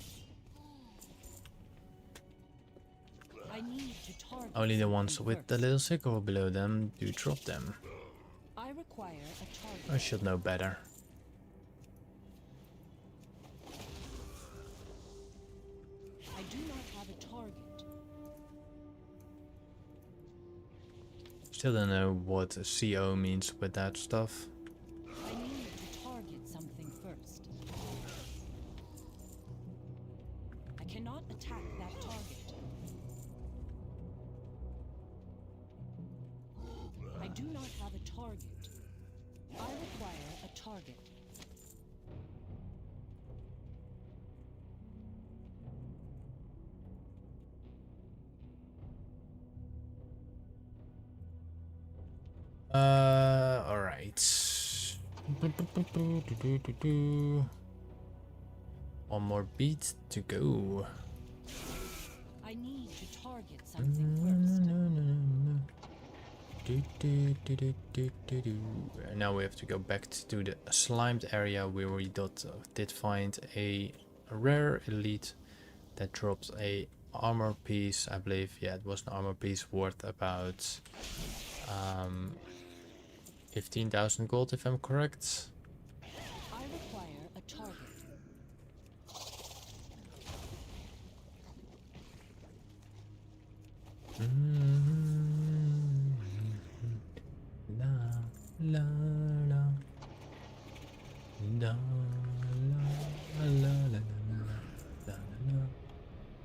I need to target Only the ones something with the first. little sickle below them do drop them. I require a target. I should know better. I do not have a target. Still don't know what CO means with that stuff. I need to target something first. I cannot attack that target. I do not have a target. I require a target. Alright. One more beat to go. I need to target something first. And now we have to go back to the slimed area where we did find a rare elite that drops a armor piece, I believe. Yeah, it was an armor piece worth about 15,000 gold, if I'm correct. I require a target. La la la la la la la la la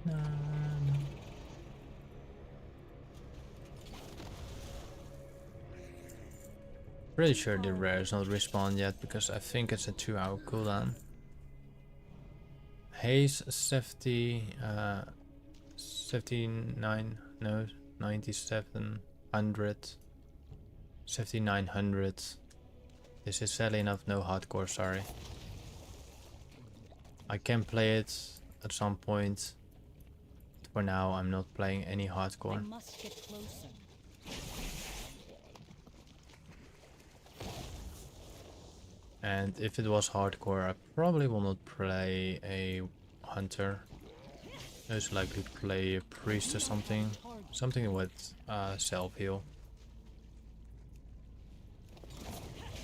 la. Pretty sure the rare is not respawned yet because I think it's a 2-hour cooldown. Haze 70, 79, no, 9700, 7900. This is sadly enough no hardcore, sorry. I can play it at some point. For now, I'm not playing any hardcore. I must get closer. And if it was hardcore, I probably will not play a hunter. Most likely play a priest or something. Something with self-heal.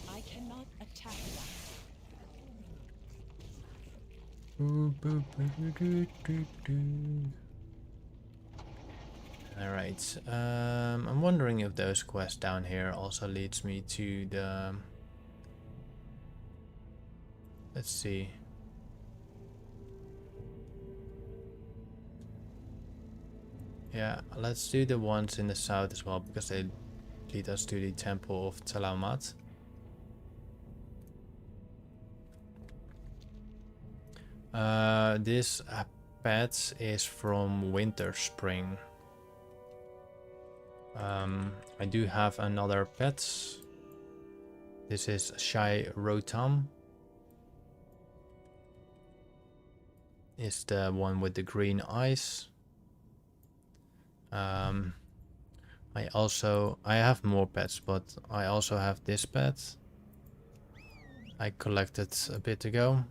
I cannot attack Alright, I'm wondering if those quests down here also leads me to the... Let's see. Yeah, let's do the ones in the south as well, because they lead us to the Temple of Talamat. This pet is from Winter Spring. I do have another pet. This is Shai Rotam. Is the one with the green eyes. I have more pets, but I also have this pet. I collected a bit ago.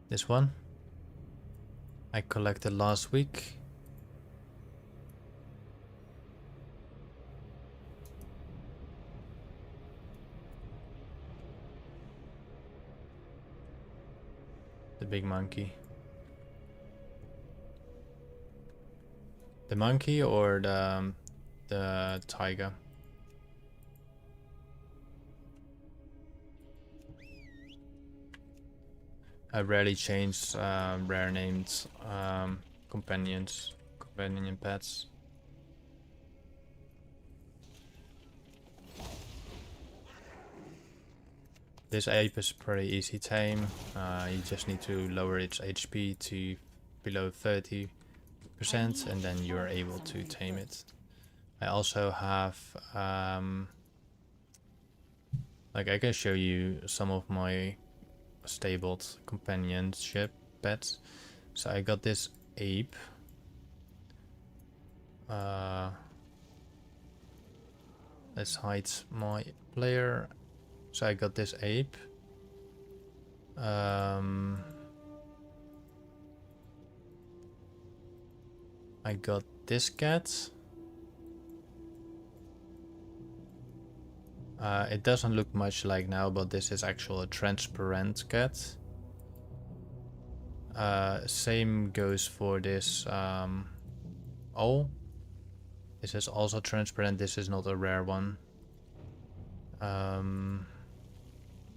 This one I collected last week. The big monkey. The monkey or the tiger? I rarely change rare named companion pets. This ape is pretty easy tame. You just need to lower its HP to below 30%, and then you are able to tame it. I also have like I can show you some of my stabled companionship pets. So I got this ape. Let's hide my player. So I got this ape. I got this cat. It doesn't look much like now, but this is actually a transparent cat. Same goes for this owl. This is also transparent. This is not a rare one.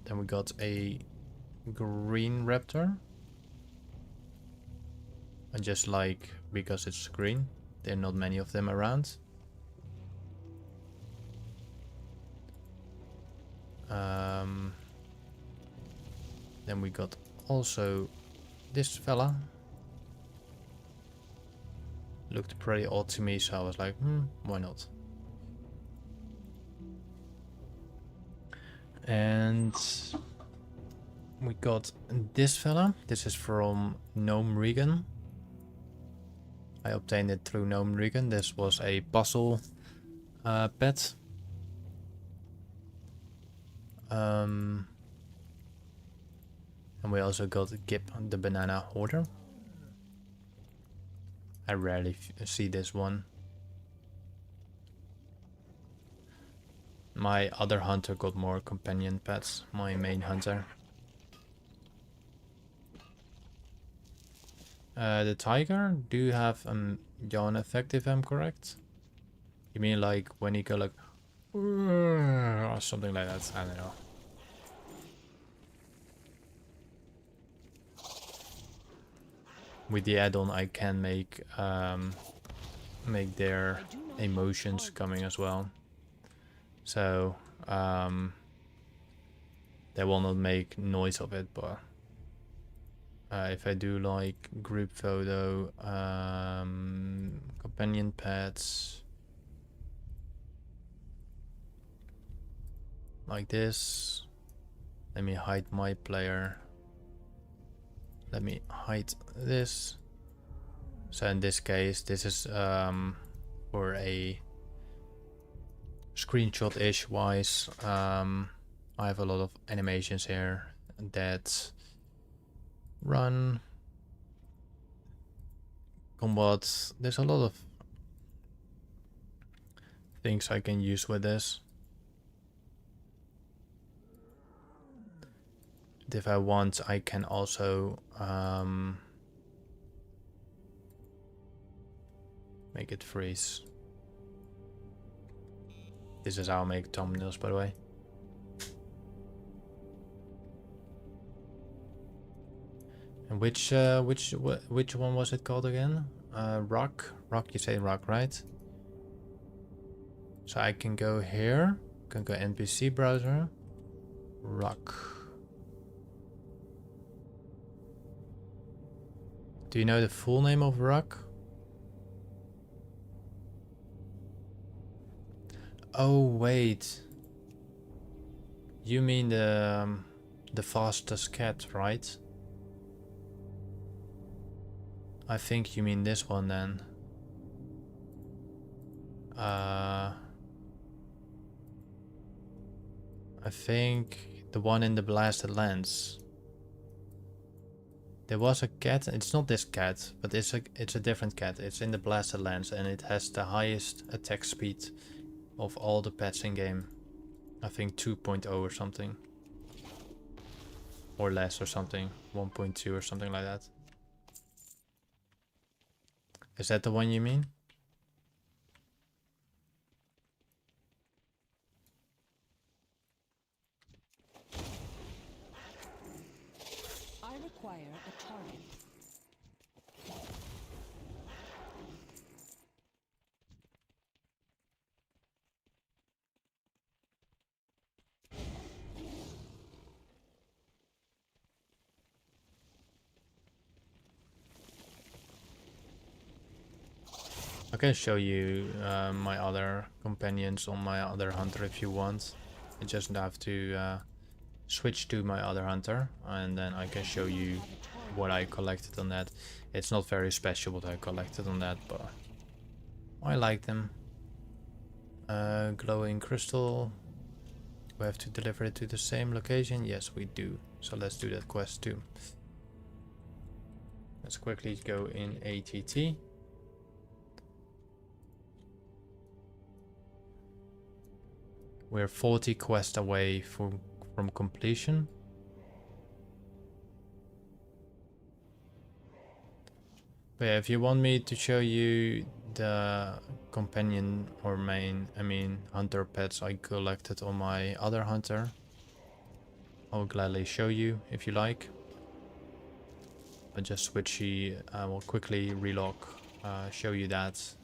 Then we got a green raptor. And just like because it's green, there are not many of them around. Then we got also this fella. Looked pretty odd to me, so I was like, why not? And we got this fella. This is from Gnome Regan. I obtained it through Gnome Regan. This was a puzzle pet. And we also got Gip, the banana hoarder. I rarely see this one. My other hunter got more companion pets, my main hunter. The tiger, do you have yawn effect if I'm correct? You mean like when you go like or something like that? I don't know. With the add-on I can make their emotions coming as well. So they will not make noise of it, but if I do like group photo, companion pets, like this, let me hide my player, let me hide this. So in this case, this is for a screenshot-ish wise. I have a lot of animations here that run combat. There's a lot of things I can use with this. If I want, I can also make it freeze. This is how I make thumbnails, by the way. And which one was it called again? Rock. You say rock, right? So I can go here. Can go NPC browser. Rock. Do you know the full name of rock? Oh wait. You mean the fastest cat, right? I think you mean this one then. I think the one in the blasted lands. There was a cat. It's not this cat, but it's a different cat. It's in the blasted lands and it has the highest attack speed of all the pets in game. I think 2.0 or something. Or less or something. 1.2 or something like that. Is that the one you mean? I require a target. I can show you my other companions on my other hunter if you want. You just have to switch to my other hunter and then I can show you what I collected on that. It's not very special what I collected on that, but I like them. Glowing crystal. We have to deliver it to the same location. Yes, we do. So let's do that quest too. Let's quickly go in ATT. We're 40 quests away from completion. But yeah, if you want me to show you the companion or hunter pets I collected on my other hunter, I will gladly show you if you like. But just switchy, I will quickly relog, show you that.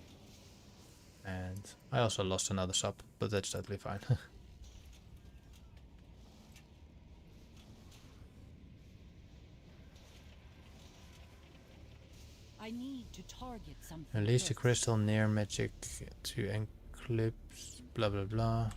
And I also lost another sub, but that's totally fine. I need to target something. Release the first. crystal near magic to eclipse, blah blah blah.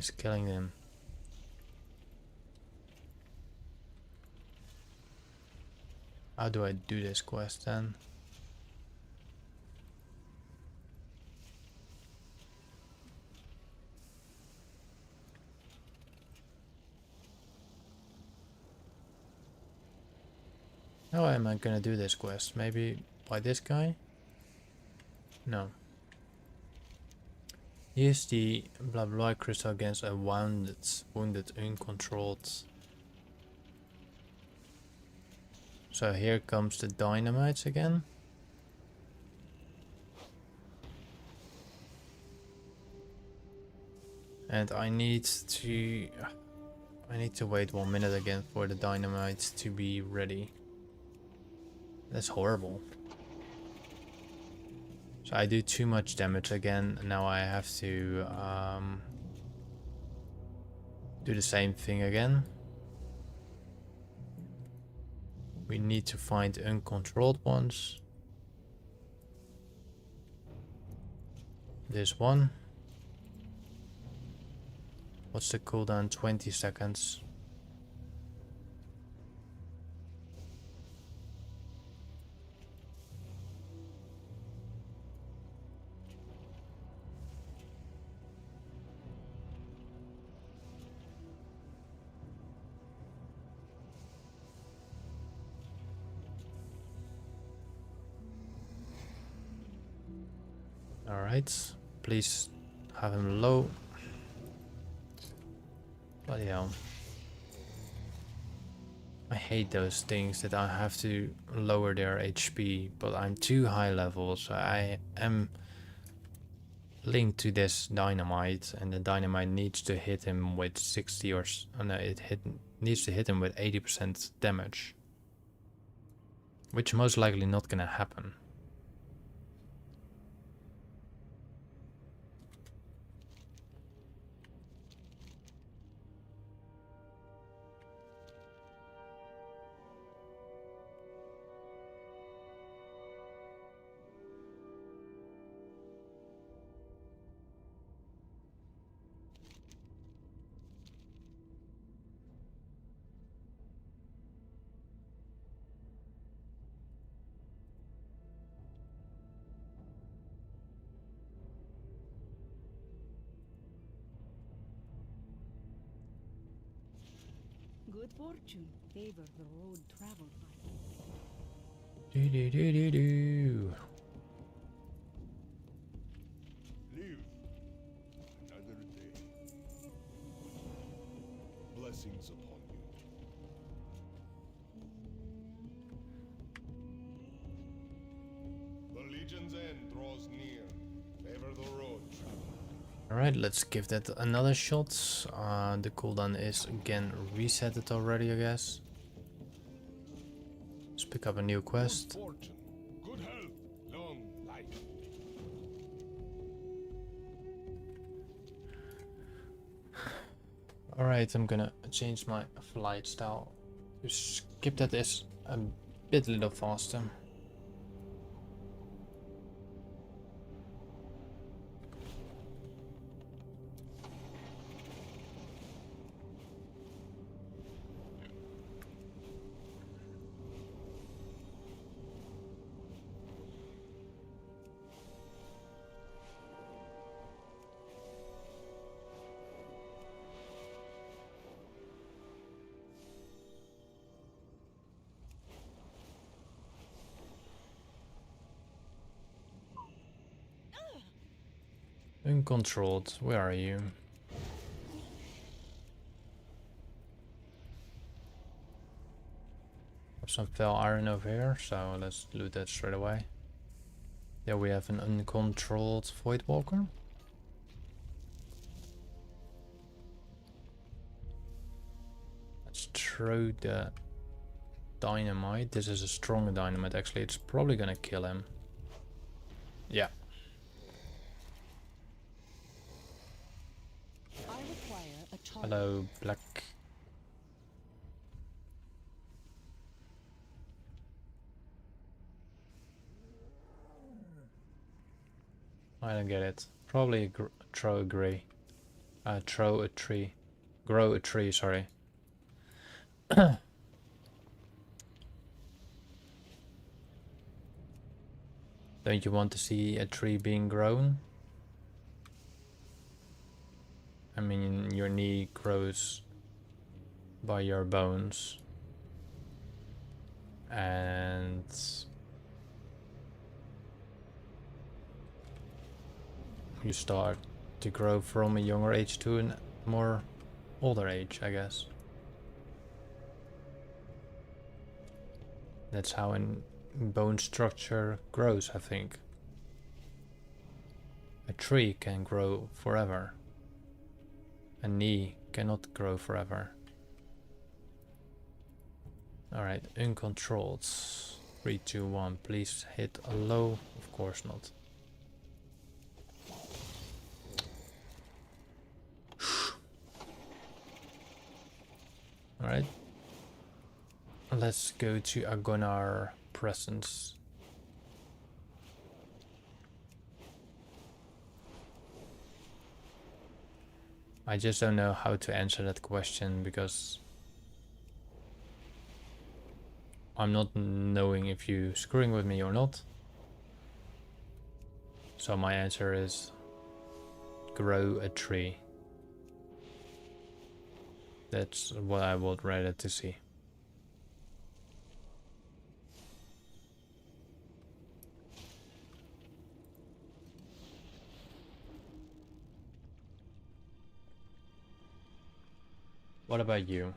is killing them. How do I do this quest then? How am I gonna do this quest? Maybe by this guy? No. Use the blah blah crystal against a wounded uncontrolled. So here comes the dynamites again. And I need to wait 1 minute again for the dynamites to be ready. That's horrible. So I do too much damage again. Now I have to do the same thing again. We need to find uncontrolled ones. This one. What's the cooldown? 20 seconds. Alright, please have him low. Bloody hell. I hate those things that I have to lower their HP, but I'm too high level, so I am linked to this dynamite, and the dynamite needs to hit him with 60 or... oh no, needs to hit him with 80% damage. Which most likely not gonna happen. Good fortune favor the road traveled by. Do do do do do. Live another day. Blessings upon you. The Legion's end draws near. Favor the road traveled. Alright, let's give that another shot. The cooldown is again resetted already, I guess. Let's pick up a new quest. Good fortune, good health, long life. Alright, I'm gonna change my flight style to skip that is a bit little faster. Uncontrolled, where are you? Have some fell iron over here, so let's loot that straight away. There we have an uncontrolled Voidwalker. Let's throw the dynamite. This is a stronger dynamite, actually. It's probably gonna kill him. Yeah. Hello, Black. I don't get it. Probably throw a grey. Throw a tree. Grow a tree, sorry. Don't you want to see a tree being grown? I mean, your knee grows by your bones. And you start to grow from a younger age to a more older age, I guess. That's how an bone structure grows, I think. A tree can grow forever. A knee cannot grow forever. Alright, uncontrolled. 3, 2, 1. Please hit a low. Of course not. Alright. Let's go to Agonar Presence. I just don't know how to answer that question because I'm not knowing if you're screwing with me or not. So my answer is grow a tree. That's what I would rather to see. What about you?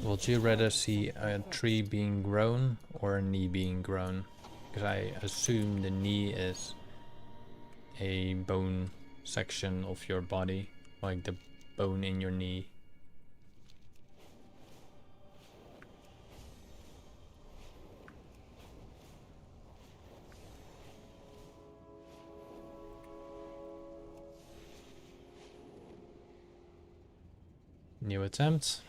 Would you rather see a tree being grown or a knee being grown? Because I assume the knee is a bone section of your body, like the bone in your knee. New attempt.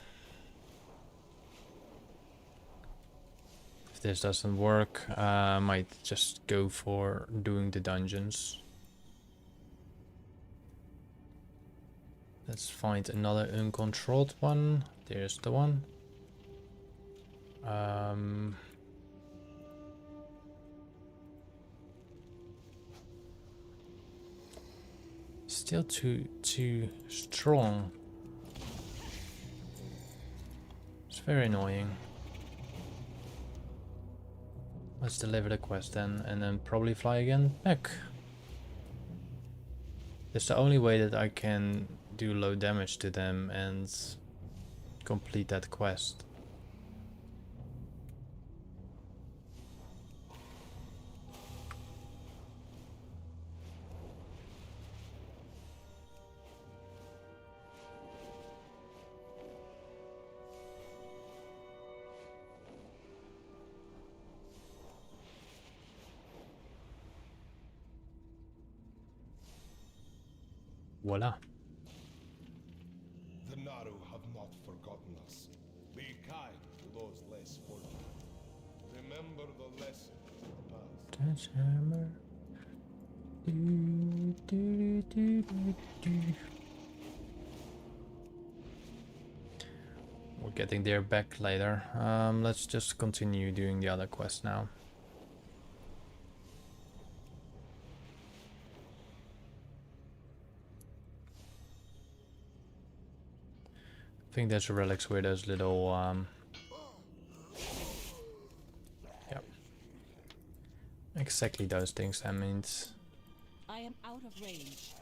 If this doesn't work, I might just go for doing the dungeons. Let's find another uncontrolled one. There's the one. Still too strong. It's very annoying. Let's deliver the quest then, and then probably fly again back. It's the only way that I can do low damage to them and complete that quest. Voila. The Naru have not forgotten us. Be kind to those less fortunate. Remember the lessons of the past. Touch hammer. We're getting there back later. Let's just continue doing the other quest now. I think there's relics where those little yeah, exactly those things. That means I am out of range.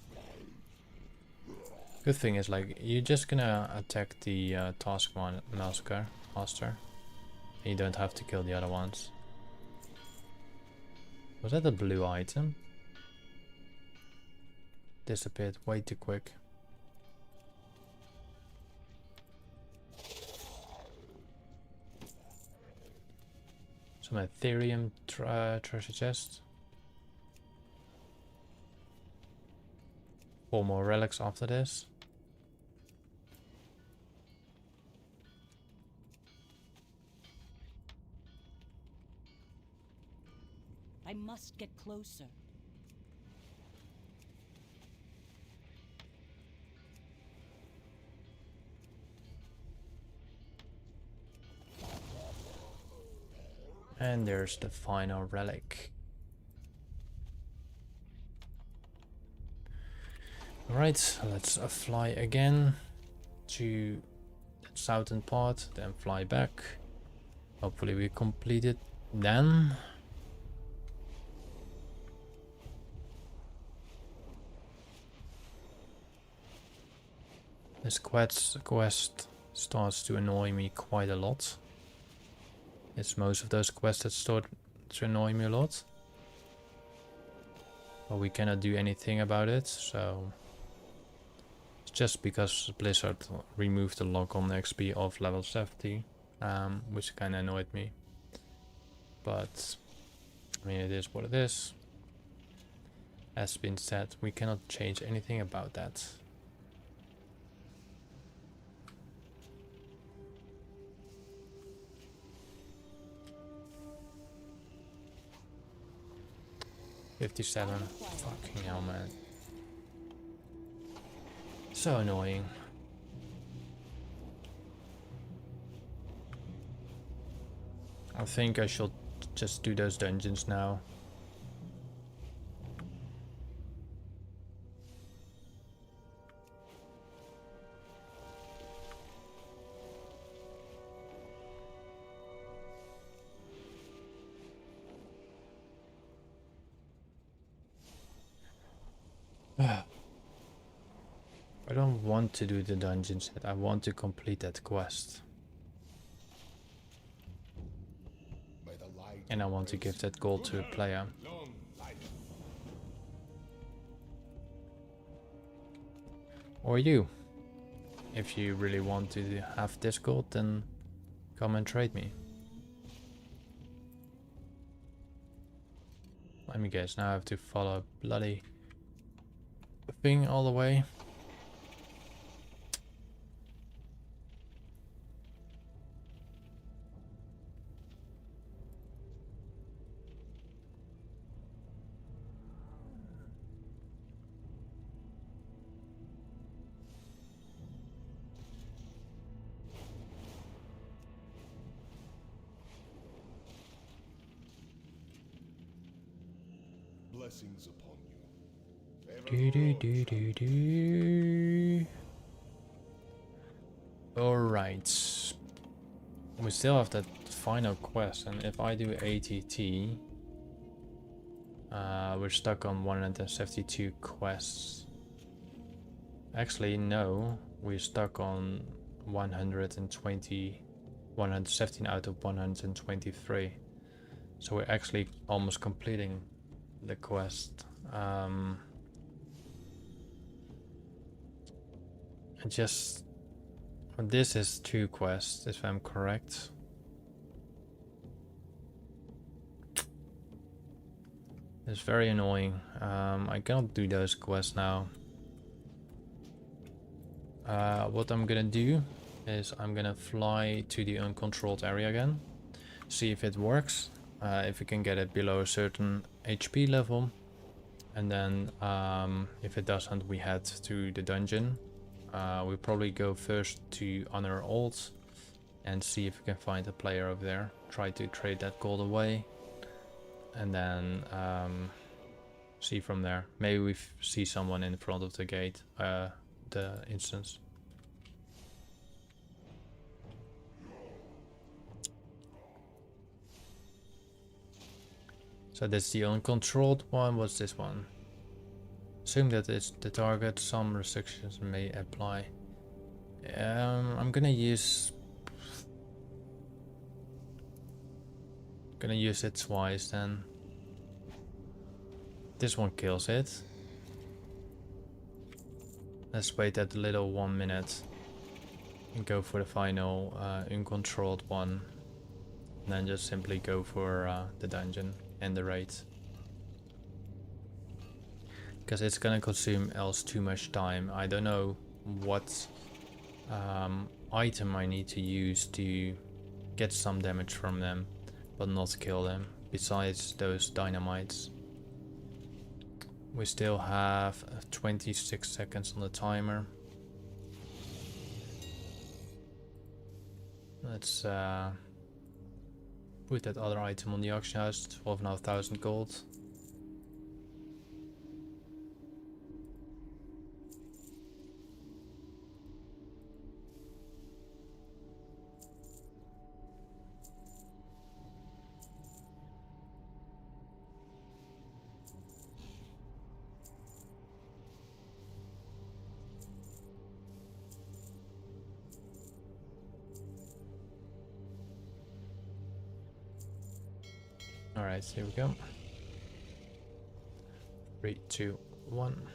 good thing is like you're just gonna attack the taskmaster, and you don't have to kill the other ones. Was that a blue item? Disappeared way too quick. Some Ethereum treasure chest. 4 more relics after this. I must get closer. And there's the final relic. Alright, let's fly again to the southern part, then fly back. Hopefully we complete it then. This quest starts to annoy me quite a lot. It's most of those quests that start to annoy me a lot. But we cannot do anything about it, so... It's just because Blizzard removed the lock-on XP of level 70, which kinda annoyed me. But, I mean, it is what it is. As been said, we cannot change anything about that. $57. Fucking hell, man. So annoying. I think I should just do those dungeons now. I don't want to do the dungeons yet. I want to complete that quest. And I want to give that gold to a player. Or you. If you really want to have this gold, then come and trade me. Let me guess, now I have to follow bloody thing all the way. Blessings upon you. Alright. We still have that final quest, and if I do ATT, we're stuck on 172 quests. Actually, no, we're stuck on 117 out of 123. So we're actually almost completing the quest. And just this is 2 quests, if I'm correct. It's very annoying. I cannot do those quests now. What I'm gonna do is I'm gonna fly to the uncontrolled area again, see if it works, if we can get it below a certain HP level, and then if it doesn't, we head to the dungeon. We'll probably go first to Honor Old and see if we can find a player over there, try to trade that gold away, and then see from there. Maybe we see someone in front of the gate, the instance. So that's the uncontrolled one. What's this one? Assume that it's the target. Some restrictions may apply. I'm gonna use it twice then. This one kills it. Let's wait that little 1 minute and go for the final uncontrolled one. And then just simply go for the dungeon and the raid. Because it's gonna consume else too much time. I don't know what item I need to use to get some damage from them, but not kill them, besides those dynamites. We still have 26 seconds on the timer. Let's put that other item on the auction house. 12,500 gold. Alright, here we go. 3, 2, 1.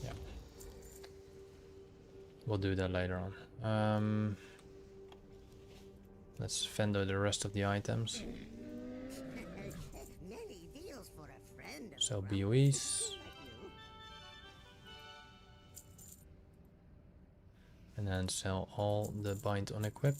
Yeah. We'll do that later on. Let's vendor the rest of the items. Many deals for a friend of So mine. BOEs. And then sell all the bind on equip.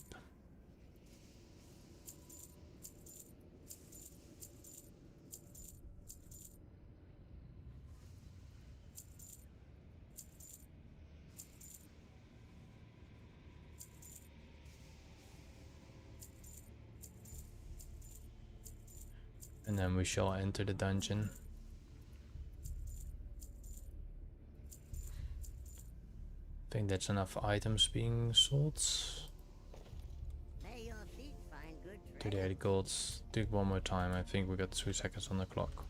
And then we shall enter the dungeon. I think that's enough items being sold. May your feet find good 38 golds. Do it one more time. I think we got 2 seconds on the clock.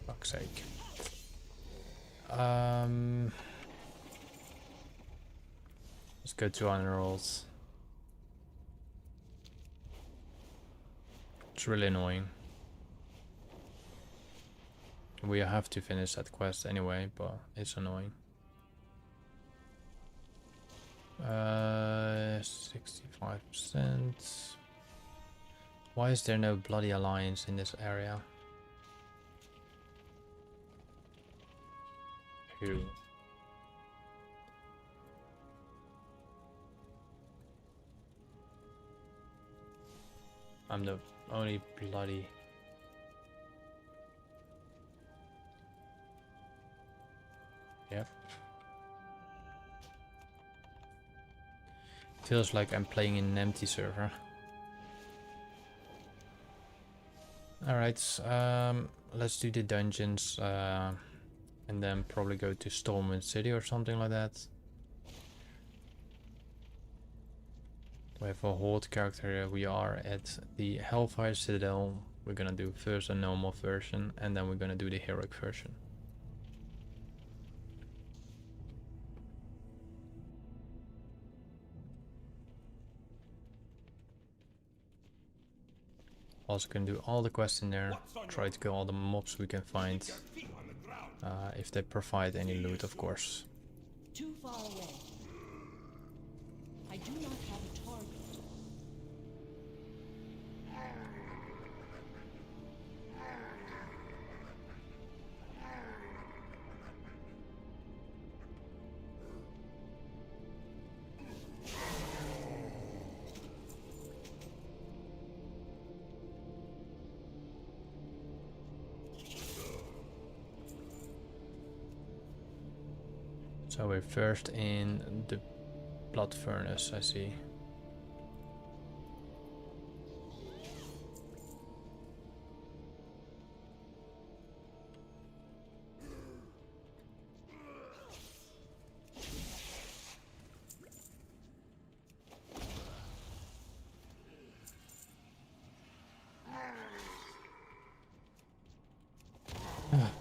Fuck's sake. Let's go to honor rolls. It's really annoying. We have to finish that quest anyway, but it's annoying. 65%. Why is there no bloody alliance in this area? Who? I'm the only bloody... Yep. Feels like I'm playing in an empty server. Alright, let's do the dungeons and then probably go to Stormwind City or something like that. We have a Horde character here. We are at the Hellfire Citadel. We're gonna do first a normal version and then we're gonna do the heroic version. Also can do all the quests in there, try to kill all the mobs we can find, if they provide any loot, of course. Too far away. I do not have a target. So we're first in the blood furnace, I see.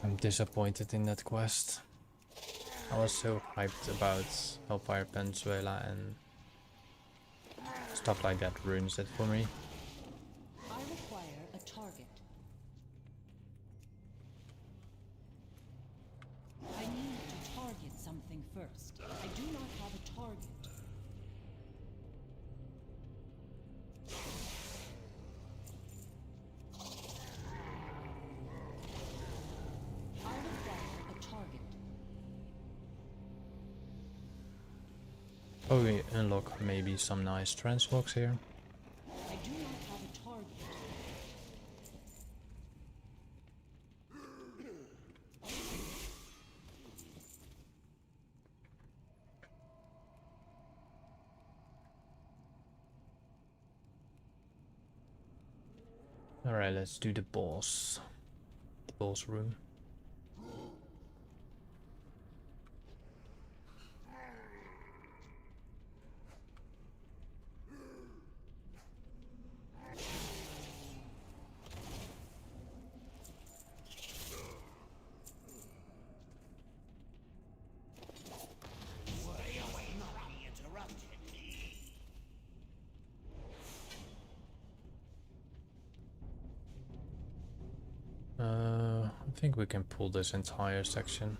I'm disappointed in that quest. I was so hyped about Hellfire Peninsula and stuff like that ruins it for me. I require a target. I need to target something first. I do not have a target. I require a target. Oh, we unlock maybe some nice transmogs here. I do not have a target. Alright, let's do the boss. Boss room. I think we can pull this entire section.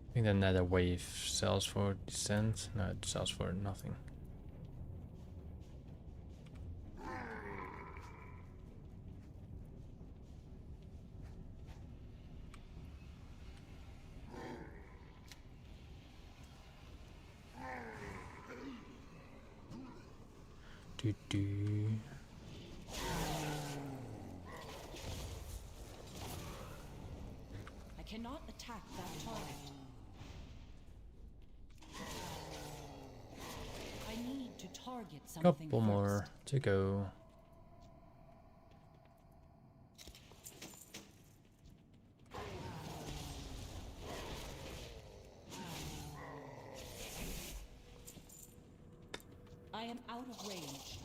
I think the nether wave sells for descent. No, it sells for nothing. Do. I cannot attack that target. I need to target something Couple first. more to go. I am out of range.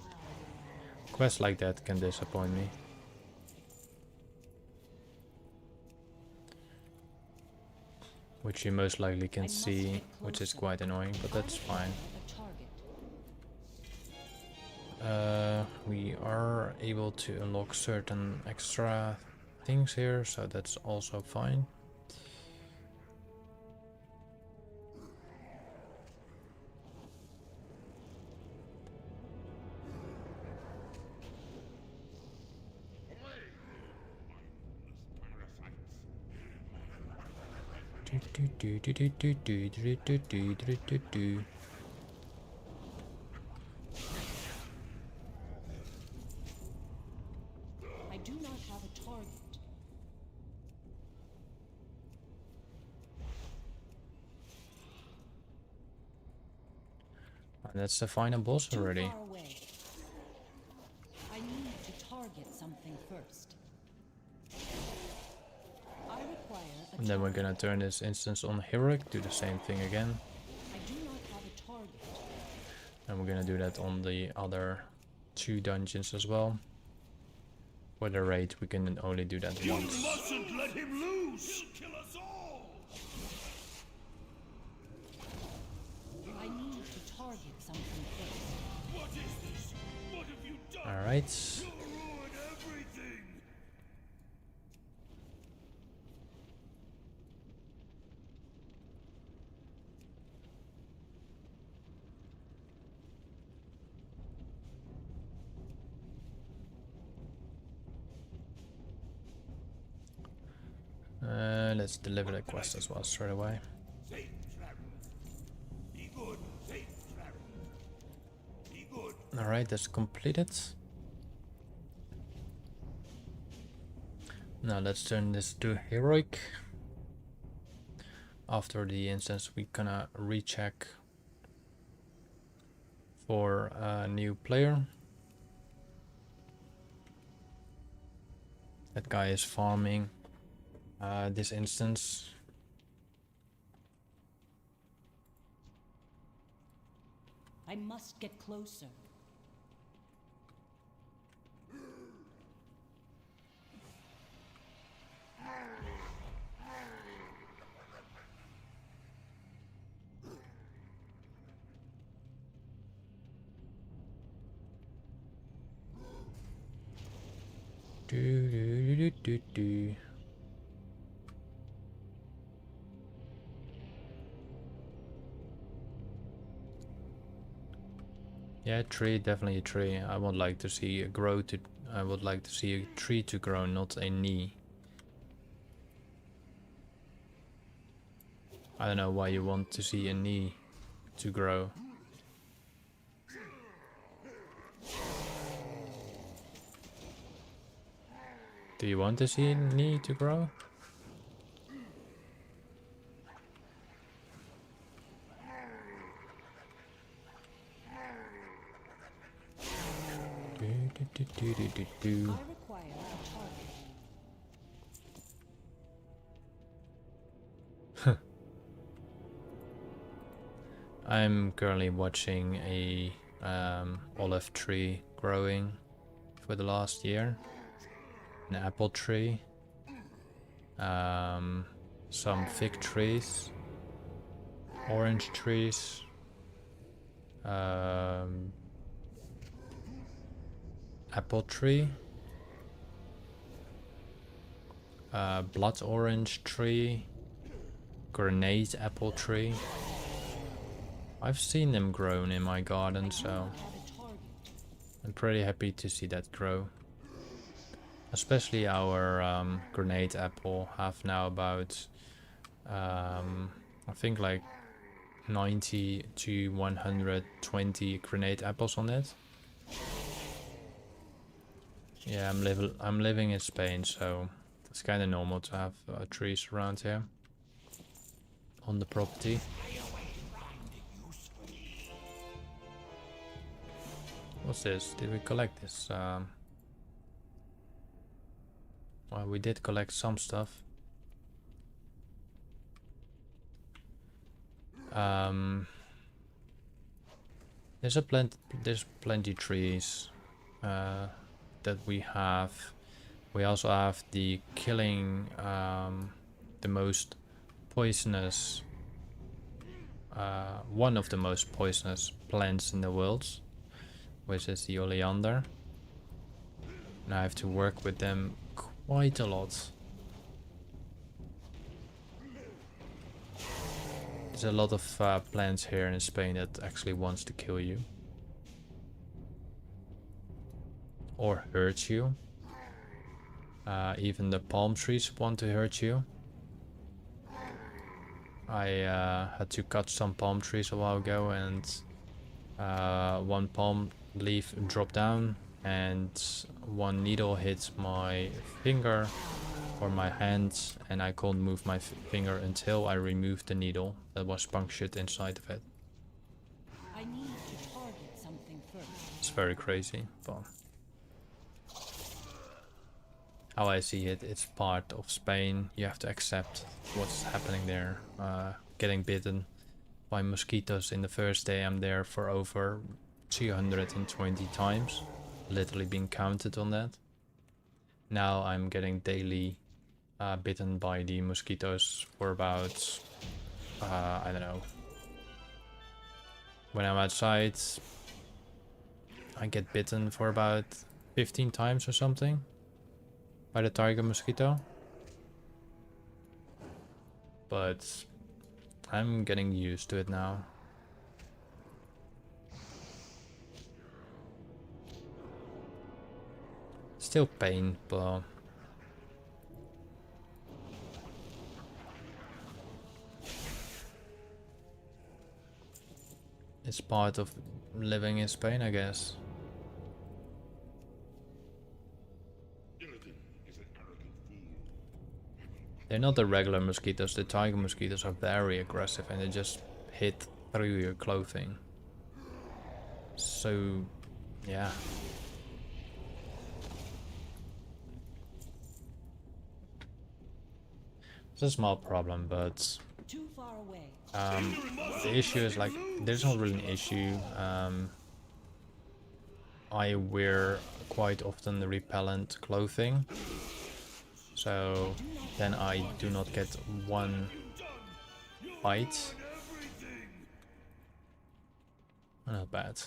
Quests like that can disappoint me. Which you most likely can see, which is quite annoying, but that's fine. We are able to unlock certain extra things here, so that's also fine. I do not have a target. And that's the final boss already. Too far away. I need to target something first. I require a And then we're gonna turn this instance on heroic, do the same thing again. I do not have a target. And we're gonna do that on the other 2 dungeons as well. For the raid, we can only do that once. Mustn't let him loose! He'll kill us all! I need to target something first. What is this? What have you done? Alright. You'll ruin everything! Let's deliver the quest as well straight away. Safe travel. Be good. Safe travel. Be good. Alright, that's completed. Now let's turn this to heroic. After the instance, we're gonna recheck for a new player. That guy is farming this instance. I must get closer. Do. Yeah, tree, definitely a tree. I would like to see a grow to. I would like to see a tree to grow, not a knee. I don't know why you want to see a knee to grow. Do you want to see a knee to grow? I require a target. I'm currently watching a olive tree growing for the last year, an apple tree, some fig trees, orange trees, apple tree, blood orange tree, grenade apple tree. I've seen them grown in my garden, so I'm pretty happy to see that grow. Especially our grenade apple have now about I think like 90 to 120 grenade apples on it. Yeah, I'm living in Spain, so it's kind of normal to have trees around here on the property. What's this? Did we collect this? Well, we did collect some stuff. There's plenty trees that we have. We also have the killing the most poisonous one of the most poisonous plants in the world, which is the oleander. And I have to work with them quite a lot. There's a lot of plants here in Spain that actually wants to kill you. Or hurt you. Even the palm trees want to hurt you. I had to cut some palm trees a while ago, and one palm leaf dropped down and one needle hit my finger or my hand, and I couldn't move my finger until I removed the needle that was punctured inside of it. I need to target something first. It's very crazy, but how I see it, it's part of Spain. You have to accept what's happening there. Getting bitten by mosquitoes in the first day I'm there for over 220 times. Literally being counted on that. Now I'm getting daily bitten by the mosquitoes for about, I don't know. When I'm outside, I get bitten for about 15 times or something by the tiger mosquito. But I'm getting used to it now. Still pain, but it's part of living in Spain, I guess. They're not the regular mosquitoes. The tiger mosquitoes are very aggressive and they just hit through your clothing. So, yeah. It's a small problem, but Too far away. the issue is like, there's not really an issue. I wear quite often repellent clothing. So then I do not get one bite. Not bad.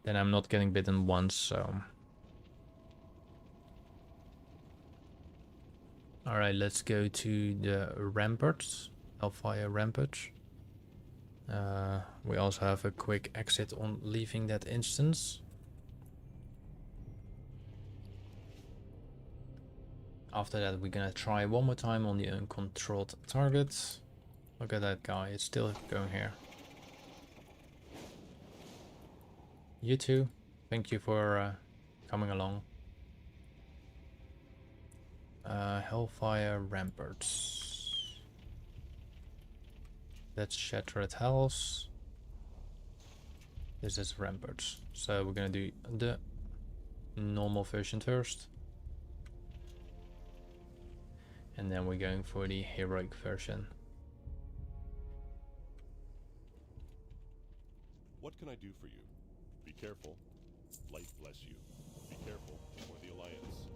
Then I'm not getting bitten once, so. Alright, let's go to the ramparts. Hellfire ramparts. We also have a quick exit on leaving that instance. After that, we're gonna try one more time on the uncontrolled target. Look at that guy, it's still going here. You too, thank you for coming along. Hellfire Ramparts. That's Shattered Hells. This is Ramparts. So we're gonna do the normal version first. And then we're going for the heroic version. What can I do for you? Be careful. Light bless you. Be careful for the Alliance.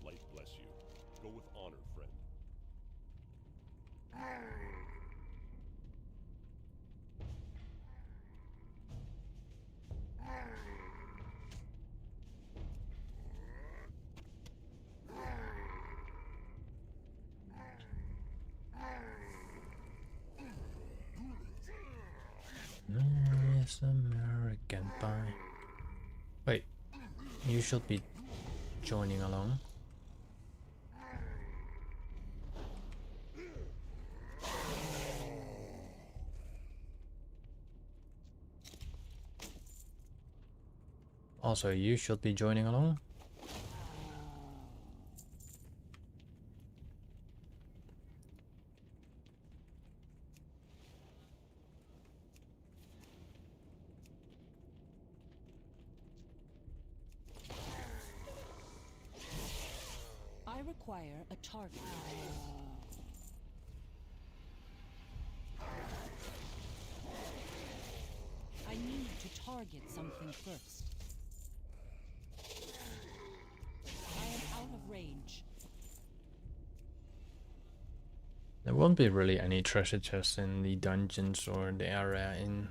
Light bless you. Go with honor, friend. Yes, American Pie. Wait, you should be joining along. Also, you should be joining along. I require a target. I need to target something first. I am out of range. There won't be really any treasure chests in the dungeons or the area in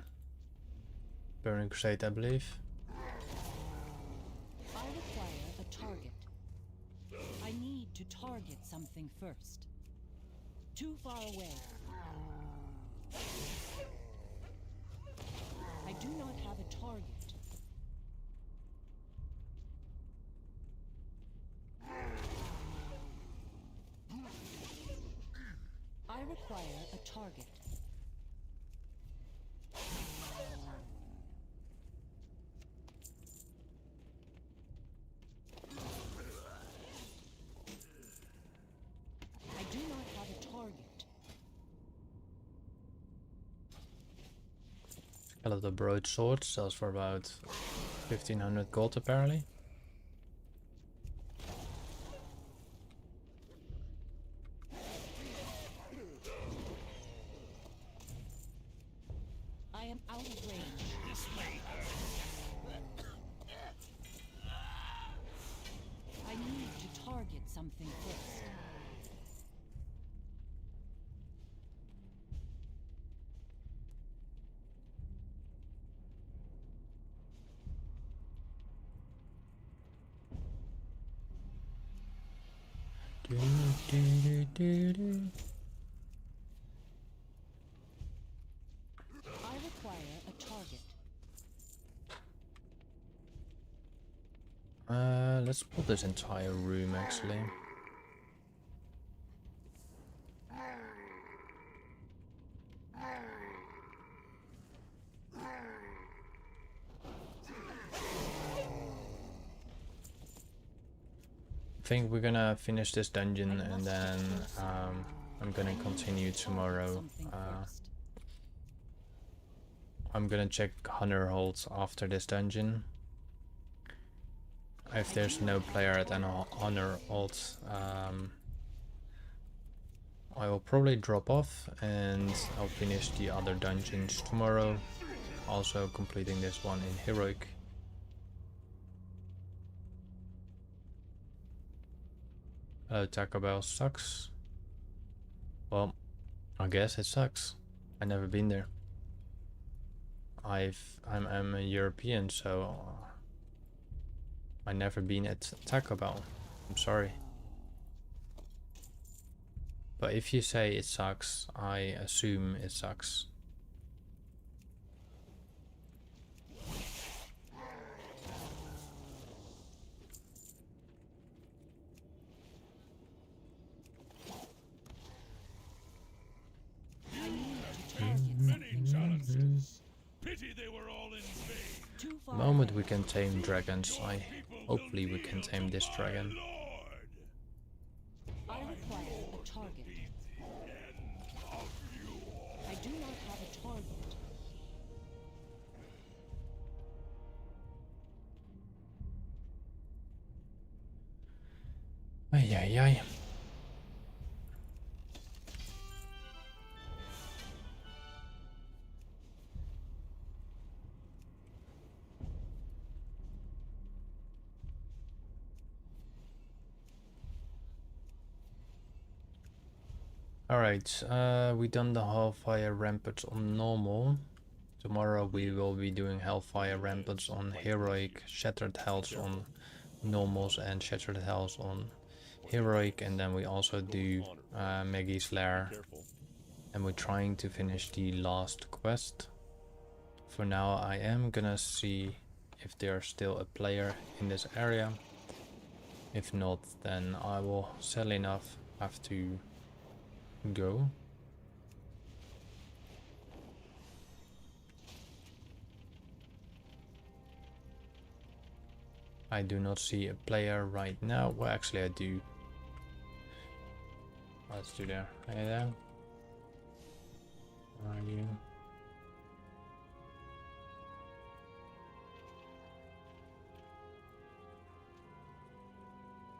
Burning Crusade, I believe. I require a target. I need to target something first. Too far away. I do not have a target. I require a target. I do not have a target. Skull of the Broadsword sells for about 1500 gold apparently. I am out of range. I need to target something first. I require a target. Let's pull this entire room actually. I think we're gonna finish this dungeon and then I'm gonna continue tomorrow. I'm gonna check Hunter holds after this dungeon. If there's no player at an Honor ult, I will probably drop off and I'll finish the other dungeons tomorrow. Also completing this one in Heroic. Taco Bell sucks. Well, I guess it sucks. I've never been there. I'm a European, so I've never been at Taco Bell. I'm sorry. But if you say it sucks, I assume it sucks. I need far moment away. we can tame dragons. Hopefully we can tame this dragon. I require a target. I do not have a target. Ay ay ay. Alright, we done the Hellfire Ramparts on normal. Tomorrow we will be doing Hellfire Ramparts on heroic, Shattered Hells on normals, and Shattered Hells on heroic, and then we also do Maggie's Lair, and we're trying to finish the last quest. For now I am gonna see if there's still a player in this area. If not, then I will sadly enough have to go. I do not see a player right now. Well, actually I do. Let's do there. Hey there. Where are you?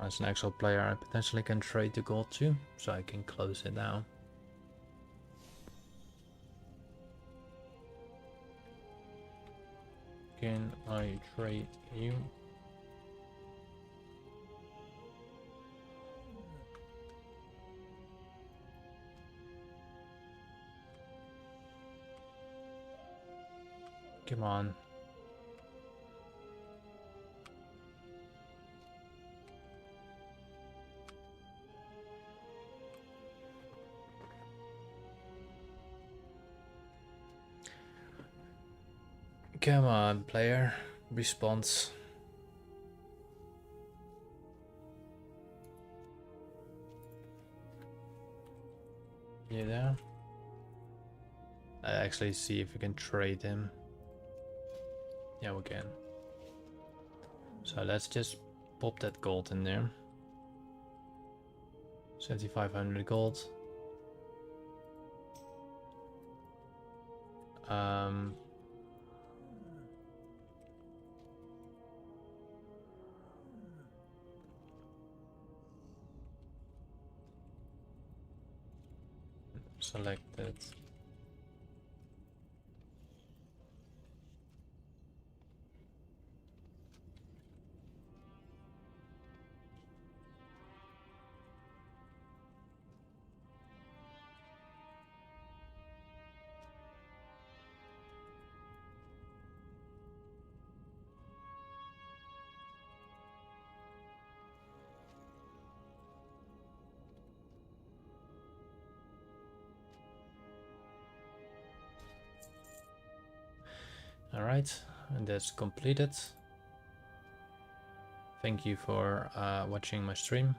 As an actual player, I potentially can trade the gold too, so I can close it down. Can I trade you? Come on. Come on, player. Response. You there? I actually see if we can trade him. Yeah, we can. So let's just pop that gold in there. 7,500 gold. Select it. Alright, and that's completed. Thank you for watching my stream.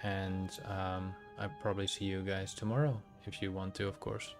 And I'll probably see you guys tomorrow, if you want to, of course.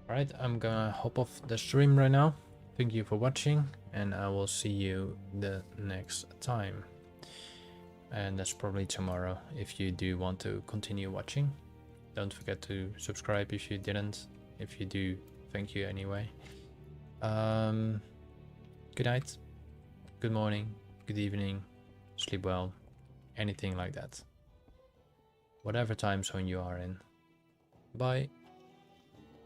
Alright, I'm gonna hop off the stream right now. Thank you for watching, and I will see you the next time. And that's probably tomorrow, if you do want to continue watching. Don't forget to subscribe if you didn't. If you do, thank you anyway. Good night, good morning, good evening, sleep well, anything like that. Whatever time zone you are in. Bye.